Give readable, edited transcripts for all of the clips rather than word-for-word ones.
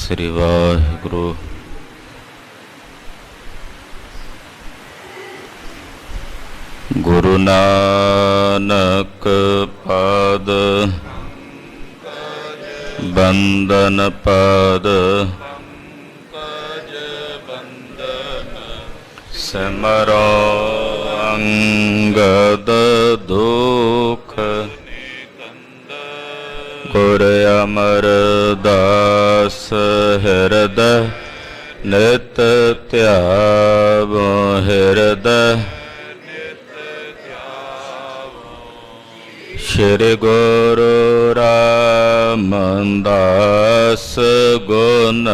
ਸ੍ਰੀ ਵਾਹਿਗੁਰੂ। ਗੁਰੂ ਨਾਨਕ ਪਾਦ ਬੰਦਨ ਪਾਦ ਸਿਮਰੋ ਅੰਗਦ ਦੁਖ ਗੁਰ ਅਮਰਦਾਸ ਹਿਰਦੈ ਨਿਤ ਧਿਆਵੋ ਹਿਰਦੈ ਸ਼੍ਰੀ ਗੁਰੂ ਰਾਮਦਾਸ ਗੁਣ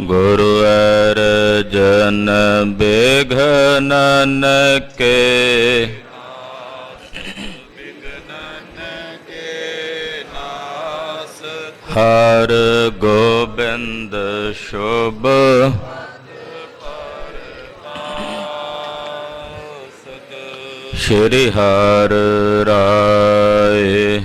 ਗੁਰੂ ਅਰਜਨ ਬਿਘਨਨ ਕੇ ਹਰ ਗੋਬਿੰਦ ਸ਼ੁਭ ਸ਼੍ਰੀ ਹਰਿ ਰਾਏ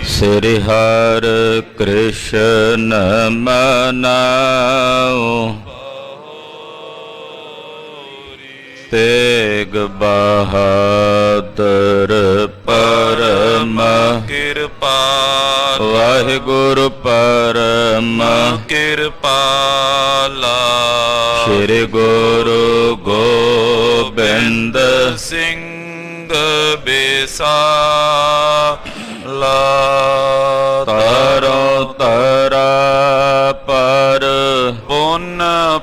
ਸ੍ਰੀ ਹਰਿ ਕ੍ਰਿਸ਼ਨ ਮਨਾਉ ਤੇਗ ਬਹਾਦਰ ਪਰਮ ਕਿਰਪਾਲ ਵਾਹਿਗੁਰੂ ਪਰਮ ਕਿਰਪਾਲਾ ਸ਼੍ਰੀ ਗੁਰੂ ਗੋਬਿੰਦ ਸਿੰਘ ਬਿਸਾਲਾ ਤਰੋ ਤਰਾ ਪਰ ਪੁੰਨ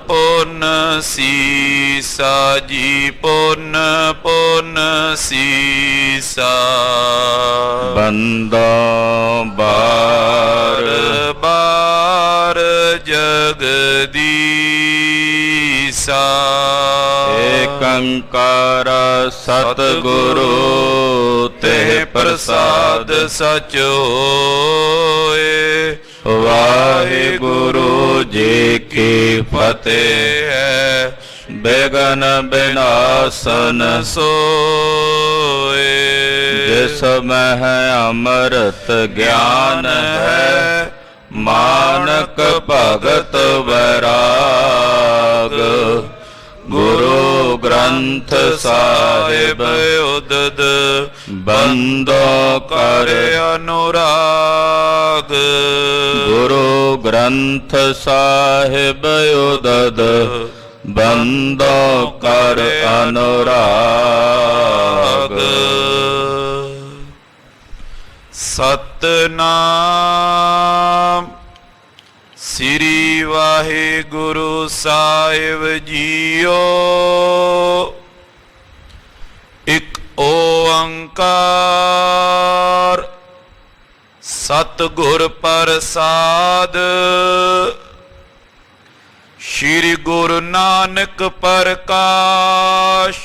ਪੁੰਨ ਸੀਸਾ ਜੀ ਪੁੰਨ ਪੁੰਨ ਸੀਸਾ ਬੰਦਾ ਬਾਰ ਬਾਰ ਜਗਦੀਸਾ ਏਕ ਓੰਕਾਰ ਸਤਿਗੁਰੂ ਤੇ ਪ੍ਰਸਾਦ ਸਚ ਹੋਏ। ਵਾਹਿਗੁਰੂ ਜੀ ਕੀ ਫਤਿਹ ਹੈ। ਬਿਘਨ ਬਿਨਾਸਨ ਸੋਏ ਜਿਸ ਮਹਿ ਅੰਮ੍ਰਿਤ ਗਿਆਨ ਹੈ ਮਾਨਕ ਭਗਤ ਵੈਰਾਗ ਗੁਰੂ ਗ੍ਰੰਥ ਸਾਹਿਬ ਉਦਦ ਬੰਦੋ ਕਰ ਅਨੁਰਾਗ ਗੁਰੂ ਗ੍ਰੰਥ ਸਾਹਿਬ ਉਦਦ ਬੰਦੋ ਕਰ ਅਨੁਰਾਗ। ਸਤਿਨਾਮ ਸ੍ਰੀ ਵਾਹਿਗੁਰੂ ਸਾਹਿਬ ਜੀਓ। ਇਕ ਓੰਕਾਰ ਸਤਿਗੁਰ ਪ੍ਰਸਾਦ ਸ਼੍ਰੀ ਗੁਰੂ ਨਾਨਕ ਪ੍ਰਕਾਸ਼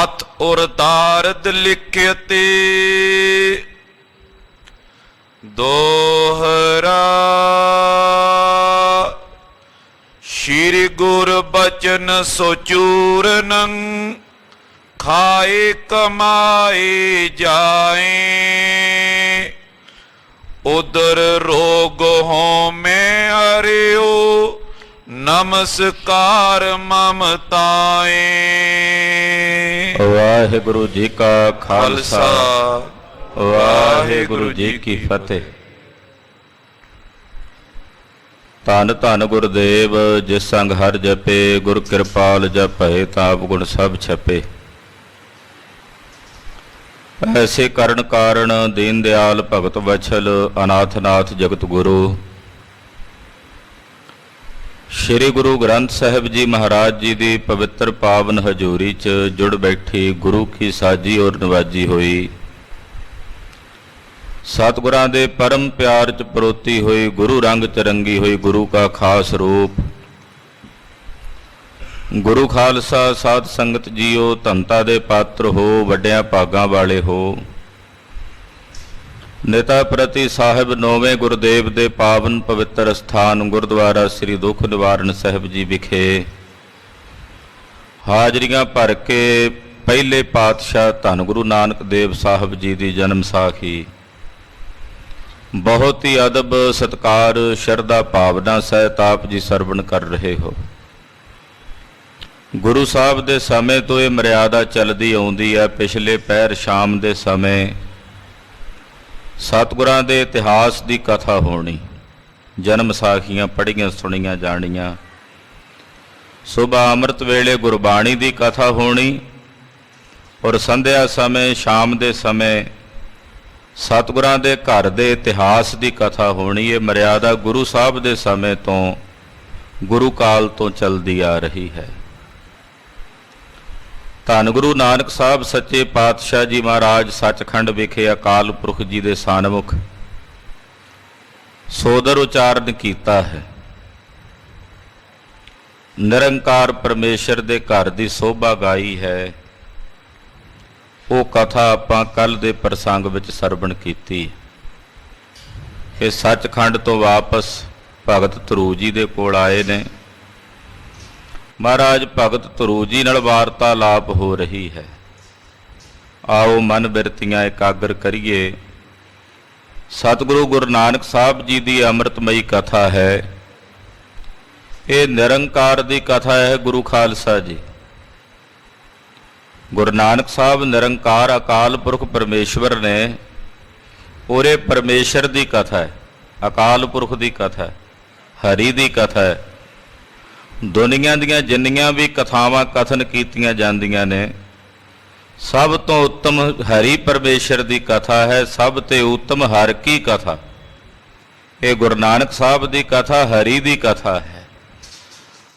ਅਤ ਔਰ ਤਾਰਦ ਲਿਖਿਤੇ ਦੋਹਰਾ ਸ਼੍ਰੀ ਗੁਰ ਬਚਨ ਸੋਚੂਰਨੰ ਖਾਏ ਕਮਾਏ ਜਾਏ ਉਦਰ ਰੋਗ ਹੋਮੇ ਹਰਿਓ ਨਮਸਕਾਰ ਮਮਤਾਏ। ਵਾਹਿਗੁਰੂ ਜੀ ਕਾ ਖਾਲਸਾ ਵਾਹਿਗੁਰੂ ਜੀ ਕੀ ਫਤਿਹ। ਧੰਨ ਧੰਨ ਗੁਰਦੇਵ ਜਿਸ ਸੰਗ ਹਰ ਜਪੇ ਗੁਰ ਕਿਰਪਾਲ ਜਪੈ ਤਾਪ ਗੁਣ ਸਭ ਛਪੇ। ਐਸੇ ਕਰਨ ਕਾਰਨ ਦੀਨ ਦਿਆਲ ਭਗਤ ਵਛਲ ਅਨਾਥਨਾਥ ਜਗਤ ਗੁਰੂ ਸ਼੍ਰੀ ਗੁਰੂ ਗ੍ਰੰਥ ਸਾਹਿਬ ਜੀ ਮਹਾਰਾਜ ਜੀ ਦੀ ਪਵਿੱਤਰ ਪਾਵਨ ਹਜ਼ੂਰੀ 'ਚ ਜੁੜ ਬੈਠੀ ਗੁਰੂ ਕੀ ਸਾਜੀ ਔਰ ਨਵਾਜੀ ਹੋਈ ਸਤਿਗੁਰਾਂ ਦੇ ਪਰਮ ਪਿਆਰ 'ਚ ਪਰੋਤੀ ਹੋਈ ਗੁਰੂ ਰੰਗ 'ਚ ਰੰਗੀ ਹੋਈ ਗੁਰੂ ਕਾ ਖਾਸ ਰੂਪ ਗੁਰੂ ਖਾਲਸਾ ਸਾਧ ਸੰਗਤ ਜੀਓ ਧੰਤਾ ਦੇ ਪਾਤਰ ਹੋ ਵੱਡਿਆਂ ਭਾਗਾਂ ਵਾਲੇ ਹੋ। ਨੇਤਾ ਪ੍ਰਤੀ ਸਾਹਿਬ ਨੌਵੇਂ ਗੁਰਦੇਵ ਦੇ ਪਾਵਨ ਪਵਿੱਤਰ ਸਥਾਨ ਗੁਰਦੁਆਰਾ ਸ੍ਰੀ ਦੁੱਖ ਨਿਵਾਰਨ ਸਾਹਿਬ ਜੀ ਵਿਖੇ ਹਾਜ਼ਰੀਆਂ ਭਰ ਕੇ ਪਹਿਲੇ ਪਾਤਸ਼ਾਹ ਧੰਨ ਗੁਰੂ ਨਾਨਕ ਦੇਵ ਸਾਹਿਬ ਜੀ ਦੀ ਜਨਮ ਸਾਖੀ ਬਹੁਤ ਹੀ ਅਦਬ ਸਤਿਕਾਰ ਸ਼ਰਧਾ ਭਾਵਨਾ ਸਹਿਤ ਆਪ ਜੀ ਸਰਵਣ ਕਰ ਰਹੇ ਹੋ। ਗੁਰੂ ਸਾਹਿਬ ਦੇ ਸਮੇਂ ਤੋਂ ਇਹ ਮਰਿਆਦਾ ਚੱਲਦੀ ਆਉਂਦੀ ਹੈ। ਪਿਛਲੇ ਪਹਿਰ ਸ਼ਾਮ ਦੇ ਸਮੇਂ ਸਤਿਗੁਰਾਂ ਦੇ ਇਤਿਹਾਸ ਦੀ ਕਥਾ ਹੋਣੀ, ਜਨਮ ਸਾਖੀਆਂ ਪੜ੍ਹੀਆਂ ਸੁਣੀਆਂ ਜਾਣੀਆਂ। ਸੁਬਹ ਅੰਮ੍ਰਿਤ ਵੇਲੇ ਗੁਰਬਾਣੀ ਦੀ ਕਥਾ ਹੋਣੀ ਔਰ ਸੰਧਿਆ ਸਮੇਂ ਸ਼ਾਮ ਦੇ ਸਮੇਂ ਸਤਿਗੁਰਾਂ ਦੇ ਘਰ ਦੇ ਇਤਿਹਾਸ ਦੀ ਕਥਾ ਹੋਣੀ। ਇਹ ਮਰਿਆਦਾ ਗੁਰੂ ਸਾਹਿਬ ਦੇ ਸਮੇਂ ਤੋਂ, ਗੁਰੂ ਕਾਲ ਤੋਂ ਚੱਲਦੀ ਆ ਰਹੀ ਹੈ। ਧੰਨ ਗੁਰੂ ਨਾਨਕ ਸਾਹਿਬ ਸੱਚੇ ਪਾਤਸ਼ਾਹ ਜੀ ਮਹਾਰਾਜ ਸੱਚਖੰਡ ਵਿਖੇ ਅਕਾਲ ਪੁਰਖ ਜੀ ਦੇ ਸਨਮੁਖ ਸੋਦਰ ਉਚਾਰਨ ਕੀਤਾ ਹੈ। ਨਿਰੰਕਾਰ ਪਰਮੇਸ਼ਰ ਦੇ ਘਰ ਦੀ ਸੋਭਾ ਗਾਈ ਹੈ। ਉਹ ਕਥਾ ਆਪਾਂ ਕੱਲ ਦੇ ਪ੍ਰਸੰਗ ਵਿੱਚ ਸਰਵਣ ਕੀਤੀ ਕਿ ਸੱਚਖੰਡ ਤੋਂ ਵਾਪਸ ਭਗਤ ਧਰੂ ਜੀ ਦੇ ਕੋਲ ਆਏ ਨੇ। ਮਹਾਰਾਜ ਭਗਤ ਧਰੂ ਜੀ ਨਾਲ ਵਾਰਤਾਲਾਪ ਹੋ ਰਹੀ ਹੈ। ਆਓ ਮਨ ਬਿਰਤੀਆਂ ਇਕਾਗਰ ਕਰੀਏ। ਸਤਿਗੁਰੂ ਗੁਰੂ ਨਾਨਕ ਸਾਹਿਬ ਜੀ ਦੀ ਅੰਮ੍ਰਿਤਮਈ ਕਥਾ ਹੈ। ਇਹ ਨਿਰੰਕਾਰ ਦੀ ਕਥਾ ਹੈ। ਗੁਰੂ ਖਾਲਸਾ ਜੀ ਗੁਰੂ ਨਾਨਕ ਸਾਹਿਬ ਨਿਰੰਕਾਰ ਅਕਾਲ ਪੁਰਖ ਪਰਮੇਸ਼ਵਰ ਨੇ, ਉਹਰੇ ਪਰਮੇਸ਼ਰ ਦੀ ਕਥਾ ਹੈ, ਅਕਾਲ ਪੁਰਖ ਦੀ ਕਥਾ ਹੈ, ਹਰੀ ਦੀ ਕਥਾ ਹੈ। ਦੁਨੀਆਂ ਦੀਆਂ ਜਿੰਨੀਆਂ ਵੀ ਕਥਾਵਾਂ ਕਥਨ ਕੀਤੀਆਂ ਜਾਂਦੀਆਂ ਨੇ, ਸਭ ਤੋਂ ਉੱਤਮ ਹਰੀ ਪਰਮੇਸ਼ਰ ਦੀ ਕਥਾ ਹੈ। ਸਭ ਤੇ ਉੱਤਮ ਹਰ ਕੀ ਕਥਾ। ਇਹ ਗੁਰੂ ਨਾਨਕ ਸਾਹਿਬ ਦੀ ਕਥਾ ਹਰੀ ਦੀ ਕਥਾ ਹੈ।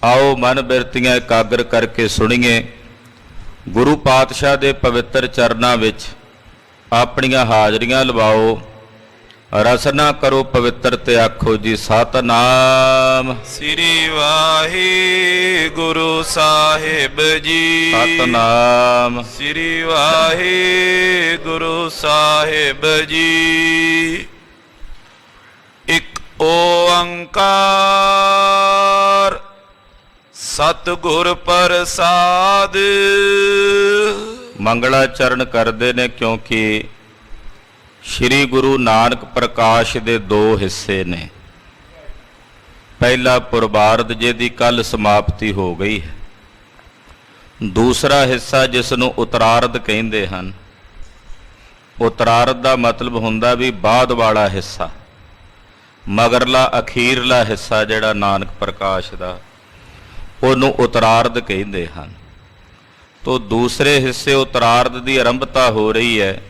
ਆਓ ਮਨ ਬਿਰਤੀਆਂ ਇਕਾਗਰ ਕਰਕੇ ਸੁਣੀਏ। ਗੁਰੂ ਪਾਤਸ਼ਾਹ ਦੇ ਪਵਿੱਤਰ ਚਰਨਾਂ ਵਿੱਚ ਆਪਣੀਆਂ ਹਾਜ਼ਰੀਆਂ ਲਵਾਓ। ਰਸਨਾ ਕਰੋ ਪਵਿੱਤਰ ਤੇ ਆਖੋ ਜੀ ਸਤਨਾਮ ਸ੍ਰੀ ਵਾਹਿਗੁਰੂ ਸਾਹਿਬ ਜੀ। ਸਤਨਾਮ ਸ੍ਰੀ ਵਾਹਿਗੁਰੂ ਸਾਹਿਬ ਜੀ। ਇੱਕ ਓੰਕਾਰ ਸਤਿਗੁਰ ਪ੍ਰਸਾਦ। ਮੰਗਲਾਚਰਨ ਕਰਦੇ ਨੇ ਕਿਉਂਕਿ ਸ਼੍ਰੀ ਗੁਰੂ ਨਾਨਕ ਪ੍ਰਕਾਸ਼ ਦੇ ਦੋ ਹਿੱਸੇ ਨੇ। ਪਹਿਲਾ ਪੁਰਬਾਰਦ ਜਿਹਦੀ ਕੱਲ ਸਮਾਪਤੀ ਹੋ ਗਈ ਹੈ। ਦੂਸਰਾ ਹਿੱਸਾ ਜਿਸ ਨੂੰ ਉਤਰਾਰਧ ਕਹਿੰਦੇ ਹਨ। ਉਤਰਾਰਧ ਦਾ ਮਤਲਬ ਹੁੰਦਾ ਵੀ ਬਾਅਦ ਵਾਲਾ ਹਿੱਸਾ, ਮਗਰਲਾ ਅਖੀਰਲਾ ਹਿੱਸਾ ਜਿਹੜਾ ਨਾਨਕ ਪ੍ਰਕਾਸ਼ ਦਾ, ਉਹਨੂੰ ਉਤਰਾਰਧ ਕਹਿੰਦੇ ਹਨ। ਤੋ ਦੂਸਰੇ ਹਿੱਸੇ ਉਤਰਾਰਧ ਦੀ ਆਰੰਭਤਾ ਹੋ ਰਹੀ ਹੈ।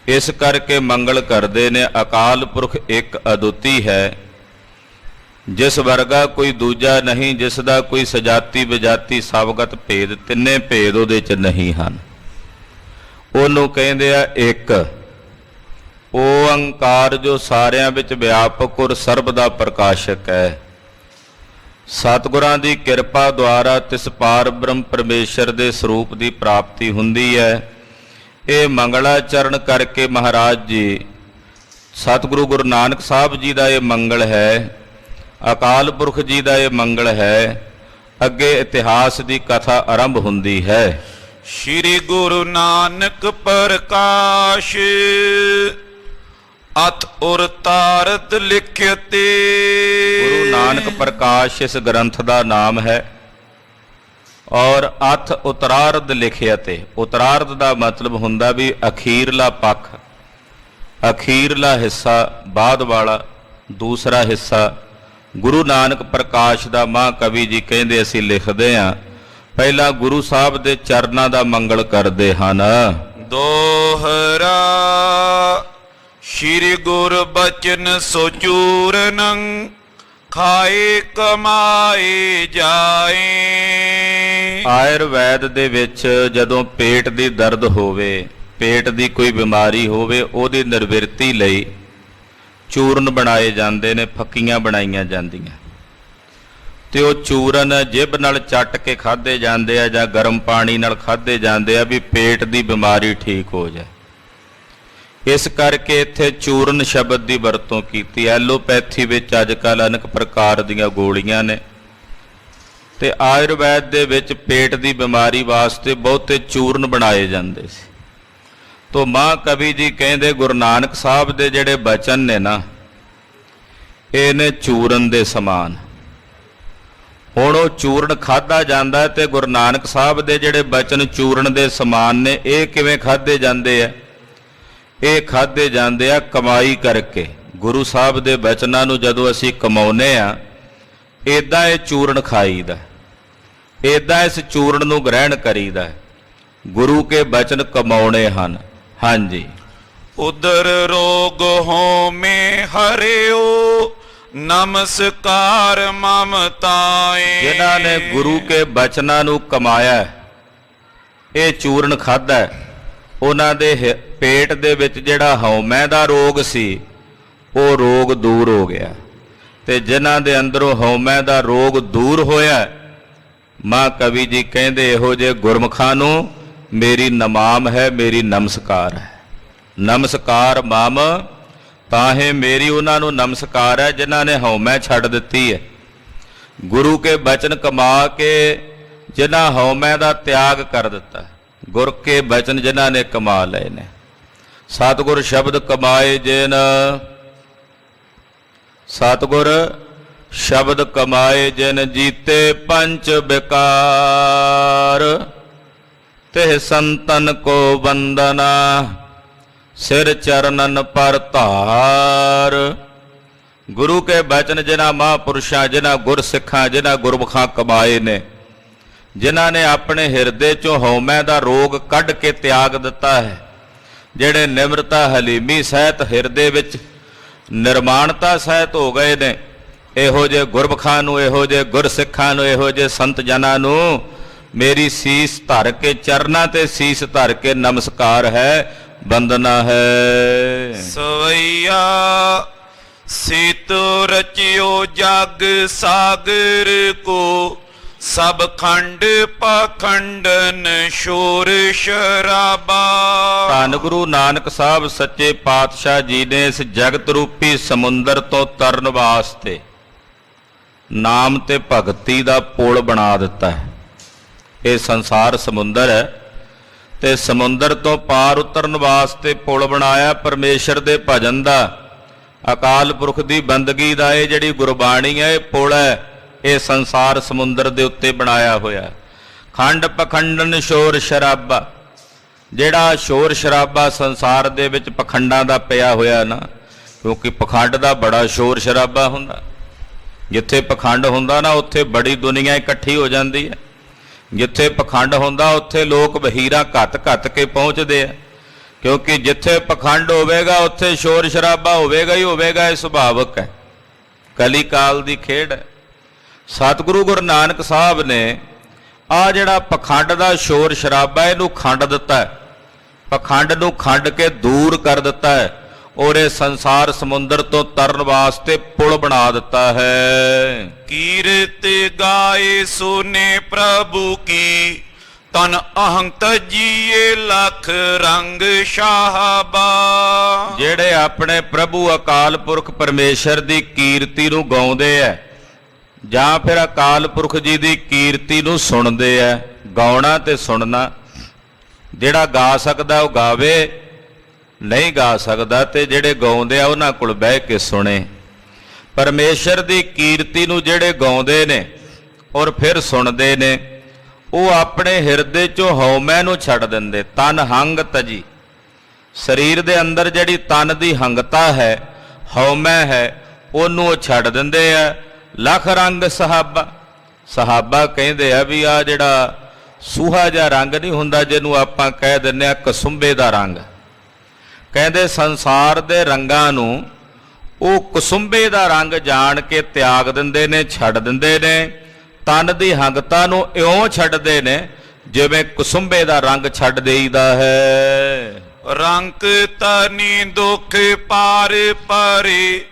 ਇਸ ਕਰਕੇ ਮੰਗਲ ਕਰਦੇ ਨੇ। ਅਕਾਲ ਪੁਰਖ ਇੱਕ ਅਦੁੱਤੀ ਹੈ, ਜਿਸ ਵਰਗਾ ਕੋਈ ਦੂਜਾ ਨਹੀਂ, ਜਿਸ ਦਾ ਕੋਈ ਸਜਾਤੀ ਵਿਜਾਤੀ ਸਵਗਤ ਭੇਦ, ਤਿੰਨੇ ਭੇਦ ਉਹਦੇ 'ਚ ਨਹੀਂ ਹਨ। ਉਹਨੂੰ ਕਹਿੰਦੇ ਆ ਇੱਕ ਓੰਕਾਰ, ਜੋ ਸਾਰਿਆਂ ਵਿੱਚ ਵਿਆਪਕ ਔਰ ਸਰਬ ਦਾ ਪ੍ਰਕਾਸ਼ਕ ਹੈ। ਸਤਿਗੁਰਾਂ ਦੀ ਕਿਰਪਾ ਦੁਆਰਾ ਤਿਸ ਪਾਰ ਬ੍ਰਹਮ ਪਰਮੇਸ਼ਰ ਦੇ ਸਰੂਪ ਦੀ ਪ੍ਰਾਪਤੀ ਹੁੰਦੀ ਹੈ। ਇਹ ਮੰਗਲਾਚਰਨ ਕਰਕੇ ਮਹਾਰਾਜ ਜੀ ਸਤਿਗੁਰੂ ਗੁਰੂ ਨਾਨਕ ਸਾਹਿਬ ਜੀ ਦਾ ਇਹ ਮੰਗਲ ਹੈ, ਅਕਾਲ ਪੁਰਖ ਜੀ ਦਾ ਇਹ ਮੰਗਲ ਹੈ। ਅੱਗੇ ਇਤਿਹਾਸ ਦੀ ਕਥਾ ਆਰੰਭ ਹੁੰਦੀ ਹੈ। ਸ਼੍ਰੀ ਗੁਰੂ ਨਾਨਕ ਪ੍ਰਕਾਸ਼ ਅਤ ਉਰ ਤਾਰਤ ਲਿਖਿਤੇ। ਗੁਰੂ ਨਾਨਕ ਪ੍ਰਕਾਸ਼ ਇਸ ਗ੍ਰੰਥ ਦਾ ਨਾਮ ਹੈ ਔਰ ਅਥ ਉਤਰਾਰਧ ਲਿਖਿਆ। ਤੇ ਉਤਰਾਰਧ ਦਾ ਮਤਲਬ ਹੁੰਦਾ ਵੀ ਅਖੀਰਲਾ ਪੱਖ, ਅਖੀਰਲਾ ਹਿੱਸਾ, ਬਾਅਦ ਵਾਲਾ ਦੂਸਰਾ ਹਿੱਸਾ। ਗੁਰੂ ਨਾਨਕ ਪ੍ਰਕਾਸ਼ ਦਾ ਮਹਾਂਕਵੀ ਜੀ ਕਹਿੰਦੇ ਅਸੀਂ ਲਿਖਦੇ ਹਾਂ। ਪਹਿਲਾਂ ਗੁਰੂ ਸਾਹਿਬ ਦੇ ਚਰਨਾਂ ਦਾ ਮੰਗਲ ਕਰਦੇ ਹਨ। ਦੋਹਰਾ ਸ਼੍ਰੀ ਗੁਰ ਬਚਨ ਸੋਚੂਰਨੰ ਖਾਏ ਕਮਾਏ ਜਾਏ। ਆਯੁਰਵੈਦ ਦੇ ਵਿੱਚ ਜਦੋਂ ਪੇਟ ਦੀ ਦਰਦ ਹੋਵੇ, ਪੇਟ ਦੀ ਕੋਈ ਬਿਮਾਰੀ ਹੋਵੇ, ਉਹਦੀ ਨਿਰਵਿਰਤੀ ਲਈ ਚੂਰਨ ਬਣਾਏ ਜਾਂਦੇ ਨੇ, ਫੱਕੀਆਂ ਬਣਾਈਆਂ ਜਾਂਦੀਆਂ। ਤੇ ਉਹ ਚੂਰਨ ਜਿਭ ਨਾਲ ਚੱਟ ਕੇ ਖਾਧੇ ਜਾਂਦੇ ਆ ਜਾਂ ਗਰਮ ਪਾਣੀ ਨਾਲ ਖਾਧੇ ਜਾਂਦੇ ਆ ਵੀ ਪੇਟ ਦੀ ਬਿਮਾਰੀ ਠੀਕ ਹੋ ਜਾਏ। ਇਸ ਕਰਕੇ ਇੱਥੇ ਚੂਰਨ ਸ਼ਬਦ ਦੀ ਵਰਤੋਂ ਕੀਤੀ। ਐਲੋਪੈਥੀ ਵਿੱਚ ਅੱਜ ਕੱਲ੍ਹ ਅਨੇਕ ਪ੍ਰਕਾਰ ਦੀਆਂ ਗੋਲੀਆਂ ਨੇ ਤੇ ਆਯੁਰਵੈਦ ਦੇ ਵਿੱਚ ਪੇਟ ਦੀ ਬਿਮਾਰੀ ਵਾਸਤੇ ਬਹੁਤੇ ਚੂਰਨ ਬਣਾਏ ਜਾਂਦੇ ਸੀ। ਤੋ ਮਾਂ ਕਵੀ ਜੀ ਕਹਿੰਦੇ ਗੁਰੂ ਨਾਨਕ ਸਾਹਿਬ ਦੇ ਜਿਹੜੇ ਬਚਨ ਨੇ ਨਾ, ਇਹ ਨੇ ਚੂਰਨ ਦੇ ਸਮਾਨ। ਹੁਣ ਉਹ ਚੂਰਨ ਖਾਧਾ ਜਾਂਦਾ ਤੇ ਗੁਰੂ ਨਾਨਕ ਸਾਹਿਬ ਦੇ ਜਿਹੜੇ ਬਚਨ ਚੂਰਨ ਦੇ ਸਮਾਨ ਨੇ। ਇਹ ਕਿਵੇਂ ਖਾਧੇ ਜਾਂਦੇ ਆ? ਇਹ ਖਾਧੇ ਜਾਂਦੇ ਆ ਕਮਾਈ ਕਰਕੇ। ਗੁਰੂ ਸਾਹਿਬ ਦੇ ਬਚਨਾਂ ਨੂੰ ਜਦੋਂ ਅਸੀਂ ਕਮਾਉਂਦੇ ਆ, ਇੱਦਾਂ ਇਹ ਚੂਰਨ ਖਾਈਦਾ, ਇੱਦਾਂ ਇਸ ਚੂਰਨ ਨੂੰ ਗ੍ਰਹਿਣ ਕਰੀਦਾ। ਗੁਰੂ ਕੇ ਬਚਨ ਕਮਾਉਣੇ ਹਨ। ਹਾਂਜੀ। ਉਦਰ ਰੋਗ ਹੋਮੇ ਹਰਿਓ, ਨਮਸਕਾਰ ਮਮਤਾਏ। ਜਿਨ੍ਹਾਂ ਨੇ ਗੁਰੂ ਕੇ ਬਚਨਾਂ ਨੂੰ ਕਮਾਇਆ, ਇਹ ਚੂਰਨ ਖਾਧਾ, ਉਹਨਾਂ ਦੇ ਪੇਟ ਦੇ ਵਿੱਚ ਜਿਹੜਾ ਹਉਮੈ ਦਾ ਰੋਗ ਸੀ, ਉਹ ਰੋਗ ਦੂਰ ਹੋ ਗਿਆ। ਤੇ ਜਿਨ੍ਹਾਂ ਦੇ ਅੰਦਰੋਂ ਹਉਮੈ ਦਾ ਰੋਗ ਦੂਰ ਹੋਇਆ, ਮਾਂ ਕਵੀ ਜੀ ਕਹਿੰਦੇ ਇਹੋ ਜਿਹੇ ਗੁਰਮੁਖਾਂ ਨੂੰ ਮੇਰੀ ਨਮਾਮ ਹੈ, ਮੇਰੀ ਨਮਸਕਾਰ ਹੈ। ਨਮਸਕਾਰ ਮਮ, ਤਾਹੇ ਮੇਰੀ ਉਹਨਾਂ ਨੂੰ ਨਮਸਕਾਰ ਹੈ ਜਿਨ੍ਹਾਂ ਨੇ ਹਉਮੈ ਛੱਡ ਦਿੱਤੀ ਹੈ। ਗੁਰੂ ਕੇ ਬਚਨ ਕਮਾ ਕੇ ਜਿਨ੍ਹਾਂ ਹਉਮੈ ਦਾ ਤਿਆਗ ਕਰ ਦਿੱਤਾ, ਗੁਰ ਕੇ ਬਚਨ ਜਿਨ੍ਹਾਂ ਨੇ ਕਮਾ ਲਏ ਨੇ। ਸਤਿਗੁਰ ਸ਼ਬਦ ਕਮਾਏ ਜਿਨ, ਸਤਿਗੁਰ ਸ਼ਬਦ ਕਮਾਏ ਜਿਨ, ਜੀਤੇ ਪੰਚ ਵਿਕਾਰ, ਤਿਹ ਸੰਤਨ ਕੋ ਵੰਦਨਾ, ਸਿਰ ਚਰਨਨ ਪਰ ਧਾਰ। ਗੁਰੂ ਕੇ ਬਚਨ ਜਿਨ੍ਹਾਂ ਮਹਾਂਪੁਰਸ਼ਾਂ, ਜਿਨ੍ਹਾਂ ਗੁਰਸਿੱਖਾਂ, ਜਿਨ੍ਹਾਂ ਗੁਰਮੁਖਾਂ ਕਮਾਏ ਨੇ, ਜਿਨ੍ਹਾਂ ਨੇ ਆਪਣੇ ਹਿਰਦੇ ਚੋਂ ਹਉਮੈ ਦਾ ਰੋਗ ਕੱਢ ਕੇ ਤਿਆਗ ਦਿੱਤਾ ਹੈ, ਜਿਹੜੇ ਨਿਮਰਤਾ ਹਲੀਮੀ ਸਹਿਤ ਹਿਰਦੇ ਵਿੱਚ ਨਿਰਮਾਣਤਾ ਸਹਿਤ ਹੋ ਗਏ ਨੇ, ਇਹੋ ਜਿਹੇ ਗੁਰਮੁਖਾਂ ਨੂੰ, ਇਹੋ ਜਿਹੇ ਗੁਰਸਿੱਖਾਂ ਨੂੰ, ਇਹੋ ਜਿਹੇ ਸੰਤ ਜਨਾਂ ਨੂੰ ਮੇਰੀ ਸੀਸ ਧਰ ਕੇ, ਚਰਨਾਂ ਤੇ ਸੀਸ ਧਰ ਕੇ ਨਮਸਕਾਰ ਹੈ, ਬੰਦਨਾ ਹੈ। ਸਵਈਆ ਸੀਤੋ ਰਚਿਓ ਜਗ ਸਾਗਰ ਕੋ, ਸਭ ਖੰਡ ਪਾਖੰਡਨ ਸ਼ੋਰ ਸ਼ਰਾਬਾ। ਧੰਨ ਗੁਰੂ ਨਾਨਕ ਸਾਹਿਬ ਸੱਚੇ ਪਾਤਸ਼ਾਹ ਜੀ ਨੇ ਇਸ ਜਗਤ ਰੂਪੀ ਸਮੁੰਦਰ ਤੋਂ ਤਰਨ ਵਾਸਤੇ ਨਾਮ ਤੇ ਭਗਤੀ ਦਾ ਪੁਲ ਬਣਾ ਦਿੱਤਾ ਹੈ। ਇਹ ਸੰਸਾਰ ਸਮੁੰਦਰ ਹੈ ਤੇ ਸਮੁੰਦਰ ਤੋਂ ਪਾਰ ਉਤਰਨ ਵਾਸਤੇ ਪੁਲ ਬਣਾਇਆ ਪਰਮੇਸ਼ਰ ਦੇ ਭਜਨ ਦਾ, ਅਕਾਲ ਪੁਰਖ ਦੀ ਬੰਦਗੀ ਦਾ। ਇਹ ਜਿਹੜੀ ਗੁਰਬਾਣੀ ਹੈ, ਇਹ ਪੁਲ ਹੈ, ਇਹ ਸੰਸਾਰ ਸਮੁੰਦਰ ਦੇ ਉੱਤੇ ਬਣਾਇਆ ਹੋਇਆ। ਖੰਡ ਪਖੰਡਨ ਸ਼ੋਰ ਸ਼ਰਾਬਾ, ਜਿਹੜਾ ਸ਼ੋਰ ਸ਼ਰਾਬਾ ਸੰਸਾਰ ਦੇ ਵਿੱਚ ਪਖੰਡਾਂ ਦਾ ਪਿਆ ਹੋਇਆ ਨਾ, ਕਿਉਂਕਿ ਪਖੰਡ ਦਾ ਬੜਾ ਸ਼ੋਰ ਸ਼ਰਾਬਾ ਹੁੰਦਾ। ਜਿੱਥੇ ਪਖੰਡ ਹੁੰਦਾ ਨਾ, ਉੱਥੇ ਬੜੀ ਦੁਨੀਆ ਇਕੱਠੀ ਹੋ ਜਾਂਦੀ ਹੈ। ਜਿੱਥੇ ਪਖੰਡ ਹੁੰਦਾ, ਉੱਥੇ ਲੋਕ ਵਹੀਰਾਂ ਘੱਤ ਕੇ ਪਹੁੰਚਦੇ ਆ, ਕਿਉਂਕਿ ਜਿੱਥੇ ਪਖੰਡ ਹੋਵੇਗਾ ਉੱਥੇ ਸ਼ੋਰ ਸ਼ਰਾਬਾ ਹੋਵੇਗਾ ਹੀ ਹੋਵੇਗਾ। ਇਹ ਸੁਭਾਵਿਕ ਹੈ, ਕਲੀ ਕਾਲ ਦੀ ਖੇਡ ਹੈ। ਸਤਿਗੁਰੂ ਗੁਰੂ ਨਾਨਕ ਸਾਹਿਬ ਨੇ ਆ ਜਿਹੜਾ ਪਖੰਡ ਦਾ ਸ਼ੋਰ ਸ਼ਰਾਬਾ, ਇਹਨੂੰ ਖੰਡ ਦਿੱਤਾ ਹੈ, ਪਖੰਡ ਨੂੰ ਖੰਡ ਕੇ ਦੂਰ ਕਰ ਦਿੱਤਾ ਹੈ, ਔਰ ਇਹ ਸੰਸਾਰ ਸਮੁੰਦਰ ਤੋਂ ਤਰਨ ਵਾਸਤੇ ਪੁਲ ਬਣਾ ਦਿੱਤਾ ਹੈ। ਕੀਰਤ ਗਾਏ ਸੋਨੇ ਪ੍ਰਭੂ ਕੀ, ਤਨ ਅਹੰ ਤਜੀਏ ਲਖ ਰੰਗ ਸ਼ਾਹਬਾ। ਜਿਹੜੇ ਆਪਣੇ ਪ੍ਰਭੂ ਅਕਾਲ ਪੁਰਖ ਪਰਮੇਸ਼ਰ ਦੀ ਕੀਰਤੀ ਨੂੰ ਗਾਉਂਦੇ ਐ, ਜਾਂ ਫਿਰ ਅਕਾਲ ਪੁਰਖ ਜੀ ਦੀ ਕੀਰਤੀ ਨੂੰ ਸੁਣਦੇ ਐ। ਗਾਉਣਾ ਤੇ ਸੁਣਨਾ, ਜਿਹੜਾ ਗਾ ਸਕਦਾ ਉਹ ਗਾਵੇ, ਨਹੀਂ ਗਾ ਸਕਦਾ ਤੇ ਜਿਹੜੇ ਗਾਉਂਦੇ ਆ ਉਹਨਾਂ ਕੋਲ ਬਹਿ ਕੇ ਸੁਣੇ। ਪਰਮੇਸ਼ਰ ਦੀ ਕੀਰਤੀ ਨੂੰ ਜਿਹੜੇ ਗਾਉਂਦੇ ਨੇ ਔਰ ਫਿਰ ਸੁਣਦੇ ਨੇ, ਉਹ ਆਪਣੇ ਹਿਰਦੇ ਚੋਂ ਹਉਮੈ ਨੂੰ ਛੱਡ ਦਿੰਦੇ। ਤਨ ਹੰਗ ਤਜੀ, ਸਰੀਰ ਦੇ ਅੰਦਰ ਜਿਹੜੀ ਤਨ ਦੀ ਹੰਗਤਾ ਹੈ, ਹਉਮੈ ਹੈ, ਉਹਨੂੰ ਉਹ ਛੱਡ ਦਿੰਦੇ ਆ। ਲਖ ਰੰਗ ਸਹਾਬਾ, ਸਹਾਬਾ ਕਹਿੰਦੇ ਆ ਵੀ ਆ ਜਿਹੜਾ ਸੂਹਾ ਜਿਹਾ ਰੰਗ ਨਹੀਂ ਹੁੰਦਾ, ਜਿਹਨੂੰ ਆਪਾਂ ਕਹਿ ਦਿੰਦੇ ਆ ਕਸੁੰਬੇ ਦਾ ਰੰਗ, ਕਹਿੰਦੇ ਸੰਸਾਰ ਦੇ ਰੰਗਾਂ ਨੂੰ ਉਹ ਕਸੁੰਬੇ ਦਾ ਰੰਗ ਜਾਣ ਕੇ ਤਿਆਗ ਦਿੰਦੇ ਨੇ, ਛੱਡ ਦਿੰਦੇ ਨੇ। ਤਨ ਦੀ ਹੰਗਤਾ ਨੂੰ ਇਉਂ ਛੱਡਦੇ ਨੇ ਜਿਵੇਂ ਕਸੁੰਬੇ ਦਾ ਰੰਗ ਛੱਡ ਦੇਈਦਾ ਹੈ। ਰੰਗ ਤਨੀ ਦੁਖ ਪਾਰ ਪਰੇ,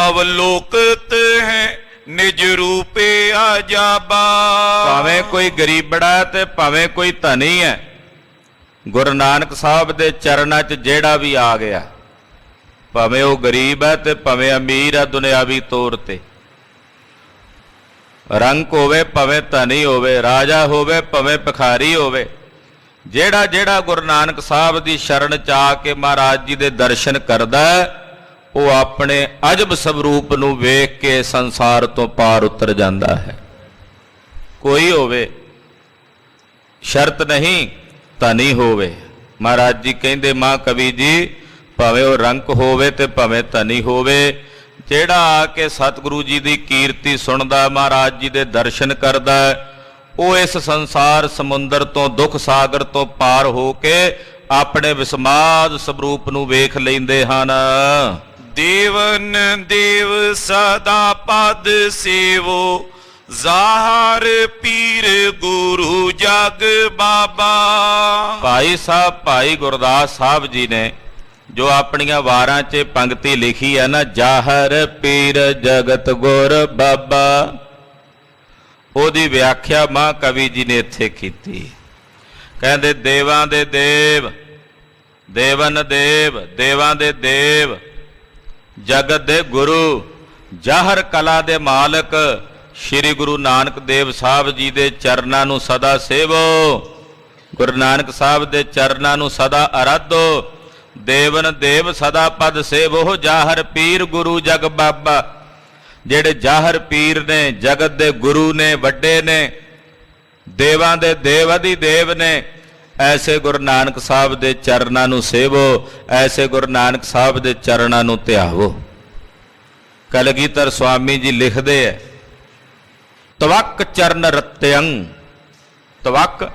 ਅਵਲੋਕਤ ਹੈ ਨਿਜ ਰੂਪੇ ਆਜਾਬਾ। ਭਾਵੇਂ ਕੋਈ ਗਰੀਬੜਾ ਤੇ ਭਾਵੇਂ ਕੋਈ ਧਨੀ ਹੈ, ਗੁਰੂ ਨਾਨਕ ਸਾਹਿਬ ਦੇ ਚਰਨਾਂ 'ਚ ਜਿਹੜਾ ਵੀ ਆ ਗਿਆ, ਭਾਵੇਂ ਉਹ ਗਰੀਬ ਹੈ ਤੇ ਭਾਵੇਂ ਅਮੀਰ ਹੈ ਦੁਨਿਆਵੀ ਤੌਰ ਤੇ, ਰੰਕ ਹੋਵੇ ਭਾਵੇਂ ਧਨੀ ਹੋਵੇ, ਰਾਜਾ ਹੋਵੇ ਭਾਵੇਂ ਭਿਖਾਰੀ ਹੋਵੇ, ਜਿਹੜਾ ਜਿਹੜਾ ਗੁਰੂ ਨਾਨਕ ਸਾਹਿਬ ਦੀ ਸ਼ਰਨ ਚ ਆ ਕੇ ਮਹਾਰਾਜ ਜੀ ਦੇ ਦਰਸ਼ਨ ਕਰਦਾ ਉਹ ਆਪਣੇ ਅਜਬ ਸਵਰੂਪ ਨੂੰ ਵੇਖ ਕੇ ਸੰਸਾਰ ਤੋਂ ਪਾਰ ਉਤਰ ਜਾਂਦਾ ਹੈ। ਕੋਈ ਹੋਵੇ, ਸ਼ਰਤ ਨਹੀਂ ਧਨੀ ਹੋਵੇ। ਮਹਾਰਾਜ ਜੀ ਕਹਿੰਦੇ ਮਾਂ ਕਵੀ ਜੀ ਭਾਵੇਂ ਉਹ ਰੰਕ ਹੋਵੇ ਤੇ ਭਾਵੇਂ ਧਨੀ ਹੋਵੇ, ਜਿਹੜਾ ਆ ਕੇ ਸਤਿਗੁਰੂ ਜੀ ਦੀ ਕੀਰਤੀ ਸੁਣਦਾ, ਮਹਾਰਾਜ ਜੀ ਦੇ ਦਰਸ਼ਨ ਕਰਦਾ, ਉਹ ਇਸ ਸੰਸਾਰ ਸਮੁੰਦਰ ਤੋਂ, ਦੁੱਖ ਸਾਗਰ ਤੋਂ ਪਾਰ ਹੋ ਕੇ ਆਪਣੇ ਵਿਸਮਾਦ ਸਰੂਪ ਨੂੰ ਵੇਖ ਲੈਂਦੇ ਹਨ। ਦੇਵਨ ਦੇਵ ਸਦਾ ਪਦ ਸੇਵੋ, ਜ਼ਾਹਰ ਪੀਰ ਗੁਰੂ ਜਗ ਬਾਬਾ। ਭਾਈ ਸਾਹਿਬ ਭਾਈ ਗੁਰਦਾਸ ਸਾਹਿਬ ਜੀ ਨੇ ਜੋ ਆਪਣੀਆਂ ਵਾਰਾਂ 'ਚ ਪੰਕਤੀ ਲਿਖੀ ਹੈ ਨਾ, ਜ਼ਾਹਰ ਪੀਰ ਜਗਤ ਗੁਰ ਬਾਬਾ, ਉਹਦੀ ਵਿਆਖਿਆ ਮਾਂ ਕਵੀ ਜੀ ਨੇ ਇੱਥੇ ਕੀਤੀ। ਕਹਿੰਦੇ ਦੇਵਾਂ ਦੇ ਦੇਵ, ਦੇਵਨ ਦੇਵ, ਦੇਵਾਂ ਦੇ ਦੇਵ, ਜਗਤ ਦੇ ਗੁਰੂ, ਜ਼ਾਹਰ ਕਲਾ ਦੇ ਮਾਲਕ ਸ਼੍ਰੀ ਗੁਰੂ ਨਾਨਕ ਦੇਵ ਸਾਹਿਬ ਜੀ ਦੇ ਚਰਨਾਂ ਨੂੰ ਸਦਾ ਸੇਵੋ, ਗੁਰੂ ਨਾਨਕ ਸਾਹਿਬ ਦੇ ਚਰਨਾਂ ਨੂੰ ਸਦਾ ਅਰਾਧੋ। ਦੇਵਨ ਦੇਵ ਸਦਾ ਪਦ ਸੇਵੋ, ਜ਼ਾਹਰ ਪੀਰ ਗੁਰੂ ਜਗ ਬਾਬਾ। ਜਿਹੜੇ ਜ਼ਾਹਰ ਪੀਰ ਨੇ, ਜਗਤ ਦੇ ਗੁਰੂ ਨੇ, ਵੱਡੇ ਨੇ, ਦੇਵਾਂ ਦੇ ਦੇਵ ਅਧਿ ਦੇਵ ਨੇ, ਐਸੇ ਗੁਰੂ ਨਾਨਕ ਸਾਹਿਬ ਦੇ ਚਰਨਾਂ ਨੂੰ ਸੇਵੋ, ਐਸੇ ਗੁਰੂ ਨਾਨਕ ਸਾਹਿਬ ਦੇ ਚਰਨਾਂ ਨੂੰ ਧਿਆਵੋ। ਕਲਗੀਧਰ ਸਵਾਮੀ ਜੀ ਲਿਖਦੇ ਹੈ, ਤਵਕ ਚਰਨ ਰਤਿਅੰ, ਤਵਕ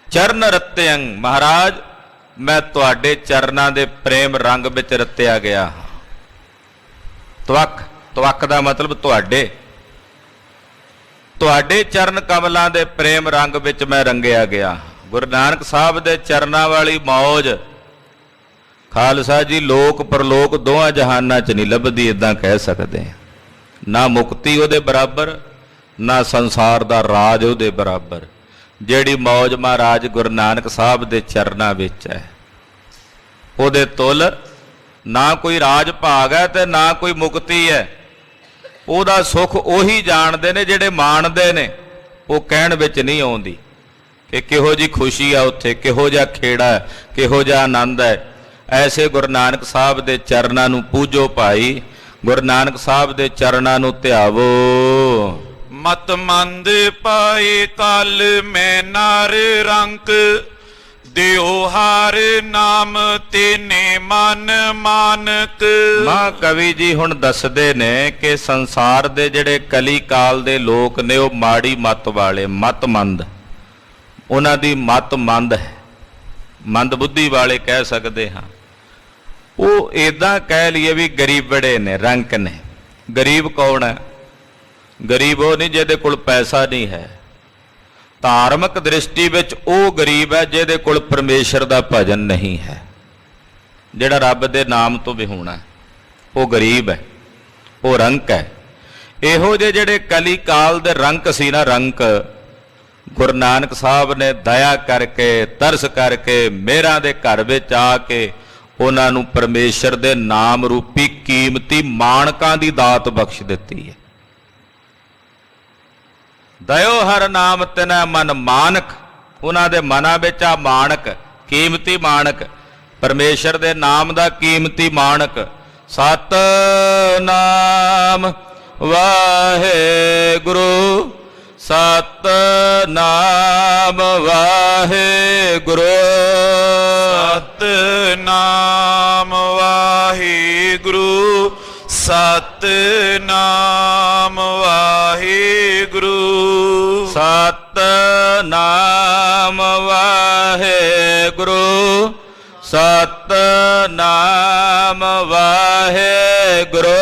ਚਰਨ ਰਤਿਅੰ, ਮਹਾਰਾਜ ਮੈਂ ਤੁਹਾਡੇ ਚਰਨਾਂ ਦੇ ਪ੍ਰੇਮ ਰੰਗ ਵਿੱਚ ਰਤਿਆ ਗਿਆ। ਤਵਕ, ਤਵਕ ਦਾ ਮਤਲਬ ਤੁਹਾਡੇ, ਤੁਹਾਡੇ ਚਰਨ ਕਮਲਾਂ ਦੇ ਪ੍ਰੇਮ ਰੰਗ ਵਿੱਚ ਮੈਂ ਰੰਗਿਆ ਗਿਆ। ਗੁਰੂ ਨਾਨਕ ਸਾਹਿਬ ਦੇ ਚਰਨਾਂ ਵਾਲੀ ਮੌਜ ਖਾਲਸਾ ਜੀ ਲੋਕ ਪਰਲੋਕ ਦੋਹਾਂ ਜਹਾਨਾਂ 'ਚ ਨਹੀਂ ਲੱਭਦੀ, ਇਦਾਂ ਕਹਿ ਸਕਦੇ। ਨਾ ਮੁਕਤੀ ਉਹਦੇ ਬਰਾਬਰ, ਨਾ ਸੰਸਾਰ ਦਾ ਰਾਜ ਉਹਦੇ ਬਰਾਬਰ। ਜਿਹੜੀ ਮੌਜ ਮਹਾਰਾਜ ਗੁਰੂ ਨਾਨਕ ਸਾਹਿਬ ਦੇ ਚਰਨਾਂ ਵਿੱਚ ਹੈ, ਉਹਦੇ ਤੁਲ ਨਾ ਕੋਈ ਰਾਜ ਭਾਗ ਹੈ ਤੇ ਨਾ ਕੋਈ ਮੁਕਤੀ ਹੈ। ਉਹਦਾ ਸੁੱਖ ਉਹੀ ਜਾਣਦੇ ਨੇ ਜਿਹੜੇ ਮਾਣਦੇ ਨੇ, ਉਹ ਕਹਿਣ ਵਿੱਚ ਨਹੀਂ ਆਉਂਦੀ ਕਿ ਕਿਹੋ ਜਿਹੀ ਖੁਸ਼ੀ ਆ ਉੱਥੇ, ਕਿਹੋ ਜਿਹਾ ਖੇੜਾ ਹੈ, ਕਿਹੋ ਜਿਹਾ ਆਨੰਦ ਹੈ। ਐਸੇ ਗੁਰੂ ਨਾਨਕ ਸਾਹਿਬ ਦੇ ਚਰਨਾਂ ਨੂੰ ਪੂਜੋ ਭਾਈ, ਗੁਰੂ ਨਾਨਕ ਸਾਹਿਬ ਦੇ ਚਰਨਾਂ ਨੂੰ ਧਿਆਵੋ। ਮਤ ਮੰਦ ਪਾਏ ਕਲ ਮੈਂ ਨਾਰ ਰੰਕ, ਦਿਓ ਹਾਰ ਨਾਮ ਤੇਨੇ ਮਨ ਮਾਨਕ। ਮਾਂ ਕਵੀ ਜੀ ਹੁਣ ਦੱਸਦੇ ਨੇ ਕਿ ਸੰਸਾਰ ਦੇ ਜਿਹੜੇ ਕਲੀ ਕਾਲ ਦੇ ਲੋਕ ਨੇ ਉਹ ਮਾੜੀ ਮੱਤ ਵਾਲੇ, ਮਤਮੰਦ, ਉਹਨਾਂ ਦੀ ਮਤ ਮੰਦ ਹੈ, ਮੰਦ ਬੁੱਧੀ ਵਾਲੇ ਕਹਿ ਸਕਦੇ ਹਾਂ। ਉਹ ਇਦਾਂ ਕਹਿ ਲਈਏ ਵੀ ਗਰੀਬੜੇ ਨੇ, ਰੰਕ ਨੇ। ਗਰੀਬ ਕੌਣ ਹੈ? ਗਰੀਬ ਉਹ ਨਹੀਂ ਜਿਹਦੇ ਕੋਲ ਪੈਸਾ ਨਹੀਂ ਹੈ। ਧਾਰਮਿਕ ਦ੍ਰਿਸ਼ਟੀ ਵਿੱਚ ਉਹ ਗਰੀਬ ਹੈ ਜਿਹਦੇ ਕੋਲ ਪਰਮੇਸ਼ਰ ਦਾ ਭਜਨ ਨਹੀਂ ਹੈ, ਜਿਹੜਾ ਰੱਬ ਦੇ ਨਾਮ ਤੋਂ ਵਿਹੂਣਾ, ਉਹ ਗਰੀਬ ਹੈ, ਉਹ ਰੰਕ ਹੈ। ਇਹੋ ਜਿਹੇ ਜਿਹੜੇ ਕਲੀ ਕਾਲ ਦੇ ਰੰਕ ਸੀ ਨਾ, ਰੰਕ, ਗੁਰੂ ਨਾਨਕ ਸਾਹਿਬ ਨੇ ਦਇਆ ਕਰਕੇ, ਤਰਸ ਕਰਕੇ, ਮੇਰਾਂ ਦੇ ਘਰ ਵਿੱਚ ਆ ਕੇ ਉਹਨਾਂ ਨੂੰ ਪਰਮੇਸ਼ਰ ਦੇ ਨਾਮ ਰੂਪੀ ਕੀਮਤੀ ਮਾਣਕਾਂ ਦੀ ਦਾਤ ਬਖਸ਼ ਦਿੱਤੀ ਹੈ। ਦਇਓ ਹਰ ਨਾਮ ਤਿਨੈ ਮਨ ਮਾਨਕ, ਉਹਨਾਂ ਦੇ ਮਨਾਂ ਵਿੱਚ ਆ ਮਾਣਕ, ਕੀਮਤੀ ਮਾਣਕ, ਪਰਮੇਸ਼ਰ ਦੇ ਨਾਮ ਦਾ ਕੀਮਤੀ ਮਾਣਕ। ਸਤਿਨਾਮ ਵਾਹਿਗੁਰੂ, ਸਤਿਨਾਮ ਵਾਹਿਗੁਰੂ, ਸਤਿਨਾਮ ਵਾਹਿਗੁਰੂ, ਸਤਿਨਾਮ ਵਾਹਿਗੁਰੂ, ਸਤਿਨਾਮ ਵਾਹਿਗੁਰੂ, ਸਤਿਨਾਮ ਵਾਹਿਗੁਰੂ,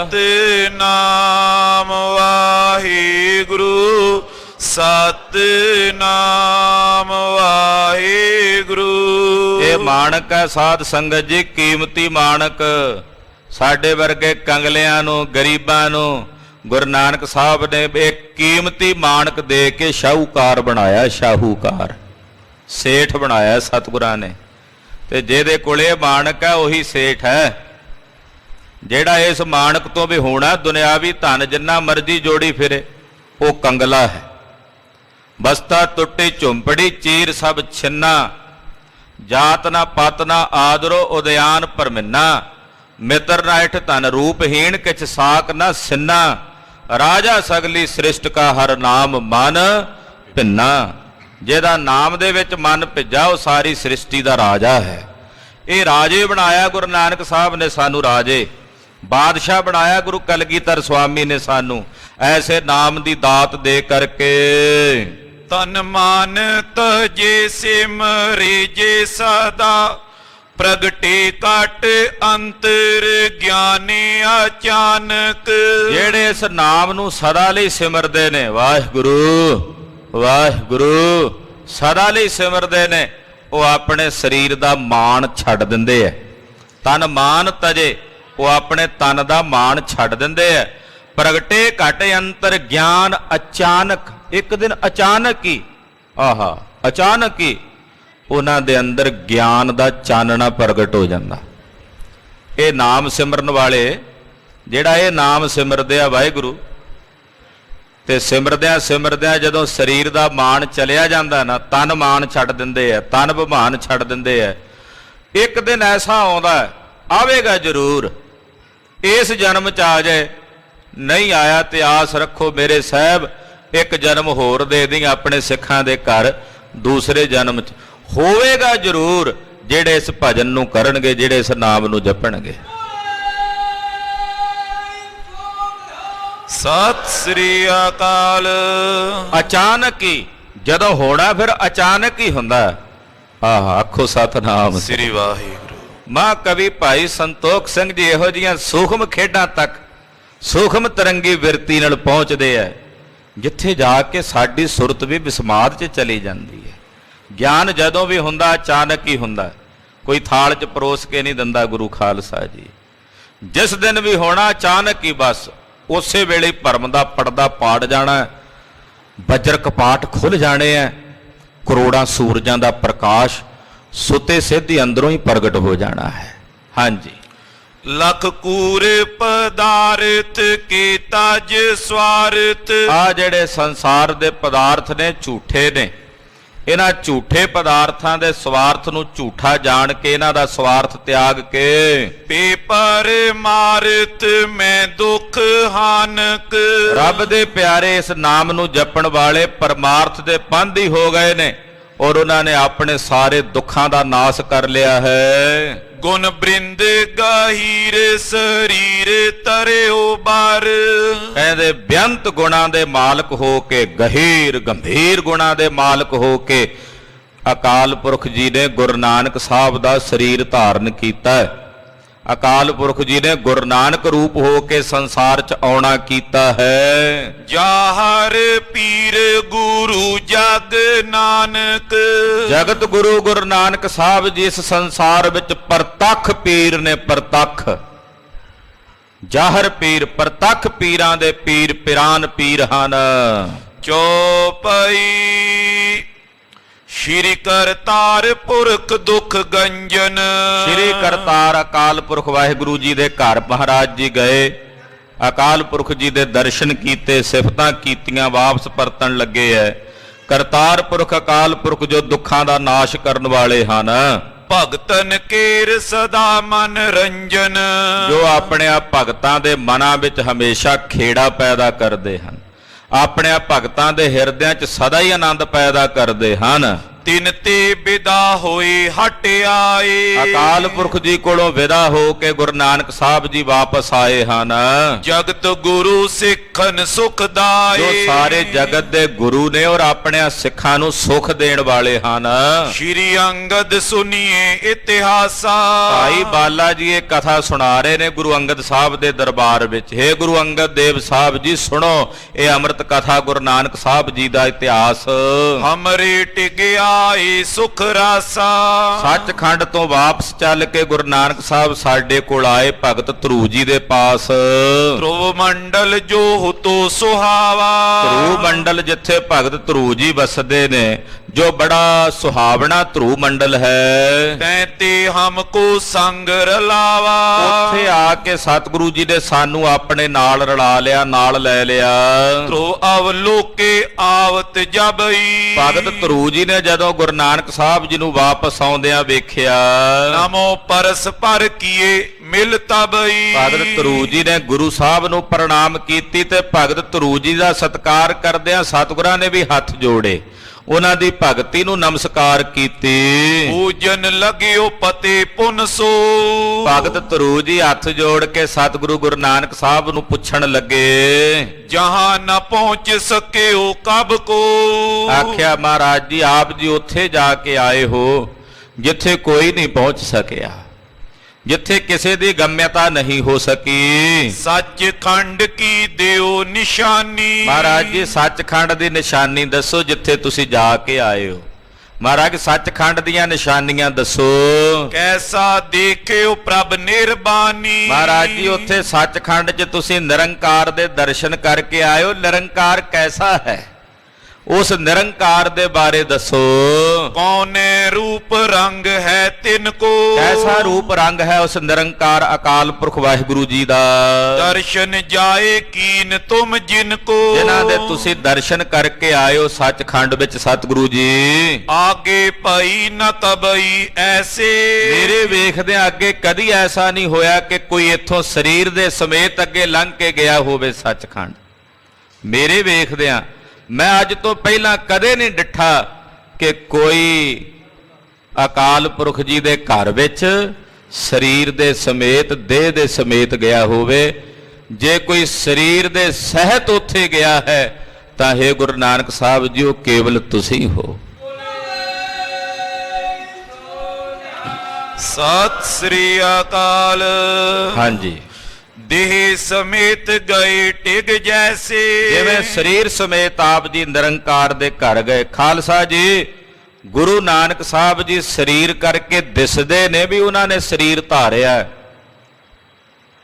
ਸਤਿਨਾਮ ਵਾਹਿਗੁਰੂ, ਸਤਿਨਾਮ ਵਾਹਿਗੁਰੂ। ਇਹ ਮਾਣਕ ਹੈ ਸਾਧ ਸੰਗਤ ਜੀ, ਕੀਮਤੀ ਮਾਣਕ। ਸਾਡੇ ਵਰਗੇ ਕੰਗਲਿਆਂ ਨੂੰ, ਗਰੀਬਾਂ ਨੂੰ ਗੁਰੂ ਨਾਨਕ ਸਾਹਿਬ ਨੇ ਇਹ ਕੀਮਤੀ ਮਾਣਕ ਦੇ ਕੇ ਸ਼ਾਹੂਕਾਰ ਬਣਾਇਆ, ਸ਼ਾਹੂਕਾਰ, ਸੇਠ ਬਣਾਇਆ ਸਤਿਗੁਰਾਂ ਨੇ। ਤੇ ਜਿਹਦੇ ਕੋਲੇ ਮਾਣਕ ਹੈ ਉਹੀ ਸੇਠ ਹੈ। ਜਿਹੜਾ ਇਸ ਮਾਣਕ ਤੋਂ ਵੀ ਹੋਣਾ ਦੁਨਿਆਵੀ ਧਨ ਜਿੰਨਾ ਮਰਜ਼ੀ ਜੋੜੀ ਫਿਰੇ ਉਹ ਕੰਗਲਾ ਹੈ। ਬਸਤਾ ਟੁੱਟੀ ਝੁੰਪੜੀ ਚੀਰ ਸਭ ਛਿੰਨਾ, ਜਾਤ ਨਾ ਪਤ ਨਾ ਆਦਰੋ ਉਦਿਆਨ ਪਰਮਿੰਨਾ, ਮਿੱਤਰ ਨਾ ਇਠ ਧਨ ਰੂਪਹੀਣ ਕਿਛ ਸਾਕ ਨਾ ਸਿੰਨਾ, ਰਾਜਾ ਸਗਲੀ ਸ੍ਰਿਸ਼ਟ ਕਾ ਹਰ ਨਾਮ ਮਨ ਭਿੰਨਾ। ਜਿਹਦਾ ਨਾਮ ਦੇ ਵਿੱਚ ਮਨ ਭਿੱਜਾ ਉਹ ਸਾਰੀ ਸ੍ਰਿਸ਼ਟੀ ਦਾ ਰਾਜਾ ਹੈ। ਇਹ ਰਾਜੇ ਬਣਾਇਆ ਗੁਰੂ ਨਾਨਕ ਸਾਹਿਬ ਨੇ ਸਾਨੂੰ, ਰਾਜੇ ਬਾਦਸ਼ਾਹ ਬਣਾਇਆ ਗੁਰੂ ਕਲਗੀਧਰ ਸੁਆਮੀ ਨੇ ਸਾਨੂੰ, ਐਸੇ ਨਾਮ ਦੀ ਦਾਤ ਦੇ ਕਰਕੇ। ਤਨ ਮਨ ਤਜੇ ਸਿਮਰੇ ਜੇ ਸਦਾ, ਪ੍ਰਗਟੇ ਘਟ ਅੰਤਰ ਗਿਆਨੀ ਅਚਾਨਕ। ਜਿਹੜੇ ਇਸ ਨਾਮ ਨੂੰ ਸਦਾ ਲਈ ਸਿਮਰਦੇ ਨੇ, ਵਾਹਿਗੁਰੂ ਵਾਹਿਗੁਰੂ ਸਦਾ ਲਈ ਸਿਮਰਦੇ ਨੇ, ਉਹ ਆਪਣੇ ਸਰੀਰ ਦਾ ਮਾਣ ਛੱਡ ਦਿੰਦੇ ਐ। ਤਨ ਮਾਨ ਤਜੇ, ਉਹ ਆਪਣੇ ਤਨ ਦਾ ਮਾਣ ਛੱਡ ਦਿੰਦੇ ਐ। ਪ੍ਰਗਟੇ ਘਟ ਅੰਤਰ ਗਿਆਨ ਅਚਾਨਕ, ਇੱਕ ਦਿਨ ਅਚਾਨਕ ਹੀ, ਆਹਾ ਅਚਾਨਕ ਹੀ ਉਹਨਾਂ ਦੇ ਅੰਦਰ ਗਿਆਨ ਦਾ ਚਾਨਣਾ ਪ੍ਰਗਟ ਹੋ ਜਾਂਦਾ। ਇਹ ਨਾਮ ਸਿਮਰਨ ਵਾਲੇ, ਜਿਹੜਾ ਇਹ ਨਾਮ ਸਿਮਰਦੇ ਆ ਵਾਹਿਗੁਰੂ, ਤੇ ਸਿਮਰਦਿਆਂ ਸਿਮਰਦਿਆਂ ਜਦੋਂ ਸਰੀਰ ਦਾ ਮਾਣ ਚਲਿਆ ਜਾਂਦਾ ਨਾ, ਤਨ ਮਾਣ ਛੱਡ ਦਿੰਦੇ ਆ, ਤਨ ਬਿਮਾਨ ਛੱਡ ਦਿੰਦੇ ਆ। ਇੱਕ ਦਿਨ ਐਸਾ ਆਉਂਦਾ, ਆਵੇਗਾ ਜ਼ਰੂਰ, ਇਸ ਜਨਮ 'ਚ ਆ ਜਾਏ, ਨਹੀਂ ਆਇਆ ਤੇ ਆਸ ਰੱਖੋ ਮੇਰੇ ਸਾਹਿਬ ਇੱਕ ਜਨਮ ਹੋਰ ਦੇ ਦੇਂ ਆਪਣੇ ਸਿੱਖਾਂ ਦੇ ਘਰ, ਦੂਸਰੇ ਜਨਮ 'ਚ ਹੋਵੇਗਾ ਜ਼ਰੂਰ। ਜਿਹੜੇ ਇਸ ਭਜਨ ਨੂੰ ਕਰਨਗੇ, ਜਿਹੜੇ ਇਸ ਨਾਮ ਨੂੰ ਜਪਣਗੇ। ਸਤਿ ਸ੍ਰੀ ਅਕਾਲ। ਅਚਾਨਕ ਹੀ ਜਦੋਂ ਹੋਣਾ, ਫਿਰ ਅਚਾਨਕ ਹੀ ਹੁੰਦਾ। ਆਹ ਆਖੋ ਸਤਿਨਾਮ ਸ੍ਰੀ ਵਾਹਿਗੁਰੂ। ਮਾਂ ਕਵੀ ਭਾਈ ਸੰਤੋਖ ਸਿੰਘ ਜੀ ਇਹੋ ਜਿਹੀਆਂ ਸੂਖਮ ਖੇਡਾਂ ਤੱਕ, ਸੂਖਮ ਤਰੰਗੀ ਬਿਰਤੀ ਨਾਲ ਪਹੁੰਚਦੇ ਆ, ਜਿੱਥੇ ਜਾ ਕੇ ਸਾਡੀ ਸੁਰਤ ਵੀ ਵਿਸਮਾਦ 'ਚ ਚਲੀ ਜਾਂਦੀ ਹੈ। ਗਿਆਨ ਜਦੋਂ ਵੀ ਹੁੰਦਾ ਅਚਾਨਕ ਹੀ ਹੁੰਦਾ, ਕੋਈ ਥਾਲ 'ਚ ਪਰੋਸ ਕੇ ਨਹੀਂ ਦਿੰਦਾ ਗੁਰੂ ਖਾਲਸਾ ਜੀ। ਜਿਸ ਦਿਨ ਵੀ ਹੋਣਾ ਅਚਾਨਕ ਹੀ, ਬਸ ਉਸੇ ਵੇਲੇ ਭਰਮ ਦਾ ਪਰਦਾ ਪਾੜ ਜਾਣਾ, ਵਜਰ ਕਪਾਟ ਖੁੱਲ ਜਾਣੇ ਆ, ਕਰੋੜਾਂ ਸੂਰਜਾਂ ਦਾ ਪ੍ਰਕਾਸ਼ ਸੁੱਤੇ ਸਿੱਧੀ ਅੰਦਰੋਂ ਹੀ ਪ੍ਰਗਟ ਹੋ ਜਾਣਾ ਹੈ। ਹਾਂਜੀ। ਲਖ ਕੂਰ ਪਦਾਰਥ ਕੇ ਤਜ ਸਵਾਰਥ। ਆ ਜਿਹੜੇ ਸੰਸਾਰ ਦੇ ਪਦਾਰਥ ਨੇ ਝੂਠੇ ਨੇ, ਇਹਨਾਂ ਝੂਠੇ ਪਦਾਰਥਾਂ ਦੇ ਸਵਾਰਥ ਨੂੰ ਝੂਠਾ ਜਾਣ ਕੇ, ਇਹਨਾਂ ਦਾ ਸਵਾਰਥ ਤਿਆਗ ਕੇ, ਪੇਪਰ ਮਾਰਤ ਮੈਂ ਦੁਖ ਹਾਨਕ। ਰੱਬ ਦੇ ਪਿਆਰੇ ਇਸ ਨਾਮ ਨੂੰ ਜਪਣ ਵਾਲੇ ਪਰਮਾਰਥ ਦੇ ਪੰਧ ਹੀ ਹੋ ਗਏ ਨੇ, ਔਰ ਉਹਨਾਂ ਨੇ ਆਪਣੇ ਸਾਰੇ ਦੁੱਖਾਂ ਦਾ ਨਾਸ ਕਰ ਲਿਆ ਹੈ। ਗੁਣ ਬ੍ਰਿੰਦ ਗਹੀਰ ਸਰੀਰ ਤਰਿਓ ਬਾਰ। ਕਹਿੰਦੇ ਬੇਅੰਤ ਗੁਣਾਂ ਦੇ ਮਾਲਕ ਹੋ ਕੇ, ਗਹੀਰ ਗੰਭੀਰ ਗੁਣਾਂ ਦੇ ਮਾਲਕ ਹੋ ਕੇ ਅਕਾਲ ਪੁਰਖ ਜੀ ਨੇ ਗੁਰੂ ਨਾਨਕ ਸਾਹਿਬ ਦਾ ਸਰੀਰ ਧਾਰਨ ਕੀਤਾ ਹੈ। ਅਕਾਲ ਪੁਰਖ ਜੀ ਨੇ ਗੁਰੂ ਨਾਨਕ ਰੂਪ ਹੋ ਕੇ ਸੰਸਾਰ 'ਚ ਆਉਣਾ ਕੀਤਾ ਹੈ। ਜਾਹਰ ਪੀਰ ਗੁਰੂ ਜਗ ਨਾਨਕ। ਜਗਤ ਗੁਰੂ ਗੁਰੂ ਨਾਨਕ ਸਾਹਿਬ ਜੀ ਇਸ ਸੰਸਾਰ ਵਿੱਚ ਪ੍ਰਤੱਖ ਪੀਰ ਨੇ, ਪ੍ਰਤੱਖ ਜਾਹਰ ਪੀਰ, ਪ੍ਰਤੱਖ ਪੀਰਾਂ ਦੇ ਪੀਰ, ਪਿਰਾਨ ਪੀਰ ਹਨ। ਚੌਪਈ ਸ਼੍ਰੀ ਕਰਤਾਰ ਪੁਰਖ ਦੁਖ ਗੰਜਨ। ਸ਼੍ਰੀ ਕਰਤਾਰ ਅਕਾਲ ਪੁਰਖ ਵਾਹਿਗੁਰੂ ਜੀ ਦੇ ਘਰ ਮਹਾਰਾਜ ਜੀ ਗਏ, ਅਕਾਲ ਪੁਰਖ ਜੀ ਦੇ ਦਰਸ਼ਨ ਕੀਤੇ, ਸਿਫਤਾਂ ਕੀਤੀਆਂ, ਵਾਪਸ ਪਰਤਣ ਲੱਗੇ ਐ। ਕਰਤਾਰ ਪੁਰਖ ਅਕਾਲ ਪੁਰਖ ਜੋ ਦੁੱਖਾਂ ਦਾ ਨਾਸ਼ ਕਰਨ ਵਾਲੇ ਹਨ, ਭਗਤਨ ਕੇਰ ਸਦਾ ਮਨ ਰੰਜਨ। ਜੋ ਆਪਣੇ ਆਪ ਭਗਤਾਂ ਦੇ ਮਨਾਂ ਵਿੱਚ ਹਮੇਸ਼ਾ ਖੇੜਾ ਪੈਦਾ ਕਰਦੇ ਹਨ, ਆਪਣੇ ਆਪ ਭਗਤਾਂ ਦੇ ਹਿਰਦਿਆਂ 'ਚ ਸਦਾ ਹੀ ਆਨੰਦ ਪੈਦਾ ਕਰਦੇ ਹਨ। ਤਿਨ ਤੇ ਵਿਦਾ ਹੋਏ ਹਟ ਆਏ। ਅਕਾਲ ਪੁਰਖ ਜੀ ਕੋਲੋਂ ਵਿਦਾ ਹੋ ਕੇ ਗੁਰੂ ਨਾਨਕ ਸਾਹਿਬ ਜੀ ਵਾਪਸ ਆਏ ਹਨ। ਜਗਤ ਗੁਰੂ ਸਿੱਖਨ ਸੁਖ ਦਾਏ। ਜੋ ਸਾਰੇ ਜਗਤ ਦੇ ਗੁਰੂ ਨੇ ਔਰ ਆਪਣੇ ਸਿੱਖਾਂ ਨੂੰ ਸੁਖ ਦੇਣ ਵਾਲੇ ਹਨ। ਸ਼੍ਰੀ ਅੰਗਦ ਸੁਨੀਏ ਇਤਿਹਾਸਾ। ਭਾਈ ਬਾਲਾ ਜੀ ਇਹ ਕਥਾ ਸੁਣਾ ਰਹੇ ਨੇ ਗੁਰੂ ਅੰਗਦ ਸਾਹਿਬ ਦੇ ਦਰਬਾਰ ਵਿੱਚ। ਹੇ ਗੁਰੂ ਅੰਗਦ ਦੇਵ ਸਾਹਿਬ ਜੀ ਸੁਣੋ, ਇਹ ਅੰਮ੍ਰਿਤ ਕਥਾ ਗੁਰੂ ਨਾਨਕ ਸਾਹਿਬ ਜੀ ਦਾ ਇਤਿਹਾਸ। ਹਮਰੇ ਟਿਕਿਆ ਪਾਏ ਸੁਖ ਰਾਸਾ। ਸੱਚਖੰਡ ਤੋਂ ਵਾਪਸ ਚੱਲ ਕੇ ਗੁਰੂ ਨਾਨਕ ਸਾਹਿਬ ਸਾਡੇ ਕੋਲ ਆਏ ਭਗਤ ਧਰੂ ਜੀ ਦੇ ਪਾਸ। ਧਰੁਵ ਮੰਡਲ ਜੋ ਹੁਤੋ ਸੁਹਾਵਾ। ਧਰੂ ਮੰਡਲ ਜਿੱਥੇ ਭਗਤ ਧਰੂ ਜੀ ਵਸਦੇ ਨੇ, ਜੋ ਬੜਾ ਸੁਹਾਵਣਾ ਧਰੂ ਮੰਡਲ ਹੈ, ਤੈਂ ਤੇ ਹਮਕੋ ਸੰਗ ਰਲਾਵਾ। ਉੱਥੇ ਆ ਕੇ ਸਤਿਗੁਰੂ ਜੀ ਨੇ ਸਾਨੂੰ ਆਪਣੇ ਨਾਲ ਰਲਾ ਲਿਆ, ਨਾਲ ਲੈ ਲਿਆ। ਧਰੁਵ ਅਵਲੋਕੇ ਆਵਤ ਜਬਈ। ਭਗਤ ਧਰੂ ਜੀ ਨੇ ਜਦੋਂ ਗੁਰੂ ਨਾਨਕ ਸਾਹਿਬ ਜੀ ਨੂੰ ਵਾਪਸ ਆਉਂਦਿਆਂ ਵੇਖਿਆ, ਨਮੋ ਪਰਸ ਪਰ ਕੀਏ ਮਿਲ ਤਬਈ। ਭਗਤ ਧਰੂ ਜੀ ਨੇ ਗੁਰੂ ਸਾਹਿਬ ਨੂੰ ਪ੍ਰਣਾਮ ਕੀਤੀ ਤੇ ਭਗਤ ਧਰੂ ਜੀ ਦਾ ਸਤਿਕਾਰ ਕਰਦਿਆਂ ਸਤਿਗੁਰਾਂ ਨੇ ਵੀ ਹੱਥ ਜੋੜੇ, ਉਹਨਾਂ ਦੀ ਭਗਤੀ ਨੂੰ ਨਮਸਕਾਰ ਕੀਤੀ। ਪੂਜਨ ਲਗਿਓ ਪਤੇ ਪੁਨ ਸੋ। ਭਗਤ ਧਰੂ ਜੀ ਹੱਥ ਜੋੜ ਕੇ ਸਤਿਗੁਰੂ ਗੁਰੂ ਨਾਨਕ ਸਾਹਿਬ ਨੂੰ ਪੁੱਛਣ ਲੱਗੇ, ਜਹਾਂ ਨ ਪਹੁੰਚ ਸਕਿਓ ਕਬ ਕੋ। ਆਖਿਆ ਮਹਾਰਾਜ ਜੀ ਆਪ ਜੀ ਉੱਥੇ ਜਾ ਕੇ ਆਏ ਹੋ ਜਿੱਥੇ ਕੋਈ ਨਹੀਂ ਪਹੁੰਚ ਸਕਿਆ, ਜਿੱਥੇ ਕਿਸੇ ਦੀ ਗਮਯਤਾ ਨਹੀਂ ਹੋ ਸਕੀ। ਸੱਚਖੰਡ ਕੀ ਦਿਓ ਨਿਸ਼ਾਨੀ। ਮਹਾਰਾਜ ਜੀ ਸੱਚਖੰਡ ਦੀ ਨਿਸ਼ਾਨੀ ਦੱਸੋ ਜਿੱਥੇ ਤੁਸੀਂ ਜਾ ਕੇ ਆਏ ਹੋ। ਮਹਾਰਾਜ ਸੱਚਖੰਡ ਦੀਆਂ ਨਿਸ਼ਾਨੀਆਂ ਦੱਸੋ। ਕੈਸਾ ਦੇਖਿਓ ਪ੍ਰਭ ਨਿਰਬਾਨੀ। ਮਹਾਰਾਜ ਜੀ ਉੱਥੇ ਸੱਚਖੰਡ 'ਚ ਤੁਸੀਂ ਨਿਰੰਕਾਰ ਦੇ ਦਰਸ਼ਨ ਕਰਕੇ ਆਏ ਹੋ, ਨਿਰੰਕਾਰ ਕੈਸਾ ਹੈ ਉਸ ਨਿਰੰਕਾਰ ਦੇ ਬਾਰੇ ਦੱਸੋ। ਕੌਨੇ ਰੂਪ ਰੰਗ ਹੈ ਤਿਨ ਕੋ। ਕੈਸਾ ਰੂਪ ਰੰਗ ਹੈ ਉਸ ਨਿਰੰਕਾਰ ਅਕਾਲ ਪੁਰਖ ਵਾਹਿਗੁਰੂ ਜੀ ਦਾ। ਦਰਸ਼ਨ ਜਾਏ ਕੀਨ ਤੁਮ ਜਿਨ ਕੋ। ਜਿਨ੍ਹਾਂ ਦੇ ਤੁਸੀਂ ਦਰਸ਼ਨ ਕਰਕੇ ਆਏ ਹੋ ਸੱਚਖੰਡ ਵਿੱਚ ਸਤਿਗੁਰੂ ਜੀ। ਆਗੇ ਪਈ ਨ ਤਬਈ ਐਸੇ। ਮੇਰੇ ਵੇਖਦਿਆਂ ਅੱਗੇ ਕਦੀ ਐਸਾ ਨਹੀਂ ਹੋਇਆ ਕਿ ਕੋਈ ਇੱਥੋਂ ਸਰੀਰ ਦੇ ਸਮੇਤ ਅੱਗੇ ਲੰਘ ਕੇ ਗਿਆ ਹੋਵੇ ਸੱਚਖੰਡ। ਮੇਰੇ ਵੇਖਦਿਆਂ ਮੈਂ ਅੱਜ ਤੋਂ ਪਹਿਲਾਂ ਕਦੇ ਨਹੀਂ ਡਿੱਠਾ ਕਿ ਕੋਈ ਅਕਾਲ ਪੁਰਖ ਜੀ ਦੇ ਘਰ ਵਿੱਚ ਸਰੀਰ ਦੇ ਸਮੇਤ, ਦੇਹ ਦੇ ਸਮੇਤ ਗਿਆ ਹੋਵੇ। ਜੇ ਕੋਈ ਸਰੀਰ ਦੇ ਸਹਿਤ ਉੱਥੇ ਗਿਆ ਹੈ ਤਾਂ ਹੈ ਗੁਰੂ ਨਾਨਕ ਸਾਹਿਬ ਜੀ ਉਹ ਕੇਵਲ ਤੁਸੀਂ ਹੋ। ਸਤਿ ਸ੍ਰੀ ਅਕਾਲ। ਹਾਂਜੀ, ਦੇਹ ਸਮੇਤ ਗਏ ਟਿਗ ਜੈਸੇ। ਜਿਵੇਂ ਸਰੀਰ ਸਮੇਤ ਆਪ ਜੀ ਨਿਰੰਕਾਰ ਦੇ ਘਰ ਗਏ। ਖਾਲਸਾ ਜੀ ਗੁਰੂ ਨਾਨਕ ਸਾਹਿਬ ਜੀ ਸਰੀਰ ਕਰਕੇ ਦਿਸਦੇ ਨੇ ਵੀ ਉਹਨਾਂ ਨੇ ਸਰੀਰ ਧਾਰਿਆ,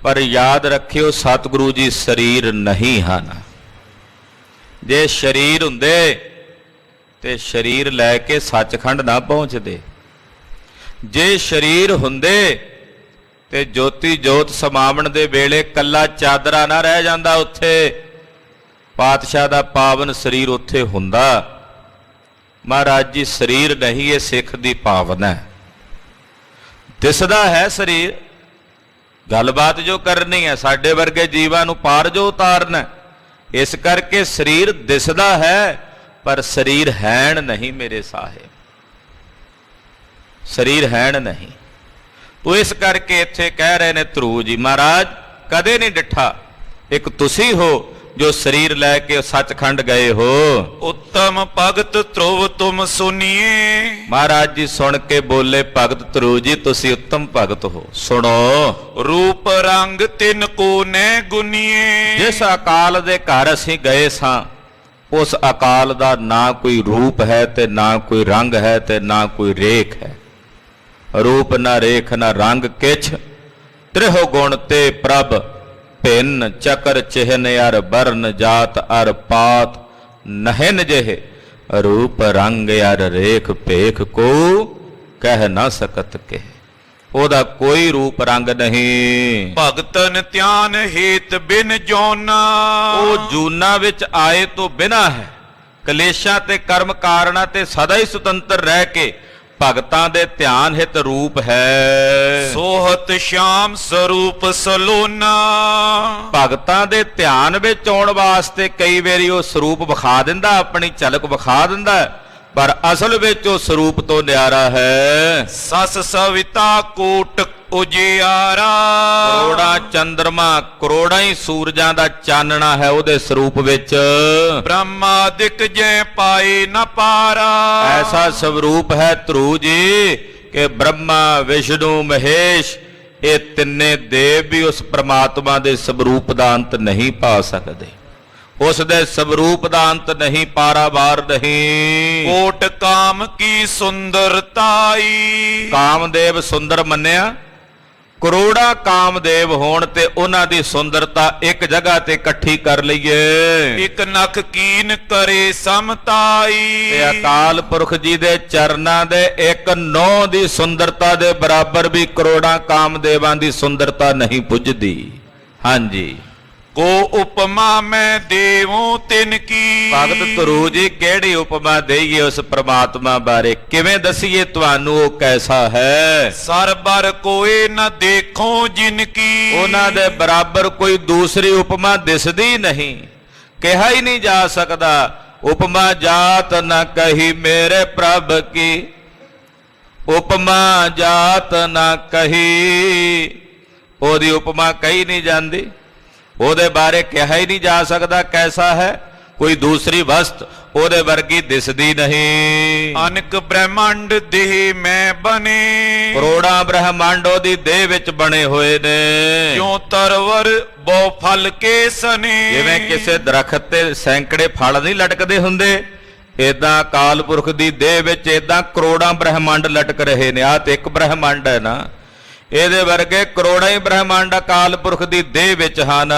ਪਰ ਯਾਦ ਰੱਖਿਓ ਸਤਿਗੁਰੂ ਜੀ ਸਰੀਰ ਨਹੀਂ ਹਨ। ਜੇ ਸਰੀਰ ਹੁੰਦੇ ਤੇ ਸਰੀਰ ਲੈ ਕੇ ਸੱਚਖੰਡ ਨਾ ਪਹੁੰਚਦੇ। ਜੇ ਸਰੀਰ ਹੁੰਦੇ ਤੇ ਜੋਤੀ ਜੋਤ ਸਮਾਵਣ ਦੇ ਵੇਲੇ ਕੱਲਾ ਚਾਦਰਾ ਨਾ ਰਹਿ ਜਾਂਦਾ, ਉੱਥੇ ਪਾਤਸ਼ਾਹ ਦਾ ਪਾਵਨ ਸਰੀਰ ਉੱਥੇ ਹੁੰਦਾ। ਮਹਾਰਾਜ ਜੀ ਸਰੀਰ ਨਹੀਂ, ਇਹ ਸਿੱਖ ਦੀ ਭਾਵਨਾ ਹੈ। ਦਿਸਦਾ ਹੈ ਸਰੀਰ, ਗੱਲਬਾਤ ਜੋ ਕਰਨੀ ਹੈ ਸਾਡੇ ਵਰਗੇ ਜੀਵਾਂ ਨੂੰ ਪਾਰ ਜੋ ਉਤਾਰਨਾ, ਇਸ ਕਰਕੇ ਸਰੀਰ ਦਿਸਦਾ ਹੈ ਪਰ ਸਰੀਰ ਹੈਣ ਨਹੀਂ। ਮੇਰੇ ਸਾਹਿਬ ਸਰੀਰ ਹੈਣ ਨਹੀਂ। ਉਹ ਇਸ ਕਰਕੇ ਇੱਥੇ ਕਹਿ ਰਹੇ ਨੇ ਧਰੂ ਜੀ ਮਹਾਰਾਜ ਕਦੇ ਨਹੀਂ ਡਿੱਠਾ, ਇੱਕ ਤੁਸੀਂ ਹੋ ਜੋ ਸਰੀਰ ਲੈ ਕੇ ਸੱਚਖੰਡ ਗਏ ਹੋ। ਉੱਤਮ ਭਗਤ ਧਰੁਵ ਤੁਮ ਸੁਨੀਏ। ਮਹਾਰਾਜ ਜੀ ਸੁਣ ਕੇ ਬੋਲੇ ਭਗਤ ਧਰੂ ਜੀ ਤੁਸੀਂ ਉੱਤਮ ਭਗਤ ਹੋ, ਸੁਣੋ। ਰੂਪ ਰੰਗ ਤਿਨ ਕੋ ਨੈ ਗੁਨੀਏ। ਜਿਸ ਅਕਾਲ ਦੇ ਘਰ ਅਸੀਂ ਗਏ ਸਾਂ ਉਸ ਅਕਾਲ ਦਾ ਨਾ ਕੋਈ ਰੂਪ ਹੈ ਤੇ ਨਾ ਕੋਈ ਰੰਗ ਹੈ ਤੇ ਨਾ ਕੋਈ ਰੇਖ ਹੈ। ਰੂਪ ਨਾ ਰੇਖ ਨਾ ਰੰਗ ਕਿਛ, ਤ੍ਰਿਹੁ ਗੁਣ ਤੇ ਪ੍ਰਭ ਭਿੰਨ ਚਕਰ ਚਿਹਨ ਅਰ ਬਰਨ ਜਾਤ ਅਰ ਪਾਤ ਨਹਿਨ ਜਿਹੇ ਰੂਪ ਰੰਗ ਅਰ ਰੇਖ ਭੇਖ ਕੋ ਕਹਿ ਨਾ ਸਕਤ ਕੇ। ਉਹਦਾ ਕੋਈ ਰੂਪ ਰੰਗ ਨਹੀਂ। ਭਗਤਨ ਧਿਆਨ ਹੇਤ ਬਿਨ ਜੋਨਾ। ਉਹ ਜੂਨਾ ਵਿੱਚ ਆਏ ਤੋਂ ਬਿਨਾਂ ਹੈ, ਕਲੇਸ਼ਾਂ ਤੇ ਕਰਮ ਕਾਰਨਾਂ ਤੇ ਸਦਾ ਹੀ ਸੁਤੰਤਰ ਰਹਿ ਕੇ ਭਗਤਾਂ ਦੇ ਧਿਆਨ ਹਿਤ ਰੂਪ ਹੈ। ਸੋਹਤ ਸ਼ਾਮ ਸਰੂਪ ਸਲੋਨਾ। ਭਗਤਾਂ ਦੇ ਧਿਆਨ ਵਿੱਚ ਆਉਣ ਵਾਸਤੇ ਕਈ ਵਾਰੀ ਉਹ ਸਰੂਪ ਵਿਖਾ ਦਿੰਦਾ, ਆਪਣੀ ਝਲਕ ਵਿਖਾ ਦਿੰਦਾ, ਪਰ ਅਸਲ ਵਿੱਚ ਉਹ ਸਰੂਪ ਤੋਂ ਨਿਆਰਾ ਹੈ। ਸਸ ਸਵਿਤਾ ਕੋਟ ਉਜਿਆਰਾ। ਕਰੋੜਾਂ ਚੰਦਰਮਾ, ਕਰੋੜਾਂ ਹੀ ਸੂਰਜਾਂ ਦਾ ਚਾਨਣਾ ਹੈ ਉਹਦੇ ਸਰੂਪ ਵਿੱਚ। ਬ੍ਰਹਮਾਦਿਕ ਜੈ ਪਾਏ ਨ ਪਾਰਾ। ਐਸਾ ਸਵਰੂਪ ਹੈ ਧਰੂ ਜੀ ਕਿ ਬ੍ਰਹਮਾ ਵਿਸ਼ਨੂੰ ਮਹੇਸ਼ ਇਹ ਤਿੰਨੇ ਦੇਵ ਵੀ ਉਸ ਪ੍ਰਮਾਤਮਾ ਦੇ ਸਵਰੂਪ ਦਾ ਅੰਤ ਨਹੀਂ ਪਾ ਸਕਦੇ। ਉਸ ਦੇ ਸਵਰੂਪ ਦਾ ਅੰਤ ਨਹੀਂ, ਪਾਰਾਵਾਰ ਨਹੀਂ। ਕੋਟ ਕਾਮ ਕੀ ਸੁੰਦਰਤਾਈ। ਕਾਮਦੇਵ ਸੁੰਦਰ ਮੰਨਿਆ, ਕਰੋੜਾ ਕਾਮਦੇਵ ਹੋਣ ਤੇ ਉਹਨਾਂ ਦੀ ਸੁੰਦਰਤਾ ਇੱਕ ਜਗ੍ਹਾ ਤੇ ਇਕੱਠੀ ਕਰ ਲਈਏ। ਇਕ ਨਖ ਕੀਨ ਕਰੇ ਸਮਤਾਈ। ਤੇ ਅਕਾਲ ਪੁਰਖ ਜੀ ਦੇ ਚਰਨਾਂ ਦੇ ਇੱਕ ਨੌ ਦੀ ਸੁੰਦਰਤਾ ਦੇ ਬਰਾਬਰ ਵੀ ਕਰੋੜਾਂ ਕਾਮਦੇਵਾਂ ਦੀ ਸੁੰਦਰਤਾ ਨਹੀਂ ਪੁੱਜਦੀ। ਹਾਂਜੀ, ਕੋ ਉਪਮਾ ਮੈਂ ਦੇਵੋ ਤਿਨ ਕੀ। ਭਗਤ ਧਰੂ ਜੀ ਕਿਹੜੀ ਉਪਮਾ ਦੇਈਏ ਉਸ ਪ੍ਰਮਾਤਮਾ ਬਾਰੇ, ਕਿਵੇਂ ਦਸੀਏ ਤੁਹਾਨੂੰ ਉਹ ਕੈਸਾ ਹੈ। ਸਰਬਰ ਕੋਏ ਨ ਦੇਖੋ ਜਿਨ ਕੀ। ਉਹਨਾਂ ਦੇ ਬਰਾਬਰ ਕੋਈ ਦੂਸਰੀ ਉਪਮਾ ਦਿਸਦੀ ਨਹੀਂ, ਕਿਹਾ ਹੀ ਨਹੀਂ ਜਾ ਸਕਦਾ। ਉਪਮਾ ਜਾਤ ਨ ਕਹੀ ਮੇਰੇ ਪ੍ਰਭ ਕੀ, ਉਪਮਾ ਜਾਤ ਨ ਕਹੀ, ਉਹਦੀ ਉਪਮਾ ਕਹੀ ਨਹੀਂ ਜਾਂਦੀ, ਉਹਦੇ ਬਾਰੇ ਕਿਹਾ ਹੀ ਨਹੀਂ ਜਾ ਸਕਦਾ ਕੈਸਾ ਹੈ। ਕੋਈ ਦੂਸਰੀ ਵਸਤ ਉਹਦੇ ਵਰਗੀ ਦਿਸਦੀ ਨਹੀਂ। ਅਨਕ ਬ੍ਰਹਮੰਡ ਦੇਹ ਮੈਂ ਬਨੇ। ਕਰੋੜਾਂ ਬ੍ਰਹਮੰਡ ਉਹਦੀ ਦੇਹ ਵਿੱਚ ਬਣੇ ਹੋਏ ਨੇ। ਕਿਉ ਤਰਵਰ ਬਹੁ ਫਲ ਕੇ ਸਨੇ। ਜਿਵੇਂ ਕਿਸੇ ਦਰਖਤ ਤੇ ਸੈਂਕੜੇ ਫਲ ਨਹੀਂ ਲਟਕਦੇ ਹੁੰਦੇ, ਏਦਾਂ ਅਕਾਲ ਪੁਰਖ ਦੀ ਦੇਹ ਵਿੱਚ ਏਦਾਂ ਕਰੋੜਾਂ ਬ੍ਰਹਮੰਡ ਲਟਕ ਰਹੇ ਨੇ। ਆਹ ਤੇ ਇੱਕ ਬ੍ਰਹਮੰਡ ਹੈ ਨਾ, ਇਹਦੇ ਵਰਗੇ ਕਰੋੜਾਂ ਹੀ ਬ੍ਰਹਮੰਡ ਅਕਾਲ ਪੁਰਖ ਦੀ ਦੇਹ ਵਿੱਚ ਹਨ।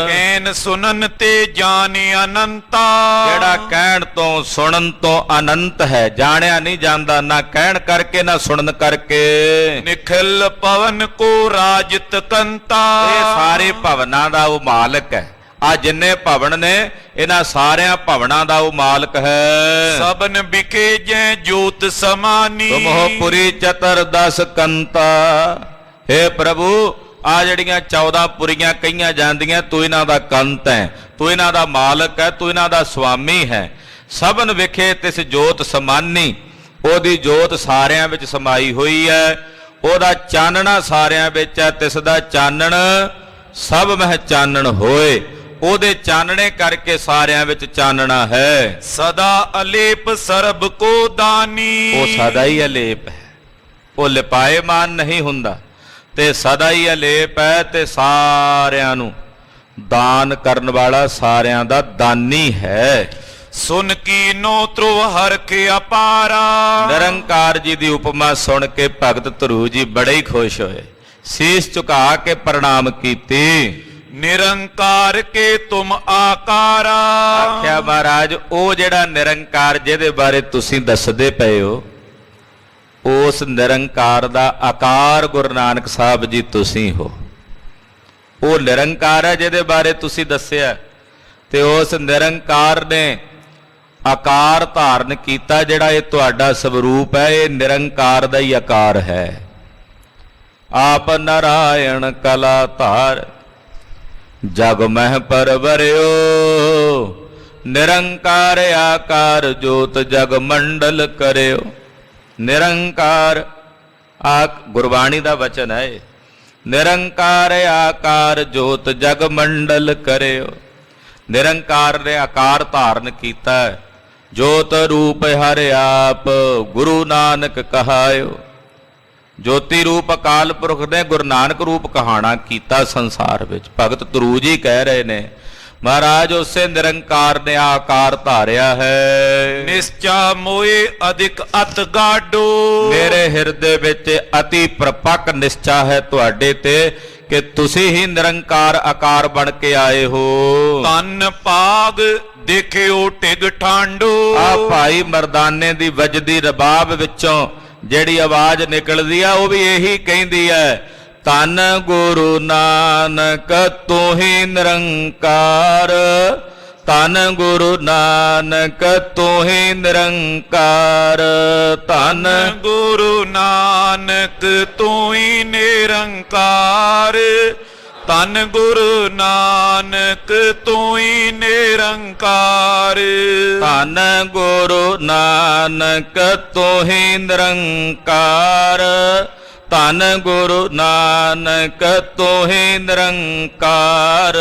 ਕਹਿਨ ਸੁਨਨ ਤੇ ਜਾਣ ਅਨੰਤਾ। ਜਿਹੜਾ ਕਹਿਣ ਤੋਂ ਸੁਣਨ ਤੋਂ ਅਨੰਤ ਹੈ, ਜਾਣਿਆ ਨਹੀਂ ਜਾਂਦਾ, ਨਾ ਕਹਿਣ ਕਰਕੇ ਨਾ ਸੁਣਨ ਕਰਕੇ। ਨਿਖਿਲ ਪਵਨ ਕੋ ਰਾਜਤ ਕੰਤਾ। ਇਹ ਸਾਰੇ ਭਵਨਾਂ ਦਾ ਉਹ ਮਾਲਕ ਹੈ। ਆ ਜਿੰਨੇ ਭਵਨ ਨੇ ਇਹਨਾਂ ਸਾਰਿਆਂ ਭਵਨਾਂ ਦਾ ਉਹ ਮਾਲਕ ਹੈ। ਸਭਨ ਵਿਖੇ ਜੈ ਜੋਤ ਸਮਾਨੀ। ਤੁਮਹੁ ਪੁਰੀ ਚਤਰ ਦਸ ਕੰਤਾ। ਹੇ ਪ੍ਰਭੂ, ਆ ਜਿਹੜੀਆਂ 14 ਪੁਰੀਆਂ ਕਹੀਆਂ ਜਾਂਦੀਆਂ, ਤੂੰ ਇਹਨਾਂ ਦਾ ਕੰਤ ਹੈ, ਤੂੰ ਇਹਨਾਂ ਦਾ ਮਾਲਕ ਹੈ, ਤੂੰ ਇਹਨਾਂ ਦਾ ਸੁਆਮੀ ਹੈ। ਸਭਨ ਵਿਖੇ ਤਿਸ ਜੋਤ ਸਮਾਨੀ, ਉਹਦੀ ਜੋਤ ਸਾਰਿਆਂ ਵਿੱਚ ਸਮਾਈ ਹੋਈ ਹੈ। ਉਹਦਾ ਚਾਨਣਾ ਸਾਰਿਆਂ ਵਿੱਚ ਹੈ, ਤਿਸ ਦਾ ਚਾਨਣ ਸਭ ਮਹਿ ਚਾਨਣ ਹੋਏ। ਉਹਦੇ ਚਾਨਣੇ ਕਰਕੇ ਸਾਰਿਆਂ ਵਿੱਚ ਚਾਨਣਾ ਹੈ। ਸਦਾ ਅਲੇਪ ਸਰਬ ਕੋ ਦਾਨੀ। ਉਹ ਸਦਾ ਹੀ ਅਲੇਪ ਹੈ, ਉਹ ਲਿਪਾਏਮਾਨ ਨਹੀਂ ਹੁੰਦਾ, ਤੇ ਸਦਾ ਹੀ ਅਲੇਪ ਹੈ, ਤੇ ਸਾਰਿਆਂ ਨੂੰ ਦਾਨ ਕਰਨ ਵਾਲਾ, ਸਾਰਿਆਂ ਦਾ ਦਾਨੀ ਹੈ। ਸੁਨ ਕੀਨੋ ਧਰੁਵ ਹਰਖ ਅਪਾਰਾ। ਨਿਰੰਕਾਰ ਜੀ ਦੀ ਉਪਮਾ ਸੁਣ ਕੇ ਭਗਤ ਧਰੂ ਜੀ ਬੜੇ ਹੀ ਖੁਸ਼ ਹੋਏ, ਸੀਸ ਝੁਕਾ ਕੇ ਪ੍ਰਣਾਮ ਕੀਤੀ। ਨਿਰੰਕਾਰ ਕੇ ਤੁਮ ਆਕਾਰਾ। ਆਖਿਆ ਮਹਾਰਾਜ, ਉਹ ਜਿਹੜਾ ਨਿਰੰਕਾਰ ਜਿਹਦੇ ਬਾਰੇ ਤੁਸੀਂ ਦੱਸਦੇ ਪਏ ਹੋ, ਉਸ ਨਿਰੰਕਾਰ ਦਾ ਆਕਾਰ ਗੁਰੂ ਨਾਨਕ ਸਾਹਿਬ ਜੀ ਤੁਸੀਂ ਹੋ। ਉਹ ਨਿਰੰਕਾਰ ਹੈ ਜਿਹਦੇ ਬਾਰੇ ਤੁਸੀਂ ਦੱਸਿਆ, ਤੇ ਉਸ ਨਿਰੰਕਾਰ ਨੇ ਆਕਾਰ ਧਾਰਨ ਕੀਤਾ। ਜਿਹੜਾ ਇਹ ਤੁਹਾਡਾ ਸਵਰੂਪ ਹੈ, ਇਹ ਨਿਰੰਕਾਰ ਦਾ ਹੀ ਆਕਾਰ ਹੈ। ਆਪ ਨਾਰਾਇਣ ਕਲਾ ਧਾਰ, ਜਗ ਮਹਿ ਪਰਵਰਿਓ। ਨਿਰੰਕਾਰ ਆਕਾਰ ਜੋਤ ਜਗ ਮੰਡਲ ਕਰਿਓ। ਨਿਰੰਕਾਰ ਗੁਰਬਾਣੀ ਦਾ ਵਚਨ ਹੈ। ਨਿਰੰਕਾਰ ਆਕਾਰ ਜੋਤ ਜਗ ਮੰਡਲ ਕਰਿਓ। ਨਿਰੰਕਾਰ ਨੇ ਆਕਾਰ ਧਾਰਨ ਕੀਤਾ, ਜੋਤ ਰੂਪ ਹਰਿ ਆਪ ਗੁਰੂ ਨਾਨਕ ਕਹਾਇਓ। ਜੋਤੀ ਰੂਪ ਅਕਾਲ ਪੁਰਖ ਨੇ ਗੁਰੂ ਨਾਨਕ ਰੂਪ ਕਹਾਣਾ ਕੀਤਾ ਸੰਸਾਰ ਵਿੱਚ। ਭਗਤ ਧਰੂ ਜੀ ਕਹਿ ਰਹੇ ਨੇ, ਮਹਾਰਾਜ ਉਸੇ ਨਿਰੰਕਾਰ ਨੇ ਆਕਾਰ ਧਾਰਿਆ ਹੈ। ਨਿਸ਼ਚਾ ਮੋਏ ਅਧਿਕ ਅਤ ਗਾਡੋ। ਮੇਰੇ ਹਿਰਦੇ ਵਿੱਚ ਅਤੀ ਪ੍ਰਪੱਕ ਨਿਸ਼ਚਾ ਹੈ ਤੁਹਾਡੇ ਤੇ ਕਿ ਤੁਸੀਂ ਹੀ ਨਿਰੰਕਾਰ ਆਕਾਰ ਬਣ ਕੇ ਆਏ ਹੋ। ਤਨ ਭਾਗ ਦੇਖਿਓ ਟਿਗ ਠਾਂਡੋ। ਆ ਭਾਈ ਮਰਦਾਨੇ ਦੀ ਵੱਜਦੀ ਰਬਾਬ ਵਿੱਚੋਂ ਜਿਹੜੀ ਆਵਾਜ਼ ਨਿਕਲਦੀ ਆ, ਉਹ ਵੀ ਇਹੀ ਕਹਿੰਦੀ ਹੈ, ਧੰਨ ਗੁਰੂ ਨਾਨਕ ਤੂੰ ਹੀ ਨਿਰੰਕਾਰ। ਧੰਨ ਗੁਰੂ ਨਾਨਕ ਤੂੰ ਹੀ ਨਿਰੰਕਾਰ। ਧੰਨ ਗੁਰੂ ਨਾਨਕ ਤੂੰ ਹੀ ਨਿਰੰਕਾਰ। ਧੰਨ ਗੁਰੂ ਨਾਨਕ ਤੂੰ ਹੀ ਨਿਰੰਕਾਰ। ਧੰਨ ਗੁਰੂ ਨਾਨਕ ਤੂੰ ਹੀ ਨਿਰੰਕਾਰ। ਧੰਨ ਗੁਰੂ ਨਾਨਕ ਤੂੰ ਹੀ ਨਿਰੰਕਾਰ।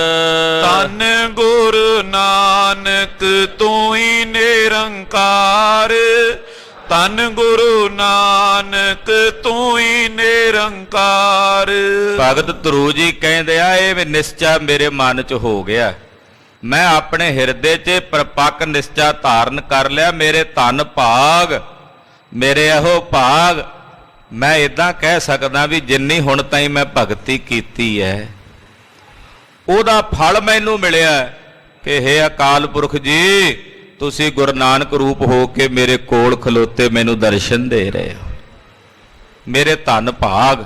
ਧੰਨ ਗੁਰੂ ਨਾਨਕ ਤੂੰ ਹੀ ਨਿਰੰਕਾਰ। ਧੰਨ ਗੁਰੂ ਨਾਨਕ ਤੂੰ ਹੀ ਨਿਰੰਕਾਰ। ਭਗਤ ਧਰੂ ਜੀ ਕਹਿੰਦੇ ਆ, ਇਹ ਨਿਸ਼ਚਾ ਮੇਰੇ ਮਨ 'ਚ ਹੋ ਗਿਆ ਮੈਂ ਆਪਣੇ ਹਿਰਦੇ 'ਚ ਪ੍ਰਪੱਕ ਨਿਸ਼ਚਾ ਧਾਰਨ ਕਰ ਲਿਆ, ਮੇਰੇ ਧਨ ਭਾਗ, ਮੇਰੇ ਇਹੋ ਭਾਗ। ਮੈਂ ਇਦਾਂ ਕਹਿ ਸਕਦਾ ਵੀ ਜਿੰਨੀ ਹੁਣ ਤਾਈਂ ਮੈਂ ਭਗਤੀ ਕੀਤੀ ਹੈ ਉਹਦਾ ਫਲ ਮੈਨੂੰ ਮਿਲਿਆ ਕਿ ਹੇ ਅਕਾਲ ਪੁਰਖ ਜੀ, ਤੁਸੀਂ ਗੁਰੂ ਨਾਨਕ ਰੂਪ ਹੋ ਕੇ ਮੇਰੇ ਕੋਲ ਖਲੋਤੇ ਮੈਨੂੰ ਦਰਸ਼ਨ ਦੇ ਰਹੇ ਹੋ। ਮੇਰੇ ਧਨ ਭਾਗ,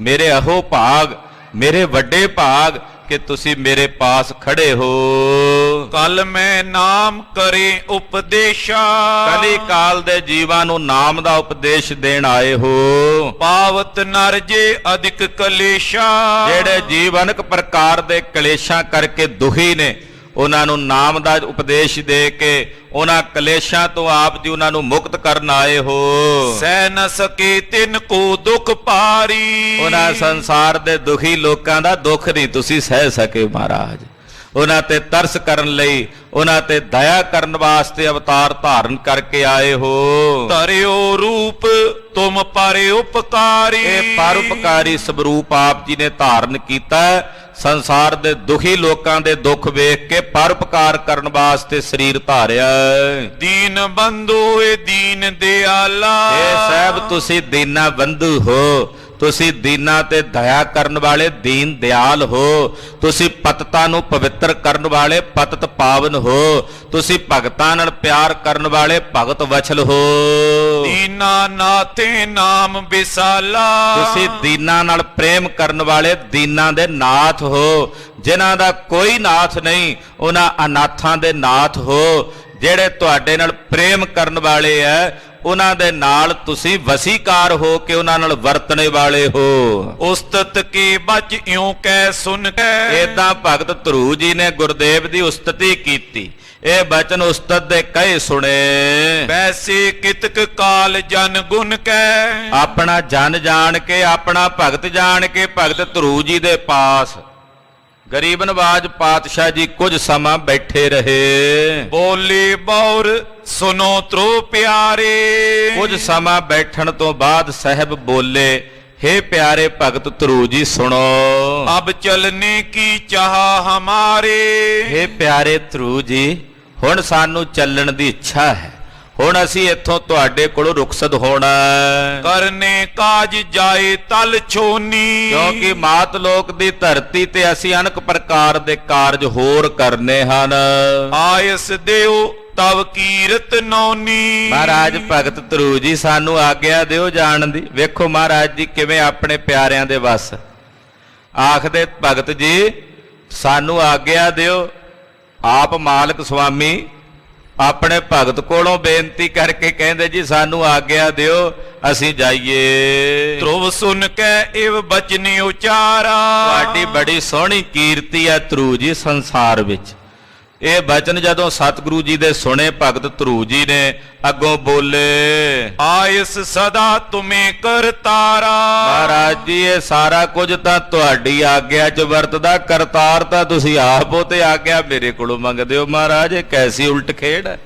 ਮੇਰੇ ਇਹੋ ਭਾਗ, ਮੇਰੇ ਵੱਡੇ ਭਾਗ ਕਿ ਤੁਸੀਂ ਮੇਰੇ ਪਾਸ ਖੜੇ ਹੋ। ਕਲ ਮੈਂ ਨਾਮ ਕਰੇ ਉਪਦੇਸ਼ਾ, ਕਲੀ ਕਾਲ ਦੇ ਜੀਵਾਂ ਨੂੰ ਨਾਮ ਦਾ ਉਪਦੇਸ਼ ਦੇਣ ਆਏ ਹੋ। ਪਾਵਤ ਨਰ ਜੇ ਅਧਿਕ ਕਲੇਸ਼ਾ, ਜਿਹੜੇ ਜੀਵ ਅਨੇਕ ਪ੍ਰਕਾਰ ਦੇ ਕਲੇਸ਼ਾਂ ਕਰਕੇ ਦੁਖੀ ਨੇ, ਉਹਨਾਂ ਨੂੰ ਨਾਮ ਦਾ ਉਪਦੇਸ਼ ਦੇ ਕੇ ਉਹਨਾਂ ਕਲੇਸ਼ਾਂ ਤੋਂ ਆਪ ਜੀ ਉਹਨਾਂ ਨੂੰ ਮੁਕਤ ਕਰਨ ਆਏ ਹੋ। ਸਹਿ ਨ ਸਕੇ ਤਿਨ ਕੋ ਦੁਖ ਭਾਰੀ, ਉਹਨਾਂ ਸੰਸਾਰ ਦੇ ਦੁਖੀ ਲੋਕਾਂ ਦਾ ਦੁੱਖ ਨਹੀਂ ਤੁਸੀਂ ਸਹਿ ਸਕੇ ਮਹਾਰਾਜ। ਉਹਨਾਂ ਤੇ ਤਰਸ ਕਰਨ ਲਈ, ਉਹਨਾਂ ਤੇ ਦਇਆ ਕਰਨ ਵਾਸਤੇ ਅਵਤਾਰ ਧਾਰਨ ਕਰਕੇ ਆਏ ਹੋ। ਧਰਿਓ ਰੂਪ ਤੁਮ ਪਰ ਉਪਕਾਰੀ, ਇਹ ਪਰਉਪਕਾਰੀ ਸਵਰੂਪ ਆਪ ਜੀ ਨੇ ਧਾਰਨ ਕੀਤਾ। ਸੰਸਾਰ ਦੇ ਦੁਖੀ ਲੋਕਾਂ ਦੇ ਦੁੱਖ ਵੇਖ ਕੇ ਪਰਉਪਕਾਰ ਕਰਨ ਵਾਸਤੇ ਸਰੀਰ ਧਾਰਿਆ। ਦੀਨ ਬੰਧੂ ਏ ਦੀਨ ਦਿਆਲਾ, ਇਹ ਸਾਹਿਬ ਤੁਸੀਂ ਦੀਨਾ ਬੰਧੂ ਹੋ, ਤੁਸੀਂ ਦੀਨਾਂ ਤੇ ਦਇਆ ਕਰਨ ਵਾਲੇ ਦੀਨ ਦਿਆਲ ਹੋ। ਤੁਸੀਂ ਪਤਤਾਂ ਨੂੰ ਪਵਿੱਤਰ ਕਰਨ ਵਾਲੇ ਪਤਤ ਪਾਵਨ ਹੋ। ਤੁਸੀਂ ਭਗਤਾਂ ਨਾਲ ਪਿਆਰ ਕਰਨ ਵਾਲੇ ਭਗਤ ਵਛਲ ਹੋ। ਦੀਨਾ ਨਾਥੇ ਨਾਮ ਵਿਸਾਲਾ, ਤੁਸੀਂ ਦੀਨਾਂ ਨਾਲ ਪ੍ਰੇਮ ਕਰਨ ਵਾਲੇ ਦੀਨਾਂ ਦੇ ਨਾਥ ਹੋ। ਜਿਨ੍ਹਾਂ ਦਾ ਕੋਈ ਨਾਥ ਨਹੀਂ, ਉਹਨਾਂ ਅਨਾਥਾਂ ਦੇ ਨਾਥ ਹੋ। ਜਿਹੜੇ ਤੁਹਾਡੇ ਨਾਲ ਪ੍ਰੇਮ ਕਰਨ ਵਾਲੇ ਐ, ਉਹਨਾਂ ਦੇ ਨਾਲ ਤੁਸੀਂ ਵਸੀਕਾਰ ਹੋ ਕੇ ਉਹਨਾਂ ਨਾਲ ਵਰਤਣੇ ਵਾਲੇ ਹੋ। ਉਸਤਤ ਕੇ ਬਚ ਇਉਂ ਕਹਿ ਸੁਨ ਕੇ, ਏਦਾਂ ਭਗਤ ਧਰੂ ਜੀ ਨੇ ਗੁਰਦੇਵ ਦੀ ਉਸਤਤੀ ਕੀਤੀ। ਇਹ ਬਚਨ ਉਸਤਤ ਦੇ ਕਹੇ ਸੁਣੇ। ਵੈਸੇ ਕਿਤਕ ਕਾਲ ਜਨ ਗੁਣ ਕੈ, ਆਪਣਾ ਜਨ ਜਾਣ ਕੇ, ਆਪਣਾ ਭਗਤ ਜਾਣ ਕੇ ਭਗਤ ਧਰੂ ਜੀ ਦੇ ਪਾਸ ਗਰੀਬ ਨਵਾਜ ਪਾਤਸ਼ਾਹ ਜੀ ਕੁਝ ਸਮਾਂ ਬੈਠੇ ਰਹੇ। ਬੋਲੇ ਬੌਰ ਸੁਨੋ ਤ੍ਰੋ ਪਿਆਰੇ, ਕੁਝ ਸਮਾਂ ਬੈਠਣ ਤੋਂ ਬਾਅਦ ਸਾਹਿਬ ਬੋਲੇ, ਹੇ ਪਿਆਰੇ ਭਗਤ ਧਰੂ ਜੀ ਸੁਣੋ। ਅਬ ਚਲਨੇ ਕੀ ਚਾਹ ਹਮਾਰੇ, ਹੇ ਪਿਆਰੇ ਧਰੂ ਜੀ, ਹੁਣ ਸਾਨੂੰ ਚੱਲਣ ਦੀ ਇੱਛਾ ਹੈ। ਹੁਣ ਅਸੀਂ ਇੱਥੋਂ ਤੁਹਾਡੇ ਕੋਲੋਂ ਰੁਖਸਤ ਹੋਣਾ। ਕਰਨੇ ਕਾਜ ਜਾਏ ਤਲ ਛੋਨੀ, ਕਿਉਂਕਿ ਮਾਤ ਲੋਕ ਦੀ ਧਰਤੀ ਤੇ ਅਸੀਂ ਅਨੇਕ ਪ੍ਰਕਾਰ ਦੇ ਕਾਰਜ ਹੋਰ ਕਰਨੇ ਹਨ। ਆਇਸ ਦਿਓ ਤਵ ਕੀਰਤ ਨੌਨੀ, ਮਹਾਰਾਜ ਭਗਤ ਧਰੂ ਜੀ ਸਾਨੂੰ ਆਗਿਆ ਦਿਓ ਜਾਣ ਦੀ। ਵੇਖੋ ਮਹਾਰਾਜ ਜੀ ਕਿਵੇਂ ਆਪਣੇ ਪਿਆਰਿਆਂ ਦੇ ਵਸ ਆਖਦੇ, ਭਗਤ ਜੀ ਸਾਨੂੰ ਆਗਿਆ ਦਿਓ। ਆਪ ਮਾਲਕ ਸੁਆਮੀ ਆਪਣੇ ਭਗਤ ਕੋਲੋਂ ਬੇਨਤੀ ਕਰਕੇ ਕਹਿੰਦੇ ਜੀ ਸਾਨੂੰ ਆਗਿਆ ਦਿਓ, ਅਸੀਂ ਜਾਈਏ। ਧਰੁਵ ਸੁਨ ਕੇ ਇਵ ਬਚਨ ਉਚਾਰਾ, ਤੁਹਾਡੀ ਬੜੀ ਸੋਹਣੀ ਕੀਰਤੀ ਹੈ ਧਰੂ ਜੀ ਸੰਸਾਰ ਵਿੱਚ। ਇਹ ਬਚਨ ਜਦੋਂ ਸਤਿਗੁਰੂ ਜੀ ਦੇ ਸੁਣੇ ਭਗਤ ਧਰੂ ਜੀ ਨੇ, ਅੱਗੋਂ ਬੋਲੇ, ਆਇਸ ਸਦਾ ਤੁਮੇ ਕਰਤਾਰਾ। ਮਹਾਰਾਜ ਜੀ ਇਹ ਸਾਰਾ ਕੁਝ ਤਾਂ ਤੁਹਾਡੀ ਆਗਿਆ 'ਚ ਵਰਤਦਾ, ਕਰਤਾਰ ਤਾਂ ਤੁਸੀਂ ਆਪ ਹੋ ਤੇ ਆਗਿਆ ਮੇਰੇ ਕੋਲੋਂ ਮੰਗਦੇ ਹੋ। ਮਹਾਰਾਜ ਇਹ ਕੈਸੀ ਉਲਟ ਖੇਡ ਹੈ।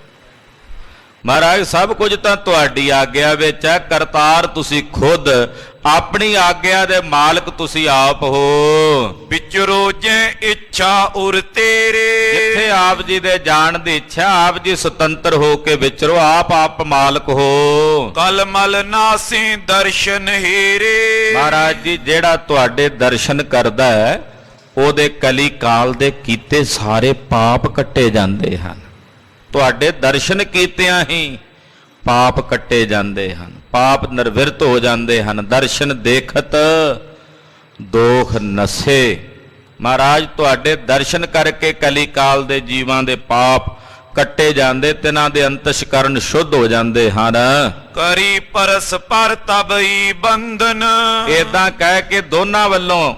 ਮਹਾਰਾਜ ਸਭ ਕੁਝ ਤਾਂ ਤੁਹਾਡੀ ਆਗਿਆ ਵਿੱਚ ਹੈ, ਕਰਤਾਰ ਤੁਸੀਂ ਖੁਦ, ਆਪਣੀ ਆਗਿਆ ਦੇ ਮਾਲਕ ਤੁਸੀਂ ਆਪ ਹੋ। ਵਿਚਰੋ ਜੇ ਇੱਛਾ ਉਰ ਤੇਰੇ, ਜਿੱਥੇ ਆਪ ਜੀ ਦੇ ਜਾਣ ਦੀ ਇੱਛਾ, ਆਪ ਜੀ ਸੁਤੰਤਰ ਹੋ ਕੇ ਵਿਚਰੋ, ਆਪ ਮਾਲਕ ਹੋ। ਕਲ ਮਲ ਨਾਸੇ ਦਰਸ਼ਨ ਹੀਰੇ, ਮਹਾਰਾਜ ਜੀ ਜਿਹੜਾ ਤੁਹਾਡੇ ਦਰਸ਼ਨ ਕਰਦਾ ਹੈ ਉਹਦੇ ਕਲੀ ਕਾਲ ਦੇ ਕੀਤੇ ਸਾਰੇ ਪਾਪ ਕੱਟੇ ਜਾਂਦੇ ਹਨ। ਤੁਹਾਡੇ ਦਰਸ਼ਨ ਕੀਤਿਆਂ ਹੀ ਪਾਪ ਕੱਟੇ ਜਾਂਦੇ ਹਨ, ਪਾਪ ਨਿਰਵਿਰਤ ਹੋ ਜਾਂਦੇ ਹਨ। ਦਰਸ਼ਨ ਦੇਖਤ ਦੋਖ ਨਸੇ। ਮਹਾਰਾਜ ਤੁਹਾਡੇ ਦਰਸ਼ਨ ਕਰਕੇ ਕਲੀ ਕਾਲ ਦੇ ਜੀਵਾਂ ਦੇ ਪਾਪ ਕੱਟੇ ਜਾਂਦੇ, ਤਿਨਾਂ ਦੇ ਅੰਤਸ਼ਕਰਨ ਸ਼ੁੱਧ ਹੋ ਜਾਂਦੇ ਹਨ। ਕਰੀ ਪਰਸ ਪਰ ਤਬਈ ਬੰਧਨ, ਏਦਾਂ ਕਹਿ ਕੇ ਦੋਨਾਂ ਵੱਲੋਂ,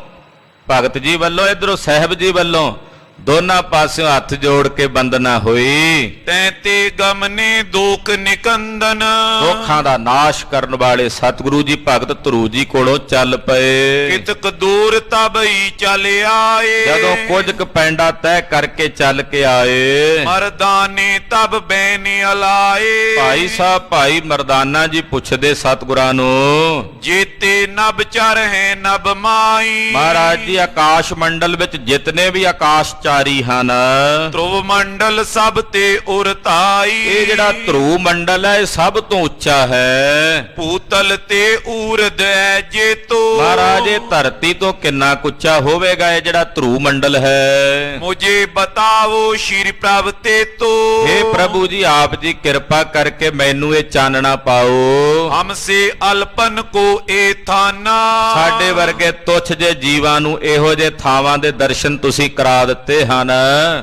ਭਗਤ ਜੀ ਵੱਲੋਂ, ਇਧਰੋਂ ਸਾਹਿਬ ਜੀ ਵੱਲੋਂ, ਦੋਨਾਂ ਪਾਸਿਓਂ ਹੱਥ ਜੋੜ ਕੇ ਬੰਦਨਾ ਹੋਈ। ਤੈ ਤੇ ਗਮਨੇ ਦੁਖ ਨਿਕੰਦਨ, ਦੁੱਖਾਂ ਦਾ ਨਾਸ਼ ਕਰਨ ਵਾਲੇ ਸਤਿਗੁਰੂ ਜੀ ਭਗਤ ਧਰੂ ਜੀ ਕੋਲੋਂ ਚੱਲ ਪਏ। ਕਿਤਕ ਦੂਰ ਤਬਈ ਚਲ ਆਏ, ਜਦੋਂ ਕੁਝ ਕੁ ਪੈਂਡਾ ਤੈਅ ਕਰਕੇ ਚੱਲ ਕੇ ਆਏ। ਮਰਦਾਨੇ ਤਬ ਬੈਨ ਅਲਾਏ, ਭਾਈ ਸਾਹਿਬ ਭਾਈ ਮਰਦਾਨਾ ਜੀ ਪੁੱਛਦੇ ਸਤਿਗੁਰਾਂ ਨੂੰ, ਜੀਤੇ ਨਭ ਚਰ ਹੈ ਨਭ ਮਾਈ। ਮਹਾਰਾਜ ਜੀ ਆਕਾਸ਼ ਮੰਡਲ ਵਿੱਚ ਜਿਤਨੇ ਵੀ ਆਕਾਸ਼ ਉਚਾਰੀ ਹਨ। ਧਰੁਵ ਮੰਡਲ ਸਭ ਤੇ ਉਰਤਾਈ। ਇਹ ਜਿਹੜਾ ਧਰੂ ਮੰਡਲ ਹੈ ਇਹ ਸਭ ਤੋਂ ਉੱਚਾ ਹੈ। ਭੂਤਲ ਤੇ ਊਰਦ ਹੈ ਜੇਤੋ। ਮਹਾਰਾਜ ਇਹ ਧਰਤੀ ਤੋਂ ਕਿੰਨਾ ਕੁ ਉੱਚਾ ਹੋਵੇਗਾ ਇਹ ਜਿਹੜਾ ਧਰੂ ਮੰਡਲ ਹੈ। ਮੁਝੇ ਬਤਾਵੋ ਸ਼੍ਰੀ ਪ੍ਰਭ ਤੇ ਤੋ। हे ਪ੍ਰਭੂ ਜੀ ਆਪ ਜੀ ਕਿਰਪਾ ਕਰਕੇ ਮੈਨੂੰ ਇਹ ਚਾਨਣਾ ਪਾਓ। ਹਮਸੇ ਅਲਪਨ ਕੋ ਏ ਥਾਨਾ। ਸਾਡੇ ਵਰਗੇ ਤੁੱਛ ਜੇ ਜੀਵਾਂ ਨੂੰ ਇਹੋ ਜਿਹੇ ਥਾਵਾਂ ਦੇ ਦਰਸ਼ਨ ਤੁਸੀਂ ਕਰਾ ਦਿੱਤੇ ਹਨ।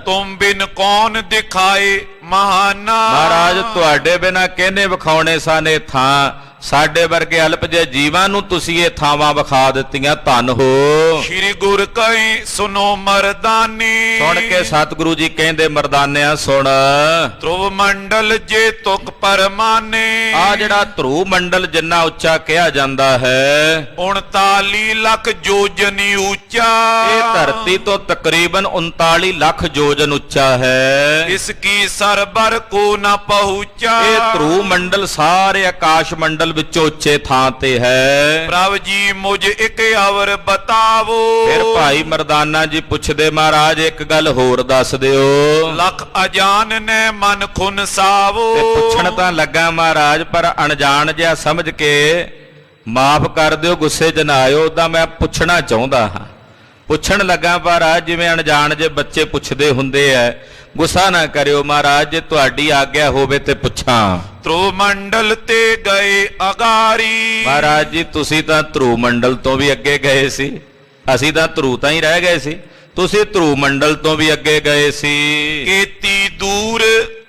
ਤੁਮ ਬਿਨ ਕੌਣ ਦਿਖਾਏ ਮਹਾਨਾ। ਮਹਾਰਾਜ ਤੁਹਾਡੇ ਬਿਨਾ ਕਿਹਨੇ ਵਿਖਾਉਣੇ ਸਨ ਇਹ ਥਾਂ। ਸਾਡੇ ਵਰਗੇ ਅਲਪ ਜੇ ਜੀਵਾਂ ਨੂੰ ਤੁਸੀਂ ਇਹ ਥਾਵਾਂ ਵਿਖਾ ਦਿੱਤੀਆਂ। ਧੰਨ ਹੋ। ਸ਼੍ਰੀ ਗੁਰ ਕਹੇ ਸੁਨੋ ਮਰਦਾਨੀ। ਸੁਣ ਕੇ ਸਤਿਗੁਰੂ ਜੀ ਕਹਿੰਦੇ ਮਰਦਾਨਿਆਂ ਸੁਣ। ਧਰੁਵ ਮੰਡਲ ਜੇ ਤੁਕ ਪਰਮਾਨੇ। ਆ ਜਿਹੜਾ ਧਰੂ ਮੰਡਲ ਜਿੰਨਾ ਉੱਚਾ ਕਿਹਾ ਜਾਂਦਾ ਹੈ 39 ਲੱਖ ਜੋਜਨੀ ਉੱਚਾ। ਇਹ ਧਰਤੀ ਤੋਂ ਤਕਰੀਬਨ 39 ਲੱਖ ਜੋਜਨ ਉੱਚਾ ਹੈ। ਇਸ ਕੀ ਸਰਬਰ ਕੋ ਨਾ ਪਹੁੰਚਾ। ਇਹ ਧਰੂ ਮੰਡਲ ਸਾਰੇ ਆਕਾਸ਼ ਮੰਡਲ ਵਿੱਚੋਂ ਉੱਚੇ ਥਾਂ ਤੇ ਹੈ। ਪ੍ਰਭ ਜੀ ਮੁਝ ਇੱਕ ਅਵਰ ਬਤਾਵੋ। ਫਿਰ ਭਾਈ ਮਰਦਾਨਾ ਜੀ ਪੁੱਛਦੇ ਮਹਾਰਾਜ ਇੱਕ ਗੱਲ ਹੋਰ ਦੱਸ ਦਿਓ। ਲੱਖ ਅਜਾਨ ਨੇ ਮਨ ਖੁਨ ਸਾਵੋ। ਤੇ ਪੁੱਛਣ ਤਾਂ ਲੱਗਾ ਮਹਾਰਾਜ ਪਰ ਅਣਜਾਣ ਜਿਹਾ ਸਮਝ ਕੇ ਮਾਫ ਕਰ ਦਿਓ, ਗੁੱਸੇ 'ਚ ਨਾ ਆਇਓ। ਉਦਾਂ ਮੈਂ ਪੁੱਛਣਾ ਚਾਹੁੰਦਾ ਹਾਂ। ਪੁੱਛਣ ਲੱਗਾ ਮਹਾਰਾਜ ਜਿਵੇਂ ਅਣਜਾਣ ਜੇ ਬੱਚੇ ਪੁੱਛਦੇ ਹੁੰਦੇ ਐ। ਗੁੱਸਾ ਨਾ ਕਰਿਓ ਮਹਾਰਾਜ, ਜੇ ਤੁਹਾਡੀ ਆਗਿਆ ਹੋਵੇ ਤੇ ਪੁੱਛਾਂ। ਧਰੁਵ ਮੰਡਲ ਤੇ ਗਏ ਅਗਾਰੀ। ਮਹਾਰਾਜ ਜੀ ਤੁਸੀਂ ਤਾਂ ਧਰੂ ਮੰਡਲ ਤੋਂ ਵੀ ਅੱਗੇ ਗਏ ਸੀ। ਅਸੀਂ ਤਾਂ ਧਰੂ ਤਾਂ ਹੀ ਰਹਿ ਗਏ ਸੀ। ਤੁਸੀਂ ਧਰੂ ਮੰਡਲ ਤੋਂ ਵੀ ਅੱਗੇ ਗਏ ਸੀ। ਕੀਤੀ ਦੂਰ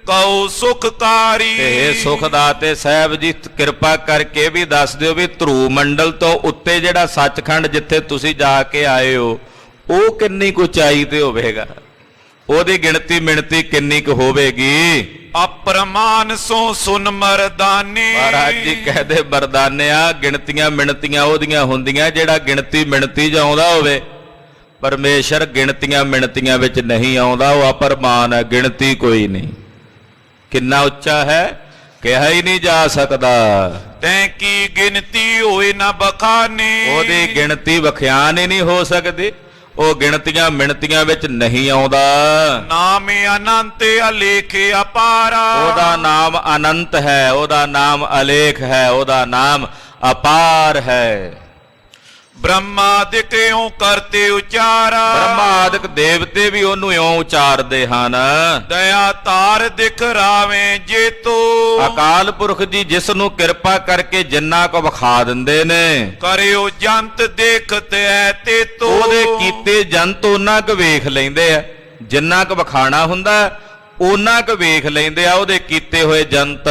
ਕਉ ਸੁਖਕਾਰੀ। ਤੇ ਸੁਖ ਦਾਤੇ ਸਾਹਿਬ ਜੀ ਕਿਰਪਾ ਕਰਕੇ ਵੀ ਦੱਸ ਦਿਓ ਵੀ ਧਰੂ ਮੰਡਲ ਤੋਂ ਉੱਤੇ ਜਿਹੜਾ ਸੱਚਖੰਡ ਜਿੱਥੇ ਤੁਸੀਂ ਜਾ ਕੇ ਆਏ ਹੋ ਉਹ ਕਿੰਨੀ ਕੁ ਉਚਾਈ ਤੇ ਹੋਵੇਗਾ। ਉਹਦੀ ਗਿਣਤੀ ਮਿਣਤੀ ਕਿੰਨੀ ਕੁ ਹੋਵੇਗੀ। ਅਪਰਮਾਨ ਸੋ ਸੁਨ ਮਰਦਾਨੀ। ਮਹਾਰਾਜ ਜੀ ਕਹਦੇ ਮਰਦਾਨਿਆ ਗਿਣਤੀਆਂ ਮਿਣਤੀਆਂ ਉਹਦੀਆਂ ਹੁੰਦੀਆਂ ਜਿਹੜਾ ਗਿਣਤੀ ਮਿਣਤੀ 'ਚ ਆਉਂਦਾ ਹੋਵੇ। ਪਰਮੇਸ਼ਰ ਗਿਣਤੀਆਂ ਮਿਣਤੀਆਂ ਵਿੱਚ ਨਹੀਂ ਆਉਂਦਾ, ਉਹ ਅਪਰਮਾਨ ਹੈ, ਗਿਣਤੀ ਕੋਈ ਨਹੀਂ। ਕਿੰਨਾ ਉੱਚਾ ਹੈ ਕਿਹਾ ਹੀ ਨਹੀਂ ਜਾ ਸਕਦਾ। ਤੈਂ ਕੀ ਗਿਣਤੀ ਹੋਏ ਨਾ ਬਖਾਨੇ। ਉਹਦੀ ਗਿਣਤੀ ਵਿਖਿਆਨ ਹੀ ਨਹੀਂ ਹੋ ਸਕਦੀ। ਉਹ ਗਿਣਤੀਆਂ ਮਿਣਤੀਆਂ ਵਿੱਚ ਨਹੀਂ ਆਉਂਦਾ। ਨਾਮ ਅਨੰਤ ਅਲੇਖ ਅਪਾਰਾ। ਉਹਦਾ ਨਾਮ ਅਨੰਤ ਹੈ, ਉਹਦਾ ਨਾਮ ਅਲੇਖ ਹੈ, ਉਹਦਾ ਨਾਮ ਅਪਾਰ ਹੈ। ਬ੍ਰਹਮਾਦਿਕ ਇਉਂ ਕਰਤੇ ਉਚਾਰਾ। ਬ੍ਰਹਮਾਦਿਕ ਦੇਵਤੇ ਵੀ ਉਹਨੂੰ ਇਉਂ ਉਚਾਰਦੇ ਹਨ। ਦਇਆ ਤਾਰ ਦਿਖ ਰਾਵੇਂ ਜੇਤੋ। ਅਕਾਲ ਪੁਰਖ ਜੀ ਜਿਸ ਨੂੰ ਕਿਰਪਾ ਕਰਕੇ ਜਿੰਨਾ ਕੋ ਵਿਖਾ ਦਿੰਦੇ ਨੇ ਕਰਿਓ ਜੰਤ ਦੇਖਤ ਐ ਤੇ ਤੋ। ਉਹਦੇ ਕੀਤੇ ਜੰਤ ਉਹਨਾਂ ਕੁ ਵੇਖ ਲੈਂਦੇ ਆ। ਜਿੰਨਾ ਕੁ ਵਿਖਾਣਾ ਹੁੰਦਾ ਉਹਨਾਂ ਕੁ ਵੇਖ ਲੈਂਦੇ ਆ ਉਹਦੇ ਕੀਤੇ ਹੋਏ ਜੰਤ।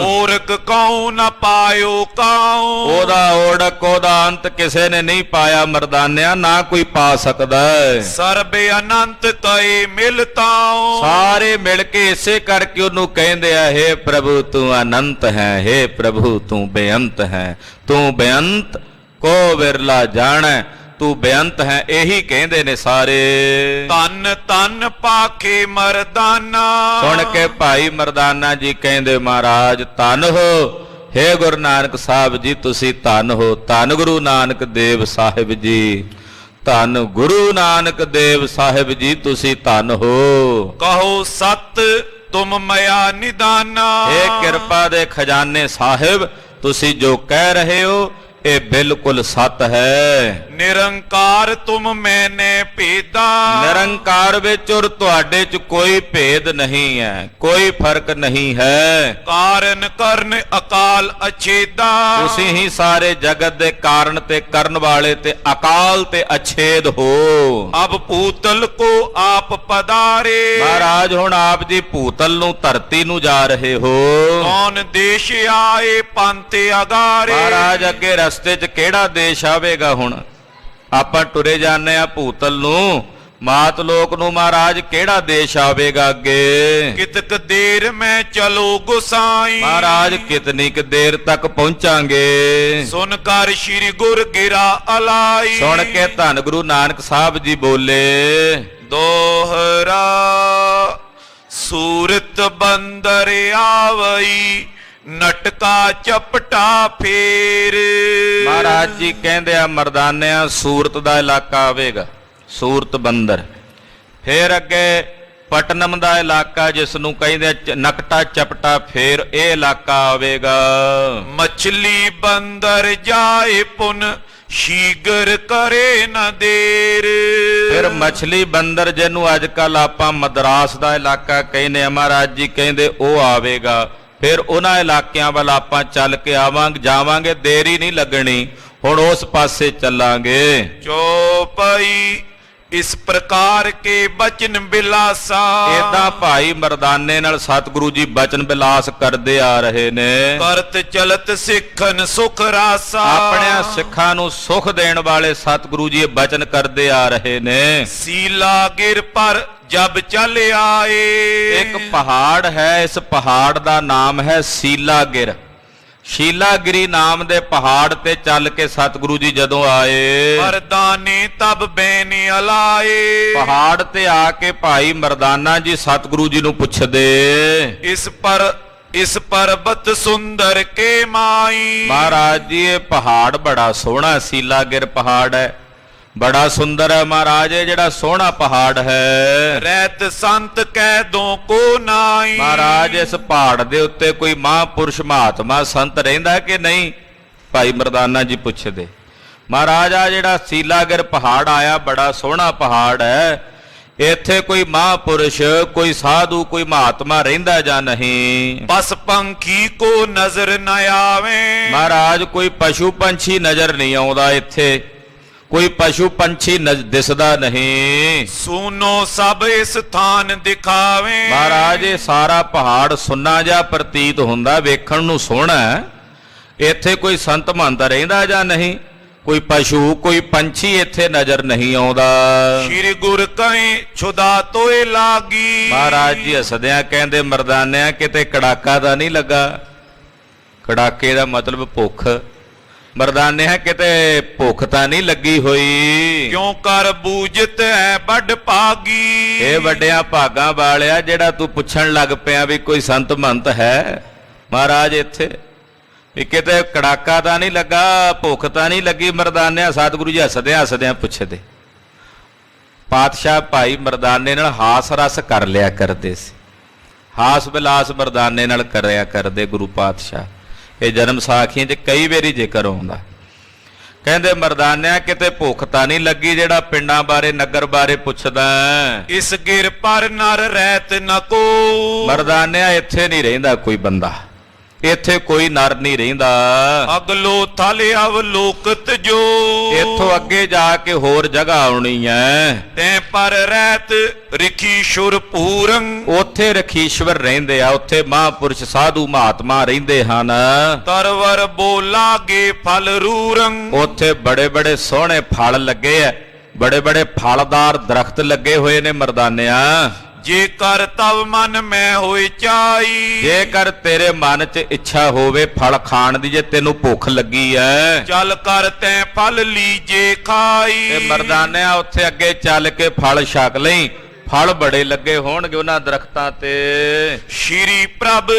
ਓਰਕ ਕਉ ਨਾ ਪਾਇਓ ਕਾਉ। ਉਹਦਾ ਓੜਕ ਉਹਦਾ ਅੰਤ ਕਿਸੇ ਨੇ ਨਹੀਂ ਪਾਇਆ ਮਰਦਾਨਿਆ, ਨਾ ਕੋਈ ਪਾ ਸਕਦਾ। ਸਰਬ ਅਨੰਤ ਕਏ ਮਿਲਤਾਉ। ਸਾਰੇ ਮਿਲ ਕੇ ਇਸੇ ਕਰਕੇ ਉਹਨੂੰ ਕਹਿੰਦੇ ਆ ਹੇ ਪ੍ਰਭੂ ਤੂੰ ਅਨੰਤ ਹੈ, ਹੇ ਪ੍ਰਭੂ ਤੂੰ ਬੇਅੰਤ ਹੈ, ਤੂੰ ਬੇਅੰਤ ਕੋ ਵਿਰਲਾ ਜਾਣੈ, ਤੂੰ ਬੇਅੰਤ ਹੈ। ਇਹੀ ਕਹਿੰਦੇ ਨੇ ਸਾਰੇ। ਤਨ ਤਨ ਪਾਖੇ ਮਰਦਾਨਾ। ਸੁਣ ਕੇ ਭਾਈ ਮਰਦਾਨਾ ਜੀ ਕਹਿੰਦੇ ਮਹਾਰਾਜ ਧੰਨ ਹੋ। ਹੇ ਗੁਰੂ ਨਾਨਕ ਸਾਹਿਬ ਜੀ ਤੁਸੀਂ ਧੰਨ ਹੋ। ਧੰਨ ਗੁਰੂ ਨਾਨਕ ਦੇਵ ਸਾਹਿਬ ਜੀ, ਧੰਨ ਗੁਰੂ ਨਾਨਕ ਦੇਵ ਸਾਹਿਬ ਜੀ ਤੁਸੀਂ ਧੰਨ ਹੋ। ਕਹੋ ਸਤ ਤੁਮ ਮਇਆ ਨਿਦਾਨਾ। ਇਹ ਕਿਰਪਾ ਦੇ ਖਜ਼ਾਨੇ ਸਾਹਿਬ ਤੁਸੀਂ ਜੋ ਕਹਿ ਰਹੇ ਹੋ ਇਹ ਬਿਲਕੁਲ ਸੱਤ ਹੈ। ਨਿਰੰਕਾਰ ਤੁਮ ਮੈਨੇ ਭੇਦਾ। ਨਿਰੰਕਾਰ ਵਿੱਚ ਔਰ ਤੁਹਾਡੇ 'ਚ ਕੋਈ ਭੇਦ ਨਹੀਂ ਹੈ, ਕੋਈ ਫਰਕ ਨਹੀਂ ਹੈ। ਕਾਰਨ ਕਰਨ ਅਕਾਲ ਅਛੇਦਾ। ਤੁਸੀਂ ਹੀ ਸਾਰੇ ਜਗਤ ਦੇ ਕਾਰਨ ਤੇ ਕਰਨ ਵਾਲੇ ਤੇ ਅਕਾਲ ਤੇ ਅਛੇਦ ਹੋ। ਅਬ ਭੂਤਲ ਕੋ ਆਪ ਪਧਾਰੇ। ਮਹਾਰਾਜ ਹੁਣ ਆਪ ਜੀ ਭੂਤਲ ਨੂੰ ਧਰਤੀ ਨੂੰ ਜਾ ਰਹੇ ਹੋ। ਕੌਣ ਦੇਸ਼ ਆਏ ਪੰਥ ਅਗਾਰੇ। ਮਹਾਰਾਜ ਅੱਗੇ ਰਸਤੇ 'ਚ ਕਿਹੜਾ ਦੇਸ਼ ਆਵੇਗਾ। ਹੁਣ ਆਪਾਂ ਟੁਰੇ ਜਾਂਦੇ ਆ ਭੂਤਲ ਨੂੰ, ਮਾਤ ਲੋਕ ਨੂੰ। ਮਹਾਰਾਜ ਕਿਹੜਾ ਦੇਸ਼ ਆਵੇਗਾ ਅੱਗੇ। ਕਿਤਕ ਦੇਰ ਮੈਂ ਚਲੋ ਗੁਸਾਈ। ਮਹਾਰਾਜ ਕਿਤਨੀ ਕੁ ਦੇਰ ਤੱਕ ਪਹੁੰਚਾਂਗੇ। ਸੁਨ ਕਰ ਸ਼੍ਰੀ ਗੁਰ ਗਿਰਾ ਅਲਾਈ। ਸੁਣ ਕੇ ਧੰਨ ਗੁਰੂ ਨਾਨਕ ਸਾਹਿਬ ਜੀ ਬੋਲੇ ਦੋਹਰਾ ਸੂਰਤ ਬੰਦਰ ਆਵਈ ਨਟਕਾ ਚਪਟਾ ਫੇਰ। ਮਹਾਰਾਜ ਜੀ ਕਹਿੰਦੇ ਆ ਮਰਦਾਨਿਆਂ ਸੂਰਤ ਦਾ ਇਲਾਕਾ ਆਵੇਗਾ। ਸੂਰਤ ਬੰਦਰ ਫਿਰ ਅੱਗੇ ਪਟਨਮ ਦਾ ਇਲਾਕਾ ਜਿਸ ਨੂੰ ਕਹਿੰਦੇ ਨਕਟਾ ਚਪਟਾ, ਫਿਰ ਇਹ ਇਲਾਕਾ ਆਵੇਗਾ। ਮਛਲੀ ਬੰਦਰ ਜਾਏ ਪੁਨ ਸ਼ੀਗਰ ਕਰੇ ਨਾ ਦੇਰ। ਫਿਰ ਮਛਲੀ ਬੰਦਰ ਜਿਹਨੂੰ ਅੱਜ ਕੱਲ ਆਪਾਂ ਮਦਰਾਸ ਦਾ ਇਲਾਕਾ ਕਹਿੰਦੇ ਆ, ਮਹਾਰਾਜ ਜੀ ਕਹਿੰਦੇ ਉਹ ਆਵੇਗਾ। ਫਿਰ ਉਹਨਾਂ ਇਲਾਕਿਆਂ ਵੱਲ ਆਪਾਂ ਚੱਲ ਕੇ ਜਾਵਾਂਗੇ, ਦੇਰੀ ਨਹੀਂ ਲੱਗਣੀ, ਹੁਣ ਉਸ ਪਾਸੇ ਚੱਲਾਂਗੇ। ਚੌਪਈ ਇਸ ਪ੍ਰਕਾਰ ਕੇ ਬਚਨ ਬਿਲਾਸਾ। ਏਦਾਂ ਭਾਈ ਮਰਦਾਨੇ ਨਾਲ ਸਤਿਗੁਰੂ ਜੀ ਬਚਨ ਬਿਲਾਸ ਕਰਦੇ ਆ ਰਹੇ ਨੇ। ਕਰਤ ਚਲਤ ਸਿੱਖਨ ਸੁਖ ਰਾਸਾ। ਆਪਣੇ ਸਿੱਖਾਂ ਨੂੰ ਸੁਖ ਦੇਣ ਵਾਲੇ ਸਤਿਗੁਰੂ ਜੀ ਇਹ ਬਚਨ ਕਰਦੇ ਆ ਰਹੇ ਨੇ। ਸੀਲਾ ਗਿਰ ਪਰ ਜਬ ਚੱਲ ਆਏ। ਇੱਕ ਪਹਾੜ ਹੈ, ਇਸ ਪਹਾੜ ਦਾ ਨਾਮ ਹੈ ਸੀਲਾਗਿਰ। ਸ਼ੀਲਾਗਿਰੀ ਨਾਮ ਦੇ ਪਹਾੜ ਤੇ ਚੱਲ ਕੇ ਸਤਿਗੁਰੂ ਜੀ ਜਦੋਂ ਆਏ, ਮਰਦਾਨੇ ਤਬ ਬੈਨ ਅਲਾਏ। ਪਹਾੜ ਤੇ ਆ ਕੇ ਭਾਈ ਮਰਦਾਨਾ ਜੀ ਸਤਿਗੁਰੂ ਜੀ ਨੂੰ ਪੁੱਛਦੇ, ਇਸ ਪਰਬਤ ਸੁੰਦਰ ਕੇ ਮਾਈ। ਮਹਾਰਾਜ ਜੀ ਇਹ ਪਹਾੜ ਬੜਾ ਸੋਹਣਾ, ਸੀਲਾਗਿਰ ਪਹਾੜ ਹੈ, ਬੜਾ ਸੁੰਦਰ ਹੈ ਮਹਾਰਾਜ, ਇਹ ਜਿਹੜਾ ਸੋਹਣਾ ਪਹਾੜ ਹੈ। ਰਹਿਤ ਸੰਤ ਕਹਿ ਦੋ ਕੋ ਨਾਈ। ਮਹਾਰਾਜ ਇਸ ਪਹਾੜ ਦੇ ਉੱਤੇ ਕੋਈ ਮਹਾਂਪੁਰਸ਼ ਮਹਾਤਮਾ ਸੰਤ ਰਹਿੰਦਾ ਕਿ ਨਹੀਂ? ਭਾਈ ਮਰਦਾਨਾ ਜੀ ਪੁੱਛਦੇ। ਮਹਾਰਾਜ ਆ ਜਿਹੜਾ ਸੀਲਾਗਿਰ ਪਹਾੜ ਆਇਆ ਬੜਾ ਸੋਹਣਾ ਪਹਾੜ ਹੈ, ਇੱਥੇ ਕੋਈ ਮਹਾਂਪੁਰਸ਼, ਕੋਈ ਸਾਧੂ, ਕੋਈ ਮਹਾਤਮਾ ਰਹਿੰਦਾ ਜਾਂ ਨਹੀਂ? ਬਸ ਪੰਖੀ ਕੋ ਨਜ਼ਰ ਨ ਆਵੇ। ਮਹਾਰਾਜ ਕੋਈ ਪਸ਼ੂ ਪੰਛੀ ਨਜ਼ਰ ਨਹੀਂ ਆਉਂਦਾ ਇੱਥੇ, ਕੋਈ ਪਸ਼ੂ ਪੰਛੀ ਦਿਸਦਾ ਨਹੀਂ। ਸੁਨੋ ਸਭ ਇਸ ਥਾਨ ਦਿਖਾਵੇ। ਮਹਾਰਾਜ ਇਹ ਸਾਰਾ ਪਹਾੜ ਸੁੰਨਾ ਜਿਹਾ ਪ੍ਰਤੀਤ ਹੁੰਦਾ, ਵੇਖਣ ਨੂੰ ਸੋਹਣਾ ਹੈ। ਇੱਥੇ ਕੋਈ ਸੰਤ ਮਹੰਤ ਰਹਿੰਦਾ ਜਾਂ ਨਹੀਂ? ਕੋਈ ਪਸ਼ੂ, ਕੋਈ ਪੰਛੀ ਇੱਥੇ ਨਜ਼ਰ ਨਹੀਂ ਆਉਂਦਾ। ਸ਼੍ਰੀ ਗੁਰ ਕਹੇ ਛੁਦਾ ਤੋਏ ਲਾਗੀ। ਮਹਾਰਾਜ ਜੀ ਹੱਸਦਿਆਂ ਕਹਿੰਦੇ, ਮਰਦਾਨਿਆਂ ਕਿਤੇ ਕੜਾਕਾ ਤਾਂ ਨਹੀਂ ਲੱਗਾ? ਕੜਾਕੇ ਦਾ ਮਤਲਬ ਭੁੱਖ। ਮਰਦਾਨਿਆਂ ਕਿਤੇ ਭੁੱਖ ਤਾਂ ਨਹੀਂ ਲੱਗੀ ਹੋਈ? ਕਿਉਂ ਕਰ ਬੂਝਤ ਹੈ ਵੱਡ ਭਾਗੀ। ਇਹ ਵੱਡਿਆਂ ਭਾਗਾਂ ਵਾਲਿਆ ਜਿਹੜਾ ਤੂੰ ਪੁੱਛਣ ਲੱਗ ਪਿਆ ਵੀ ਕੋਈ ਸੰਤ ਮਹੰਤ ਹੈ ਮਹਾਰਾਜ ਇੱਥੇ, ਵੀ ਕਿਤੇ ਕੜਾਕਾ ਤਾਂ ਨਹੀਂ ਲੱਗਾ, ਭੁੱਖ ਤਾਂ ਨਹੀਂ ਲੱਗੀ? ਮਰਦਾਨਿਆਂ ਸਤਿਗੁਰੂ ਜੀ ਹੱਸਦਿਆਂ ਪੁੱਛਦੇ। ਪਾਤਸ਼ਾਹ ਭਾਈ ਮਰਦਾਨੇ ਨਾਲ ਹਾਸ ਰਸ ਕਰ ਲਿਆ ਕਰਦੇ ਸੀ, ਹਾਸ ਵਿਲਾਸ ਮਰਦਾਨੇ ਨਾਲ ਕਰਿਆ ਕਰਦੇ ਗੁਰੂ ਪਾਤਸ਼ਾਹ। ਇਹ ਜਨਮ ਸਾਖੀਆਂ 'ਚ ਕਈ ਵਾਰੀ ਜ਼ਿਕਰ ਆਉਂਦਾ। ਕਹਿੰਦੇ ਮਰਦਾਨਿਆਂ ਕਿਤੇ ਭੁੱਖ ਤਾਂ ਨਹੀਂ ਲੱਗੀ ਜਿਹੜਾ ਪਿੰਡਾਂ ਬਾਰੇ, ਨਗਰ ਬਾਰੇ ਪੁੱਛਦਾ? ਇਸ ਗਿਰ ਪਰ ਨਰ ਰਹਿਤ ਨ ਕੋ। ਮਰਦਾਨਿਆਂ ਇੱਥੇ ਨਹੀਂ ਰਹਿੰਦਾ ਕੋਈ ਬੰਦਾ, ਇੱਥੇ ਕੋਈ ਨਰ ਨਹੀਂ ਰਹਿੰਦਾ। ਅਗਲੋ ਥਲ ਅਵਲੋਕਤ ਜੋ। ਇੱਥੋਂ ਅੱਗੇ ਜਾ ਕੇ ਹੋਰ ਜਗ੍ਹਾ ਆਉਣੀ ਹੈ। ਤੈ ਪਰ ਰਹਿਤ ਰਖੀਸ਼ੁਰ ਪੂਰੰ। ਉੱਥੇ ਰਖੀਸ਼ਵਰ ਰਹਿੰਦੇ ਆ, ਉੱਥੇ ਮਹਾਂਪੁਰਸ਼ ਸਾਧੂ ਮਹਾਤਮਾ ਰਹਿੰਦੇ ਹਨ। ਤਰਵਰ ਬੋਲਾਗੇ ਫਲ ਰੂਰੰ। ਉੱਥੇ ਬੜੇ ਬੜੇ ਸੋਹਣੇ ਫਲ ਲੱਗੇ ਆ, ਬੜੇ ਬੜੇ ਫਲਦਾਰ ਦਰਖਤ ਲੱਗੇ ਹੋਏ ਨੇ ਮਰਦਾਨਿਆਂ। ਜੇਕਰ ਤਵ ਮਨ ਮੈਂ ਹੋਏ ਚਾਈ। ਜੇਕਰ ਤੇਰੇ ਮਨ 'ਚ ਇੱਛਾ ਹੋਵੇ ਫਲ ਖਾਣ ਦੀ, ਜੇ ਤੈਨੂੰ ਭੁੱਖ ਲੱਗੀ ਐ, ਚੱਲ ਕਰ ਤੈਂ ਫਲ ਲੀਜੇ ਖਾਈ। ਤੇ ਮਰਦਾਨਿਆਂ ਉੱਥੇ ਅੱਗੇ ਚੱਲ ਕੇ ਫਲ ਛਕ ਲਈ, ਫਲ ਬੜੇ ਲੱਗੇ ਹੋਣਗੇ ਉਹਨਾਂ ਦਰਖਤਾਂ ਤੇ। ਸ਼੍ਰੀ ਪ੍ਰਭ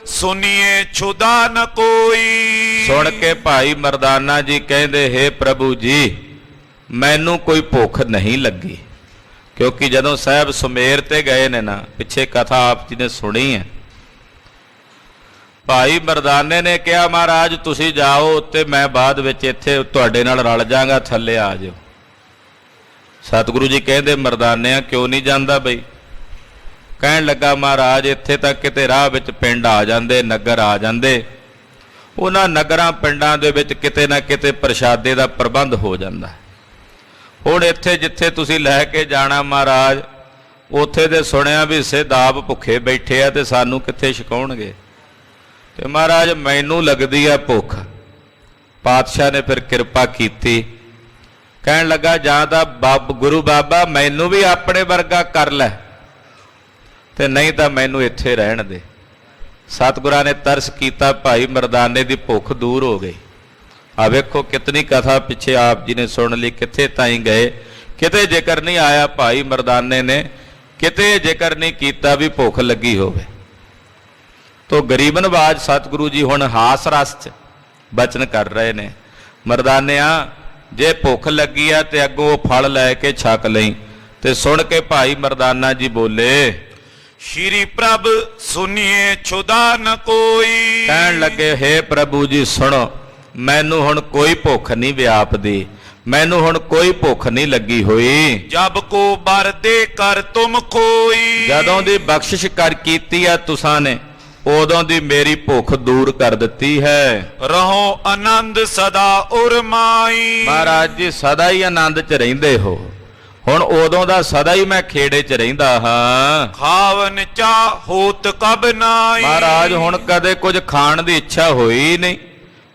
ਸੁਨੀਏ ਛੁਦਾ ਨ ਕੋਈ। ਸੁਣ ਕੇ ਭਾਈ ਮਰਦਾਨਾ ਜੀ ਕਹਿੰਦੇ, ਹੇ ਪ੍ਰਭੂ ਜੀ ਮੈਨੂੰ ਕੋਈ ਭੁੱਖ ਨਹੀਂ ਲੱਗੀ। ਕਿਉਂਕਿ ਜਦੋਂ ਸਾਹਿਬ ਸੁਮੇਰ ਤੇ ਗਏ ਨੇ ਨਾ, ਪਿੱਛੇ ਕਥਾ ਆਪ ਜੀ ਨੇ ਸੁਣੀ ਹੈ, ਭਾਈ ਮਰਦਾਨੇ ਨੇ ਕਿਹਾ ਮਹਾਰਾਜ ਤੁਸੀਂ ਜਾਓ ਤੇ ਮੈਂ ਬਾਅਦ ਵਿੱਚ ਇੱਥੇ ਤੁਹਾਡੇ ਨਾਲ ਰਲ ਜਾਗਾ, ਥੱਲੇ ਆ ਜਾਓ। ਸਤਿਗੁਰੂ ਜੀ ਕਹਿੰਦੇ ਮਰਦਾਨਿਆਂ ਕਿਉਂ ਨਹੀਂ ਜਾਂਦਾ ਬਈ? ਕਹਿਣ ਲੱਗਾ ਮਹਾਰਾਜ ਇੱਥੇ ਤੱਕ ਕਿਤੇ ਰਾਹ ਵਿੱਚ ਪਿੰਡ ਆ ਜਾਂਦੇ, ਨਗਰ ਆ ਜਾਂਦੇ, ਉਹਨਾਂ ਨਗਰਾਂ ਪਿੰਡਾਂ ਦੇ ਵਿੱਚ ਕਿਤੇ ਨਾ ਕਿਤੇ ਪ੍ਰਸ਼ਾਦੇ ਦਾ ਪ੍ਰਬੰਧ ਹੋ ਜਾਂਦਾ। ਹੁਣ ਇੱਥੇ ਜਿੱਥੇ ਤੁਸੀਂ ਲੈ ਕੇ ਜਾਣਾ ਮਹਾਰਾਜ, ਉੱਥੇ ਦੇ ਸੁਣਿਆ ਵੀ ਸਿਧਾਬ ਭੁੱਖੇ ਬੈਠੇ ਆ ਤੇ ਸਾਨੂੰ ਕਿੱਥੇ ਛਕਾਉਣਗੇ। ਤੇ ਮਹਾਰਾਜ ਮੈਨੂੰ ਲੱਗਦੀ ਆ ਭੁੱਖ। ਪਾਤਸ਼ਾਹ ਨੇ ਫਿਰ ਕਿਰਪਾ ਕੀਤੀ, ਕਹਿਣ ਲੱਗਾ ਜਾਂ ਤਾਂ ਗੁਰੂ ਬਾਬਾ ਮੈਨੂੰ ਵੀ ਆਪਣੇ ਵਰਗਾ ਕਰ ਲੈ, ਤੇ ਨਹੀਂ ਤਾਂ ਮੈਨੂੰ ਇੱਥੇ ਰਹਿਣ ਦੇ। ਸਤਿਗੁਰਾਂ ਨੇ ਤਰਸ ਕੀਤਾ, ਭਾਈ ਮਰਦਾਨੇ ਦੀ ਭੁੱਖ ਦੂਰ ਹੋ ਗਈ। ਆ ਵੇਖੋ ਕਿਤਨੀ ਕਥਾ ਪਿੱਛੇ ਆਪ ਜੀ ਨੇ ਸੁਣ ਲਈ, ਕਿੱਥੇ ਤਾਈਂ ਗਏ, ਕਿਤੇ ਜ਼ਿਕਰ ਨਹੀਂ ਆਇਆ ਭਾਈ ਮਰਦਾਨੇ ਨੇ, ਕਿਤੇ ਜ਼ਿਕਰ ਨਹੀਂ ਕੀਤਾ ਵੀ ਭੁੱਖ ਲੱਗੀ ਹੋਵੇ। ਤੋ ਗਰੀਬ ਨਵਾਜ ਸਤਿਗੁਰੂ ਜੀ ਹੁਣ ਹਾਸ ਰਸ 'ਚ ਬਚਨ ਕਰ ਰਹੇ ਨੇ, ਮਰਦਾਨਿਆਂ ਜੇ ਭੁੱਖ ਲੱਗੀ ਆ ਤੇ ਅੱਗੋਂ ਫਲ ਲੈ ਕੇ ਛਕ ਲਈ, ਤੇ ਸੁਣ ਕੇ ਭਾਈ ਮਰਦਾਨਾ ਜੀ ਬੋਲੇ, ਸ਼੍ਰੀ ਪ੍ਰਭ ਸੁਨੀਏ ਛੁਦਾ ਨ ਕੋਈ। ਕਹਿਣ ਲੱਗੇ, ਹੇ ਪ੍ਰਭੂ ਜੀ ਸੁਣੋ, ਮੈਨੂੰ ਹੁਣ ਕੋਈ ਭੁੱਖ ਨਹੀਂ ਵਿਆਪਦੀ, ਮੈਨੂੰ ਹੁਣ ਕੋਈ ਭੁੱਖ ਨਹੀਂ ਲੱਗੀ ਹੋਈ। ਜਬ ਕੋ ਬਰ ਦੇ ਕਰ ਤੁਮ ਕੋਈ। ਜਦੋਂ ਦੀ ਬਖਸ਼ਿਸ਼ ਕਰ ਕੀਤੀ ਆ ਤੁਸਾਂ ਨੇ, ਉਦੋਂ ਦੀ ਮੇਰੀ ਭੁੱਖ ਦੂਰ ਕਰ ਦਿੱਤੀ ਹੈ। ਰਹੋ ਆਨੰਦ ਸਦਾ ਉਰਮਾਈ। ਮਹਾਰਾਜ ਜੀ ਸਦਾ ਹੀ ਆਨੰਦ 'ਚ ਰਹਿੰਦੇ ਹੋ, ਹੁਣ ਉਦੋਂ ਦਾ ਸਦਾ ਹੀ ਮੈਂ ਖੇੜੇ 'ਚ ਰਹਿੰਦਾ ਹਾਂ। ਖਾਵਨ ਚਾ ਹੋਤ ਕਬ ਨਾਈ। ਮਹਾਰਾਜ ਹੁਣ ਕਦੇ ਕੁਝ ਖਾਣ ਦੀ ਇੱਛਾ ਹੋਈ ਨਹੀਂ,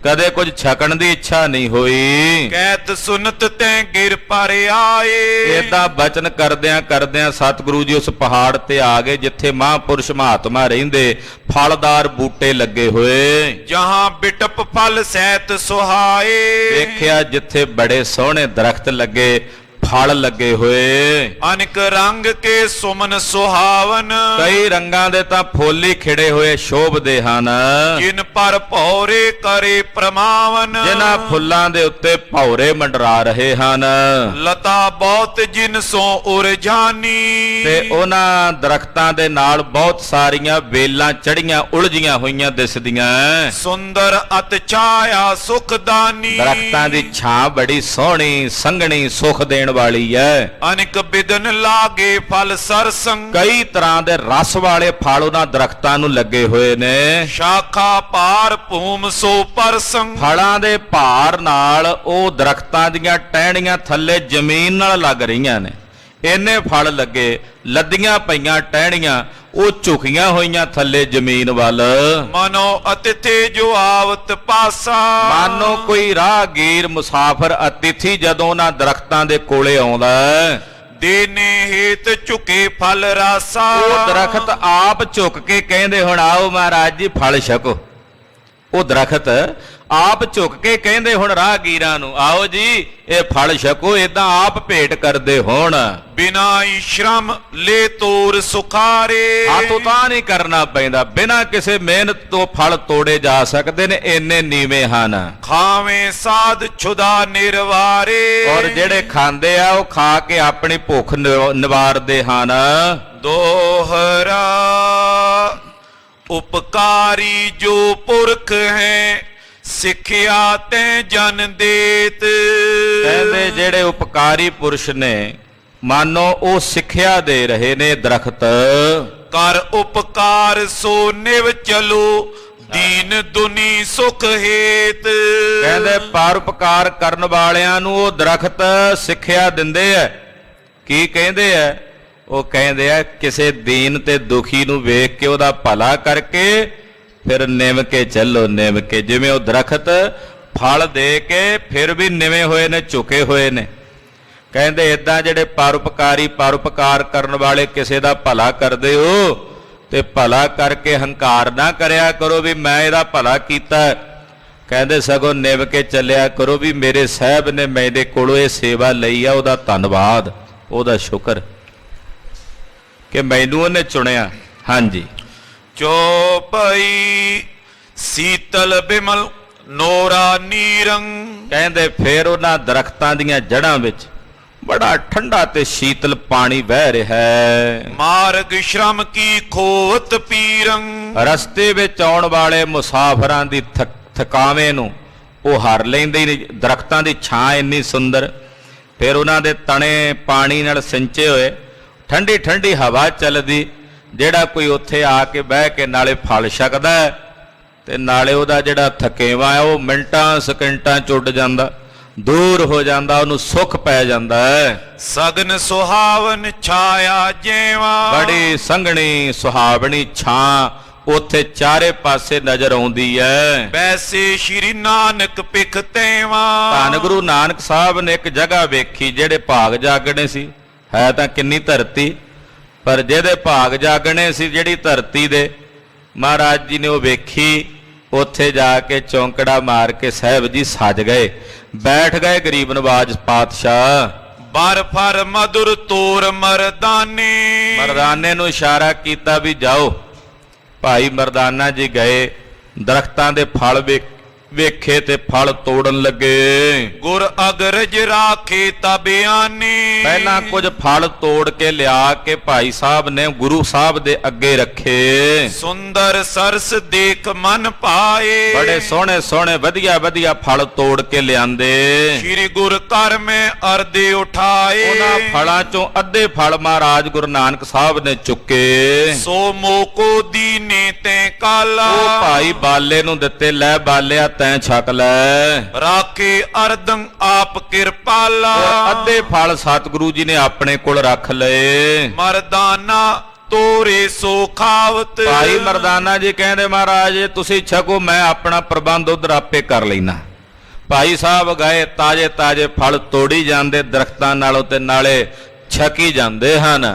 ਕਦੇ ਕੁਝ ਛਕਣ ਦੀ ਇੱਛਾ ਨਹੀਂ ਹੋਈ। ਕਹਿਤ ਸੁਨਤ ਤੈ ਗਿਰ ਪਰ ਆਏ। ਏਦਾਂ ਬਚਨ ਕਰਦਿਆਂ ਕਰਦਿਆਂ ਸਤਿਗੁਰੂ ਜੀ ਉਸ ਪਹਾੜ ਤੇ ਆ ਗਏ ਜਿੱਥੇ ਮਹਾਂਪੁਰਸ਼ ਮਹਾਤਮਾ ਰਹਿੰਦੇ, ਫਲਦਾਰ ਬੂਟੇ ਲੱਗੇ ਹੋਏ। ਜਹਾਂ ਬਿਟਪ ਫਲ ਸਹਿਤ ਸੁਹਾਏ। ਵੇਖਿਆ ਜਿੱਥੇ ਬੜੇ ਸੋਹਣੇ ਦਰਖਤ ਲੱਗੇ, ਫਲ ਲੱਗੇ ਹੋਏ। ਅਨਕ ਰੰਗ ਕੇ ਸੁਮਨ ਸੁਹਾਵਨ। ਕਈ ਰੰਗਾਂ ਦੇ ਤਾਂ ਫੁੱਲ ਹੀ ਖਿੜੇ ਹੋਏ ਸ਼ੋਭਦੇ ਹਨ। ਜਿਨ ਪਰ ਭੌਰੇ ਕਰੇ ਪ੍ਰਮਾਵਨ। ਜਿਨ੍ਹਾਂ ਫੁੱਲਾਂ ਦੇ ਉੱਤੇ ਭੌਰੇ ਮੰਡਰਾ ਰਹੇ ਹਨ। ਲਤਾ ਬਹੁਤ ਜਿਨ ਸੋ ਉਰਜਾਨੀ। ਤੇ ਉਹਨਾਂ ਦਰਖਤਾਂ ਦੇ ਨਾਲ ਬਹੁਤ ਸਾਰੀਆਂ ਵੇਲਾਂ ਚੜੀਆਂ ਉਲਝੀਆਂ ਹੋਈਆਂ ਦਿਸਦੀਆਂ। ਸੁੰਦਰ ਅਤ ਛਾਇਆ ਸੁਖਦਾਨੀ। ਦਰਖਤਾਂ ਦੀ ਛਾਂ ਬੜੀ ਸੋਹਣੀ ਸੰਘਣੀ ਸੁਖ ਦੇਣ ਵਾਲੀ ਹੈ। ਅਨੇਕ ਬਿਦਨ ਲਾਗੇ ਫਲ ਸਰਸੰਗ। ਕਈ ਤਰ੍ਹਾਂ ਦੇ ਰਸ ਵਾਲੇ ਫਲ ਉਹਨਾਂ ਦਰਖਤਾਂ ਨੂੰ ਲੱਗੇ ਹੋਏ ਨੇ। ਸ਼ਾਖਾ ਪਾਰ ਭੂਮ ਸੋ ਪਰਸੰਗ। ਫਲਾਂ ਦੇ ਭਾਰ ਨਾਲ ਉਹ ਦਰਖਤਾਂ ਦੀਆਂ ਟਹਿਣੀਆਂ ਥੱਲੇ ਜ਼ਮੀਨ ਨਾਲ ਲੱਗ ਰਹੀਆਂ ਨੇ। ਇੰਨੇ ਫਲ ਲੱਗੇ, ਲੱਦੀਆਂ ਪਈਆਂ ਟਹਿਣੀਆਂ ਉਹ ਝੁਕੀਆਂ ਹੋਈਆਂ ਥੱਲੇ ਜ਼ਮੀਨ ਵੱਲ। ਮਨੋ ਅਤਿਥੀ ਜੋ ਆਵਤ ਪਾਸਾ। ਮਾਨੋ ਕੋਈ ਰਾਹਗੀਰ ਮੁਸਾਫਰ ਅਤਿਥੀ ਜਦੋਂ ਉਹਨਾਂ ਦਰਖਤਾਂ ਦੇ ਕੋਲੇ ਆਉਂਦਾ, ਦੇਨੇ ਹੇਤ ਝੁਕੇ ਫਲ ਰਾਸਾ। ਉਹ ਦਰਖਤ ਆਪ ਝੁਕ ਕੇ ਕਹਿੰਦੇ, ਹੁਣ ਆਓ ਮਹਾਰਾਜ ਜੀ ਫਲ ਛਕੋ। ਉਹ ਦਰਖਤ ਆਪ ਝੁਕ ਕੇ ਕਹਿੰਦੇ ਹੁਣ ਰਾਹਗੀਰਾਂ ਨੂੰ, ਆਓ ਜੀ ਇਹ ਫਲ ਛਕੋ। ਏਦਾਂ ਆਪ ਭੇਟ ਕਰਦੇ ਹੋਣ। ਬਿਨਾ ਸ਼ਰਮ ਲੈ ਤੋਰ ਸੁਖਾਰੇ। ਹੱਥ ਉਤਾਂ ਨਹੀਂ ਕਰਨਾ ਪੈਂਦਾ, ਬਿਨਾਂ ਕਿਸੇ ਮਿਹਨਤ ਤੋਂ ਫਲ ਤੋੜੇ ਜਾ ਸਕਦੇ ਨੇ, ਇੰਨੇ ਨੀਵੇਂ ਹਨ। ਖਾਵੇਂ ਸਾਧ ਛੁਦਾ ਨਿਰਵਾਰੇ। ਔਰ ਜਿਹੜੇ ਖਾਂਦੇ ਆ ਉਹ ਖਾ ਕੇ ਆਪਣੀ ਭੁੱਖ ਨਿਵਾਰਦੇ ਹਨ। ਦੋਹਰਾ ਉਪਕਾਰੀ ਜੋ ਪੁਰਖ ਹੈ, ਸਿੱਖਿਆ ਤੈ ਜਨ ਦੇਤ। ਕਹਿੰਦੇ ਜਿਹੜੇ ਉਪਕਾਰੀ ਪੁਰਸ਼ ਨੇ, ਮਾਨੋ ਉਹ ਸਿੱਖਿਆ ਦੇ ਰਹੇ ਨੇ ਦਰਖਤ। ਕਰ ਉਪਕਾਰ ਸੋ ਨਿਵ ਚਲੋ, ਦੀਨ ਦੁਨੀ ਸੁਖ ਹੇਤ। ਕਹਿੰਦੇ ਪਰਉਪਕਾਰ ਕਰਨ ਵਾਲਿਆਂ ਨੂੰ ਉਹ ਦਰਖਤ ਸਿੱਖਿਆ ਦਿੰਦੇ ਐ। ਕੀ ਕਹਿੰਦੇ ਐ? ਉਹ ਕਹਿੰਦੇ ਆ ਕਿਸੇ ਦੀਨ ਤੇ ਦੁਖੀ ਨੂੰ ਵੇਖ ਕੇ ਉਹਦਾ ਭਲਾ ਕਰਕੇ ਫਿਰ ਨਿਵ ਕੇ ਚੱਲੋ, ਨਿਵ ਕੇ। ਜਿਵੇਂ ਉਹ ਦਰਖਤ ਫਲ ਦੇ ਕੇ ਫਿਰ ਵੀ ਨਿਵੇਂ ਹੋਏ ਨੇ, ਝੁਕੇ ਹੋਏ ਨੇ। ਕਹਿੰਦੇ ਇਦਾਂ ਜਿਹੜੇ ਪਰਉਪਕਾਰ ਕਰਨ ਵਾਲੇ ਕਿਸੇ ਦਾ ਭਲਾ ਕਰਦੇ ਹੋ, ਤੇ ਭਲਾ ਕਰਕੇ ਹੰਕਾਰ ਨਾ ਕਰਿਆ ਕਰੋ ਵੀ ਮੈਂ ਇਹਦਾ ਭਲਾ ਕੀਤਾ। ਕਹਿੰਦੇ ਸਗੋਂ ਨਿਵ ਕੇ ਚੱਲਿਆ ਕਰੋ ਵੀ ਮੇਰੇ ਸਾਹਿਬ ਨੇ ਮੇਰੇ ਕੋਲੋਂ ਇਹ ਸੇਵਾ ਲਈ ਆ, ਉਹਦਾ ਧੰਨਵਾਦ, ਉਹਦਾ ਸ਼ੁਕਰ ਕਿ ਮੈਨੂੰ ਉਹਨੇ ਚੁਣਿਆ। ਹਾਂਜੀ। ਚੋਪਈ ਸੀਤਲ ਬਿਮਲ ਨੋਰਾ ਨੀਰੰਗ। ਕਹਿੰਦੇ ਫੇਰ ਉਹਨਾਂ ਦਰਖਤਾਂ ਦੀਆਂ ਜੜ੍ਹਾਂ ਵਿੱਚ ਬੜਾ ਠੰਡਾ ਤੇ ਸ਼ੀਤਲ ਪਾਣੀ ਵਹਿ ਰਿਹਾ ਹੈ। ਮਾਰਗ ਸ਼ਰਮ ਕੀ ਖੋਵਤ ਪੀਰੰਗ। ਰਸਤੇ ਵਿੱਚ ਆਉਣ ਵਾਲੇ ਮੁਸਾਫਰਾਂ ਦੀ ਥਕਾਵੇਂ ਨੂੰ ਉਹ ਹਰ ਲੈਂਦੇ ਨੇ। ਦਰਖਤਾਂ ਦੀ ਛਾਂ ਇੰਨੀ ਸੁੰਦਰ, ਫਿਰ ਉਹਨਾਂ ਦੇ ਤਣੇ ਪਾਣੀ ਨਾਲ ਸਿੰਚੇ ਹੋਏ, ਠੰਡੀ ਠੰਡੀ ਹਵਾ ਚੱਲਦੀ। ਜਿਹੜਾ ਕੋਈ ਉੱਥੇ ਆ ਕੇ ਬਹਿ ਕੇ ਨਾਲੇ ਫਲ ਛਕਦਾ ਤੇ ਨਾਲੇ ਉਹਦਾ ਜਿਹੜਾ ਥਕੇਵਾ ਹੈ ਉਹ ਮਿੰਟਾਂ ਸਕਿੰਟਾਂ ਚੁੱਟ ਜਾਂਦਾ, ਦੂਰ ਹੋ ਜਾਂਦਾ, ਉਹਨੂੰ ਸੁੱਖ ਪੈ ਜਾਂਦਾ ਹੈ। ਸਗਨ ਸੁਹਾਵਨ ਛਾਇਆ ਜੇਵਾ। ਬੜੀ ਸੰਘਣੀ ਸੁਹਾਵਣੀ ਛਾਂ ਉੱਥੇ ਚਾਰੇ ਪਾਸੇ ਨਜ਼ਰ ਆਉਂਦੀ ਹੈ। ਵੈਸੇ ਸ਼੍ਰੀ ਨਾਨਕ ਪਿਖ ਤੇਵਾ। ਧੰਨ ਗੁਰੂ ਨਾਨਕ ਸਾਹਿਬ ਨੇ ਇੱਕ ਜਗ੍ਹਾ ਵੇਖੀ, ਜਿਹੜੇ ਭਾਗ ਜਾਗਣੇ ਸੀ, ਹੈ ਤਾਂ ਕਿੰਨੀ ਧਰਤੀ, ਪਰ ਜਿਹਦੇ ਭਾਗ ਜਾਗਣੇ ਸੀ ਜਿਹੜੀ ਧਰਤੀ ਦੇ, ਮਹਾਰਾਜ ਜੀ ਨੇ ਉਹ ਵੇਖੀ। ਉੱਥੇ ਜਾ ਕੇ ਚੌਂਕੜਾ ਮਾਰ ਕੇ ਸਾਹਿਬ ਜੀ ਸੱਜ ਗਏ, ਬੈਠ ਗਏ ਗਰੀਬ ਨਵਾਜ ਪਾਤਸ਼ਾਹ। ਬਰ ਫਰ ਮధుਰ ਤੋਰ ਮਰਦਾਨੇ। ਮਰਦਾਨੇ ਨੂੰ ਇਸ਼ਾਰਾ ਕੀਤਾ ਵੀ ਜਾਓ। ਭਾਈ ਮਰਦਾਨਾ ਜੀ ਗਏ, ਦਰਖਤਾਂ ਦੇ ਫਲ ਵੇਖੇ ਤੇ ਫਲ ਤੋੜਨ ਲੱਗੇ। ਗੁਰ ਅਗਰਜ ਰਾਖੇ ਤਬਿਆਨੀ। ਪਹਿਲਾਂ ਕੁਝ ਫਲ ਤੋੜ ਕੇ ਲਿਆ ਕੇ ਭਾਈ ਸਾਹਿਬ ਨੇ ਗੁਰੂ ਸਾਹਿਬ ਦੇ ਅੱਗੇ ਰੱਖੇ। ਸੁੰਦਰ ਸਰਸ ਦੇਖ ਮਨ ਪਾਏ। ਬੜੇ ਸੋਹਣੇ ਸੋਹਣੇ ਵਧੀਆ ਵਧੀਆ ਫਲ ਤੋੜ ਕੇ ਲਿਆਂਦੇ। ਸ੍ਰੀ ਗੁਰ ਘਰ ਮੈਂ ਅਰਦੇ ਉਠਾਏ। ਉਹਨਾਂ ਫਲਾਂ ਚੋਂ ਅੱਧੇ ਫਲ ਮਹਾਰਾਜ ਗੁਰੂ ਨਾਨਕ ਸਾਹਿਬ ਨੇ ਚੁੱਕੇ। ਸੋ ਮੋਕੋ ਦੀਨੇ ਤੈ ਕਾਲਾ। ਉਹ ਭਾਈ ਬਾਲੇ ਨੂੰ ਦਿੱਤੇ, ਲੈ ਬਾਲਿਆ ਤੈਂ ਛਕ ਲੈ। ਰਾਖੇ ਅਰਦੰ ਆਪ ਕਿਰਪਾਲਾ। ਅੱਧੇ ਫਲ ਸਤਿਗੁਰੂ ਜੀ ਨੇ ਆਪਣੇ ਕੋਲ ਰੱਖ ਲਏ। ਮਰਦਾਨਾ ਤੋਰੇ ਸੋ ਖਾਵਤ। ਭਾਈ ਮਰਦਾਨਾ ਜੀ ਕਹਿੰਦੇ ਮਹਾਰਾਜ ਤੁਸੀਂ ਛਕੋ, ਮੈਂ ਆਪਣਾ ਪ੍ਰਬੰਧ ਉਧਰ ਆਪੇ ਕਰ ਲੈਣਾ। ਭਾਈ ਸਾਹਿਬ ਗਏ, ਤਾਜੇ ਤਾਜੇ ਫਲ ਤੋੜੀ ਜਾਂਦੇ ਦਰਖਤਾਂ ਨਾਲੋਂ ਤੇ ਨਾਲੇ ਛਕੀ ਜਾਂਦੇ ਹਨ।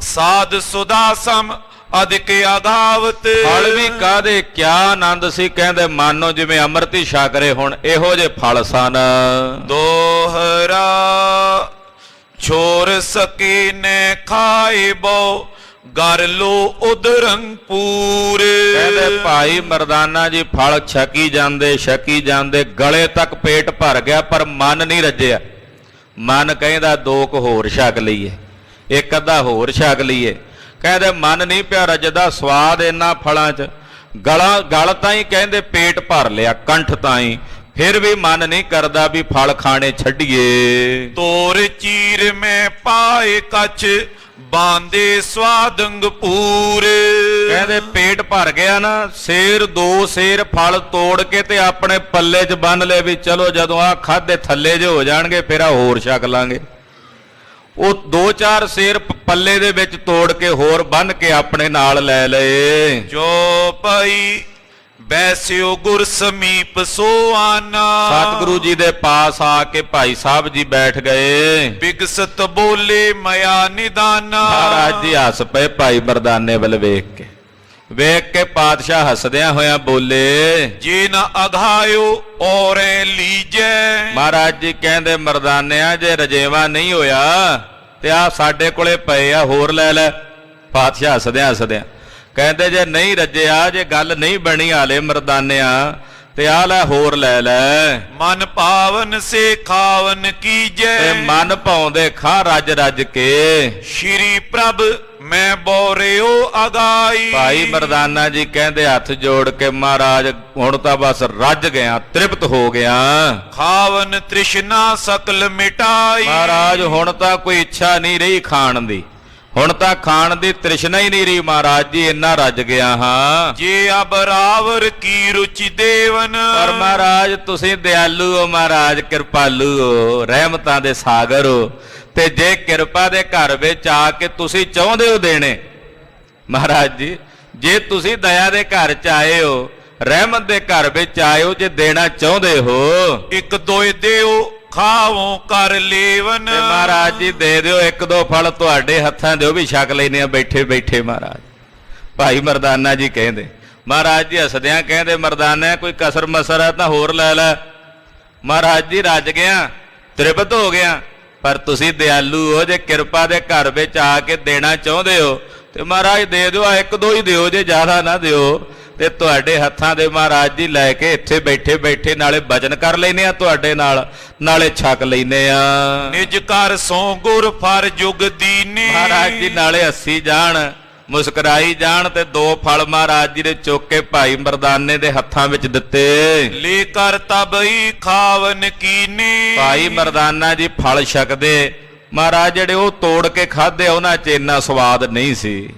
ਸਾਧ ਸੁਦਾ ਸਮ ਅਧਿਕ ਅਗਾਵਤ। ਫਲ ਵੀ ਕਾਦੇ ਕਿਆ ਆਨੰਦ ਸੀ, ਕਹਿੰਦੇ ਮਾਨੋ ਜਿਵੇਂ ਅੰਮ੍ਰਿਤ ਹੀ ਛਕ ਰਹੇ ਹੁਣ ਇਹੋ ਜਿਹੇ ਫਲ ਸਨ। ਦੋਹਰਾ ਛੋਰ ਸਕੇ ਨੇ ਖਾਏ ਬੋ ਗਰ ਲੋ ਉਦਰੰ ਪੂਰ। ਕਹਿੰਦੇ ਭਾਈ ਮਰਦਾਨਾ ਜੀ ਫਲ ਛਕੀ ਜਾਂਦੇ ਗਲੇ ਤੱਕ ਪੇਟ ਭਰ ਗਿਆ, ਪਰ ਮਨ ਨਹੀਂ ਰੱਜਿਆ। ਮਨ ਕਹਿੰਦਾ ਦੋ ਕੁ ਹੋਰ ਛਕ ਲਈਏ, ਇੱਕ ਅੱਧਾ ਹੋਰ ਛਕ ਲਈਏ। ਕਹਿੰਦੇ ਮਨ ਨਹੀਂ ਪਿਆ ਰੱਜਦਾ, ਸਵਾਦ ਇੰਨਾ ਫਲਾਂ 'ਚ। ਗਲ ਤਾਂ ਹੀ ਕਹਿੰਦੇ ਪੇਟ ਭਰ ਲਿਆ, ਕੰਠ ਤਾਂ ਹੀ, ਫਿਰ ਵੀ ਮਨ ਨਹੀਂ ਕਰਦਾ ਵੀ ਫਲ ਖਾਣੇ ਛੱਡੀਏ। ਤੋਰ ਚੀਰ ਮੈਂ ਪਾਏ ਕੱਚ ਬਾਂਦੇ ਸਵਾਦੰਗ ਪੂਰ। ਕਹਿੰਦੇ ਪੇਟ ਭਰ ਗਿਆ ਨਾ, ਸੇਰ ਦੋ ਸੇਰ ਫਲ ਤੋੜ ਕੇ ਤੇ ਆਪਣੇ ਪੱਲੇ 'ਚ ਬੰਨ ਲਏ ਵੀ ਚਲੋ ਜਦੋਂ ਆਹ ਖਾਧੇ ਥੱਲੇ ਜੇ ਹੋ ਜਾਣਗੇ ਫਿਰ ਆ ਹੋਰ ਛਕ ਲਾਂਗੇ। ਉਹ ਦੋ ਚਾਰ ਸੇਰ ਪੱਲੇ ਦੇ ਵਿੱਚ ਤੋੜ ਕੇ ਹੋਰ ਬੰਨ ਕੇ ਆਪਣੇ ਨਾਲ ਲੈ ਲਏ। ਜੋ ਪਈ ਬੈਸਿਓ ਗੁਰ ਸਮੀਪ ਸੋ ਆਨਾ। ਸਤਿਗੁਰੂ ਜੀ ਦੇ ਪਾਸ ਆ ਕੇ ਭਾਈ ਸਾਹਿਬ ਜੀ ਬੈਠ ਗਏ। ਬਿਗਸਤ ਬੋਲੇ ਮਇਆ ਨਿਦਾਨਾ। ਮਹਾਰਾਜ ਜੀ ਹੱਸ ਪਏ ਭਾਈ ਮਰਦਾਨੇ ਵੱਲ ਵੇਖ ਕੇ ਪਾਤਸ਼ਾਹ ਹੱਸਦਿਆਂ ਹੋਇਆਂ ਬੋਲੇ, ਜੇ ਨਾ ਅਘਾਇਓ ਔਰੇ ਲੀਜੈ। ਮਹਾਰਾਜ ਜੀ ਕਹਿੰਦੇ ਮਰਦਾਨਿਆਂ ਜੇ ਰਜੇਵਾ ਨਹੀਂ ਹੋਇਆ ਤੇ ਆ ਸਾਡੇ ਕੋਲੇ ਪਏ ਆ, ਹੋਰ ਲੈ ਲੈ। ਪਾਤਸ਼ਾਹ ਹੱਸਦਿਆਂ ਕਹਿੰਦੇ ਜੇ ਨਹੀਂ ਰੱਜਿਆ, ਜੇ ਗੱਲ ਨਹੀਂ ਬਣੀ ਹਾਲੇ ਮਰਦਾਨਿਆਂ ਤੇ ਆ ਲੈ ਹੋਰ ਲੈ ਲੈ। ਮਨ ਭਾਵਨ ਸੇ ਖਾਵਨ ਕੀਜੈ। ਤੇ ਮਨ ਭਾਉਂਦੇ ਖਾ ਰੱਜ ਕੇ। ਸ਼੍ਰੀ ਪ੍ਰਭ ਮੈਂ ਬੋਰਿਓ ਅਗਾਈ। ਭਾਈ ਮਰਦਾਨਾ ਜੀ ਕਹਿੰਦੇ ਹੱਥ ਜੋੜ ਕੇ ਮਹਾਰਾਜ ਹੁਣ ਤਾਂ ਬਸ ਰੱਜ ਗਿਆ, ਤ੍ਰਿਪਤ ਹੋ ਗਿਆ। ਖਾਵਨ ਤ੍ਰਿਸ਼ਨਾ ਸਕਲ ਮਿਟਾਈ। ਮਹਾਰਾਜ ਹੁਣ ਤਾਂ ਕੋਈ ਇੱਛਾ ਨਹੀਂ ਰਹੀ ਖਾਣ ਦੀ, ਹੁਣ ਤਾਂ ਖਾਣ ਦੀ ਤ੍ਰਿਸ਼ਨਾ ਹੀ ਨਹੀਂ ਰਹੀ ਮਹਾਰਾਜ ਜੀ, ਇੰਨਾ ਰੱਜ ਗਿਆ ਹਾਂ। ਜੇ ਅਬਰਾਵਰ ਕੀ ਰੁਚੀ ਦੇਵਨ। ਪਰ ਮਹਾਰਾਜ ਤੁਸੀਂ ਦਿਆਲੂ ਹੋ, ਮਹਾਰਾਜ ਕਿਰਪਾਲੂ ਹੋ, ਰਹਿਮਤਾਂ ਦੇ ਸਾਗਰ ਹੋ, ਤੇ ਜੇ ਕਿਰਪਾ ਦੇ ਘਰ ਵਿੱਚ ਆ ਕੇ ਤੁਸੀਂ ਚਾਹੁੰਦੇ ਹੋ ਦੇਣੇ, ਮਹਾਰਾਜ ਜੀ ਜੇ ਤੁਸੀਂ ਦਇਆ ਦੇ ਘਰ ਚ ਆਏ ਹੋ, ਰਹਿਮਤ ਦੇ ਘਰ ਵਿੱਚ ਆਏ ਹੋ, ਜੇ ਦੇਣਾ ਚਾਹੁੰਦੇ ਹੋ, ਇੱਕ ਦੋਏ ਦਿਓ ਖਾਵੋ ਕਰ ਲੇਵਨ। ਤੇ ਮਹਾਰਾਜ ਜੀ ਦੇ ਦਿਓ ਇੱਕ ਦੋ ਫਲ ਤੁਹਾਡੇ ਹੱਥਾਂ ਦੇ, ਉਹ ਵੀ ਛਕ ਲੈਨੇ ਆ ਬੈਠੇ ਬੈਠੇ। ਮਹਾਰਾਜ ਭਾਈ ਮਰਦਾਨਾ ਜੀ ਕਹਿੰਦੇ, ਮਹਾਰਾਜ ਜੀ ਹੱਸਦਿਆਂ ਕਹਿੰਦੇ ਮਰਦਾਨਾ ਕੋਈ ਕਸਰ ਮਸਰ ਹੈ ਤਾਂ ਹੋਰ ਲੈ ਲੈ। ਮਹਾਰਾਜ ਜੀ ਰੱਜ ਗਿਆ, ਤ੍ਰਿਪਤ ਹੋ ਗਿਆ, ਪਰ ਤੁਸੀਂ ਦਿਆਲੂ ਹੋ, ਜੇ ਕਿਰਪਾ ਦੇ ਘਰ ਵਿੱਚ ਆ ਕੇ ਦੇਣਾ ਚਾਹੁੰਦੇ ਹੋ ਤੇ ਮਹਾਰਾਜ ਦੇ ਦਿਓ, ਇੱਕ ਦੋ ਹੀ ਦਿਓ, ਜੇ ਜ਼ਿਆਦਾ ਨਾ ਦਿਓ। ਤੇ ਤੁਹਾਡੇ ਹੱਥਾਂ ਦੇ ਮਹਾਰਾਜ ਜੀ ਲੈ ਕੇ ਇੱਥੇ ਬੈਠੇ ਬੈਠੇ ਨਾਲੇ ਭਜਨ ਕਰ ਲੈਨੇ ਆ ਤੁਹਾਡੇ ਨਾਲ, ਨਾਲੇ ਛਕ ਲੈਨੇ ਆ। ਨਿਜ ਘਰ ਸੋ ਗੁਰ ਫਰ ਜੁਗ ਦੀਨੇ। ਮਹਾਰਾਜ ਜੀ ਨਾਲੇ ਹੱਸੀ ਜਾਣ, ਮੁਸਕਰਾਈ ਜਾਣ, ਤੇ ਦੋ ਫਲ ਮਹਾਰਾਜ ਜੀ ਨੇ ਚੁੱਕ ਕੇ ਭਾਈ ਮਰਦਾਨੇ ਦੇ ਹੱਥਾਂ ਵਿੱਚ ਦਿੱਤੇ। ਲੈ ਕਰ ਤਬਈ ਖਾਵਨ ਕੀਨੇ। ਭਾਈ ਮਰਦਾਨਾ ਜੀ ਫਲ ਛਕਦੇ, ਮਹਾਰਾਜ ਜਿਹੜੇ ਉਹ ਤੋੜ ਕੇ ਖਾਦੇ ਉਹਨਾਂ 'ਚ ਇੰਨਾ ਸਵਾਦ ਨਹੀਂ ਸੀ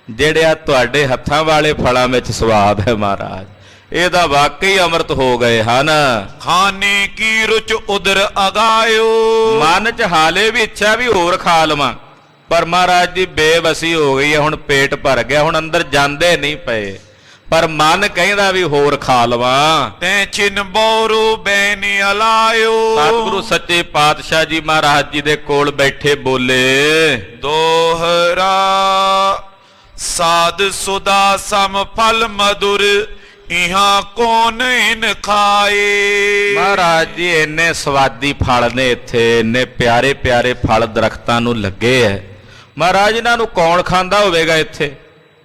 ਜਿਹੜੇ ਆ ਤੁਹਾਡੇ ਹੱਥਾਂ ਵਾਲੇ ਫਲਾਂ ਵਿੱਚ ਸਵਾਦ ਹੈ। ਮਹਾਰਾਜ ਇਹਦਾ ਵਾਕਈ ਅੰਮ੍ਰਿਤ ਹੋ ਗਏ ਹਨ। ਖਾਣੇ ਕੀ ਰੁਚ ਉਦਰ ਅਗਾਇਓ। ਮਨ 'ਚ ਹਾਲੇ ਵੀ ਇੱਛਾ ਵੀ ਹੋਰ ਖਾ ਲਵਾਂ, ਪਰ ਮਹਾਰਾਜ ਜੀ ਬੇਵਸੀ ਹੋ ਗਈ ਹੈ, ਹੁਣ ਪੇਟ ਭਰ ਗਿਆ, ਹੁਣ ਅੰਦਰ ਜਾਂਦੇ ਨਹੀਂ ਪਏ, ਪਰ ਮਨ ਕਹਿੰਦਾ ਵੀ ਹੋਰ ਖਾ ਲਵਾਂ। ਤੈ ਚਿਨ ਬੋਰੂ ਬੈਨ ਅਲਾਇਓ। ਸਤਿਗੁਰੂ ਸੱਚੇ ਪਾਤਸ਼ਾਹ ਜੀ ਮਹਾਰਾਜ ਜੀ ਦੇ ਕੋਲ ਬੈਠੇ ਬੋਲੇ, ਦੋਹਰਾ ਸਾਧ ਸੁਦਾ ਸਮ ਫਲ ਮధుਰ ਇਹਾਂ ਕੌਣ ਇਨ ਖਾਏ। ਮਹਾਰਾਜ ਜੀ ਇੰਨੇ ਸਵਾਦੀ ਫਲ ਨੇ ਇੱਥੇ, ਇੰਨੇ ਪਿਆਰੇ ਪਿਆਰੇ ਫਲ ਦਰਖਤਾਂ ਨੂੰ ਲੱਗੇ ਐ, ਮਹਾਰਾਜ ਇਹਨਾਂ ਨੂੰ ਕੌਣ ਖਾਂਦਾ ਹੋਵੇਗਾ ਇੱਥੇ?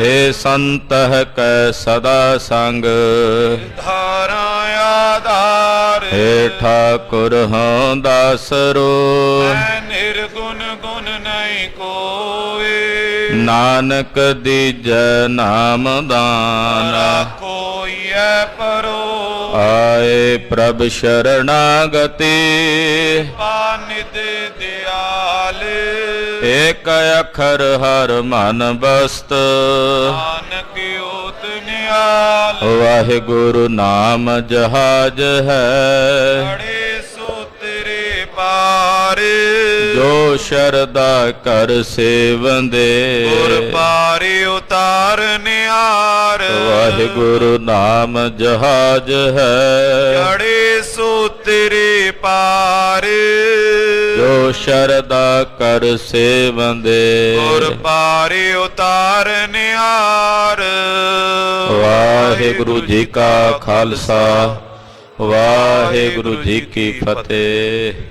हे संतह कै सदा संग धारा आधार हे ठाकुर हाँ दासरो मैं निर्गुण गुण नहीं कोई नानक दीजै नाम दान कोई है परो आए प्रभ शरणागति पानिद दयाल एक अखर हर मन बस्त नानक ओत नियाल वाहिगुरु नाम जहाज है बड़े सूत्रे पार जो शरदा कर सेवंदे गुर पारे उतार निहार वाहिगुरु नाम जहाज है बड़े सूत्रे पार जो शरदा कर सेवंदे गुर पारे उतार निहार वाहिगुरु जी का खालसा वाहिगुरु जी की फतेह।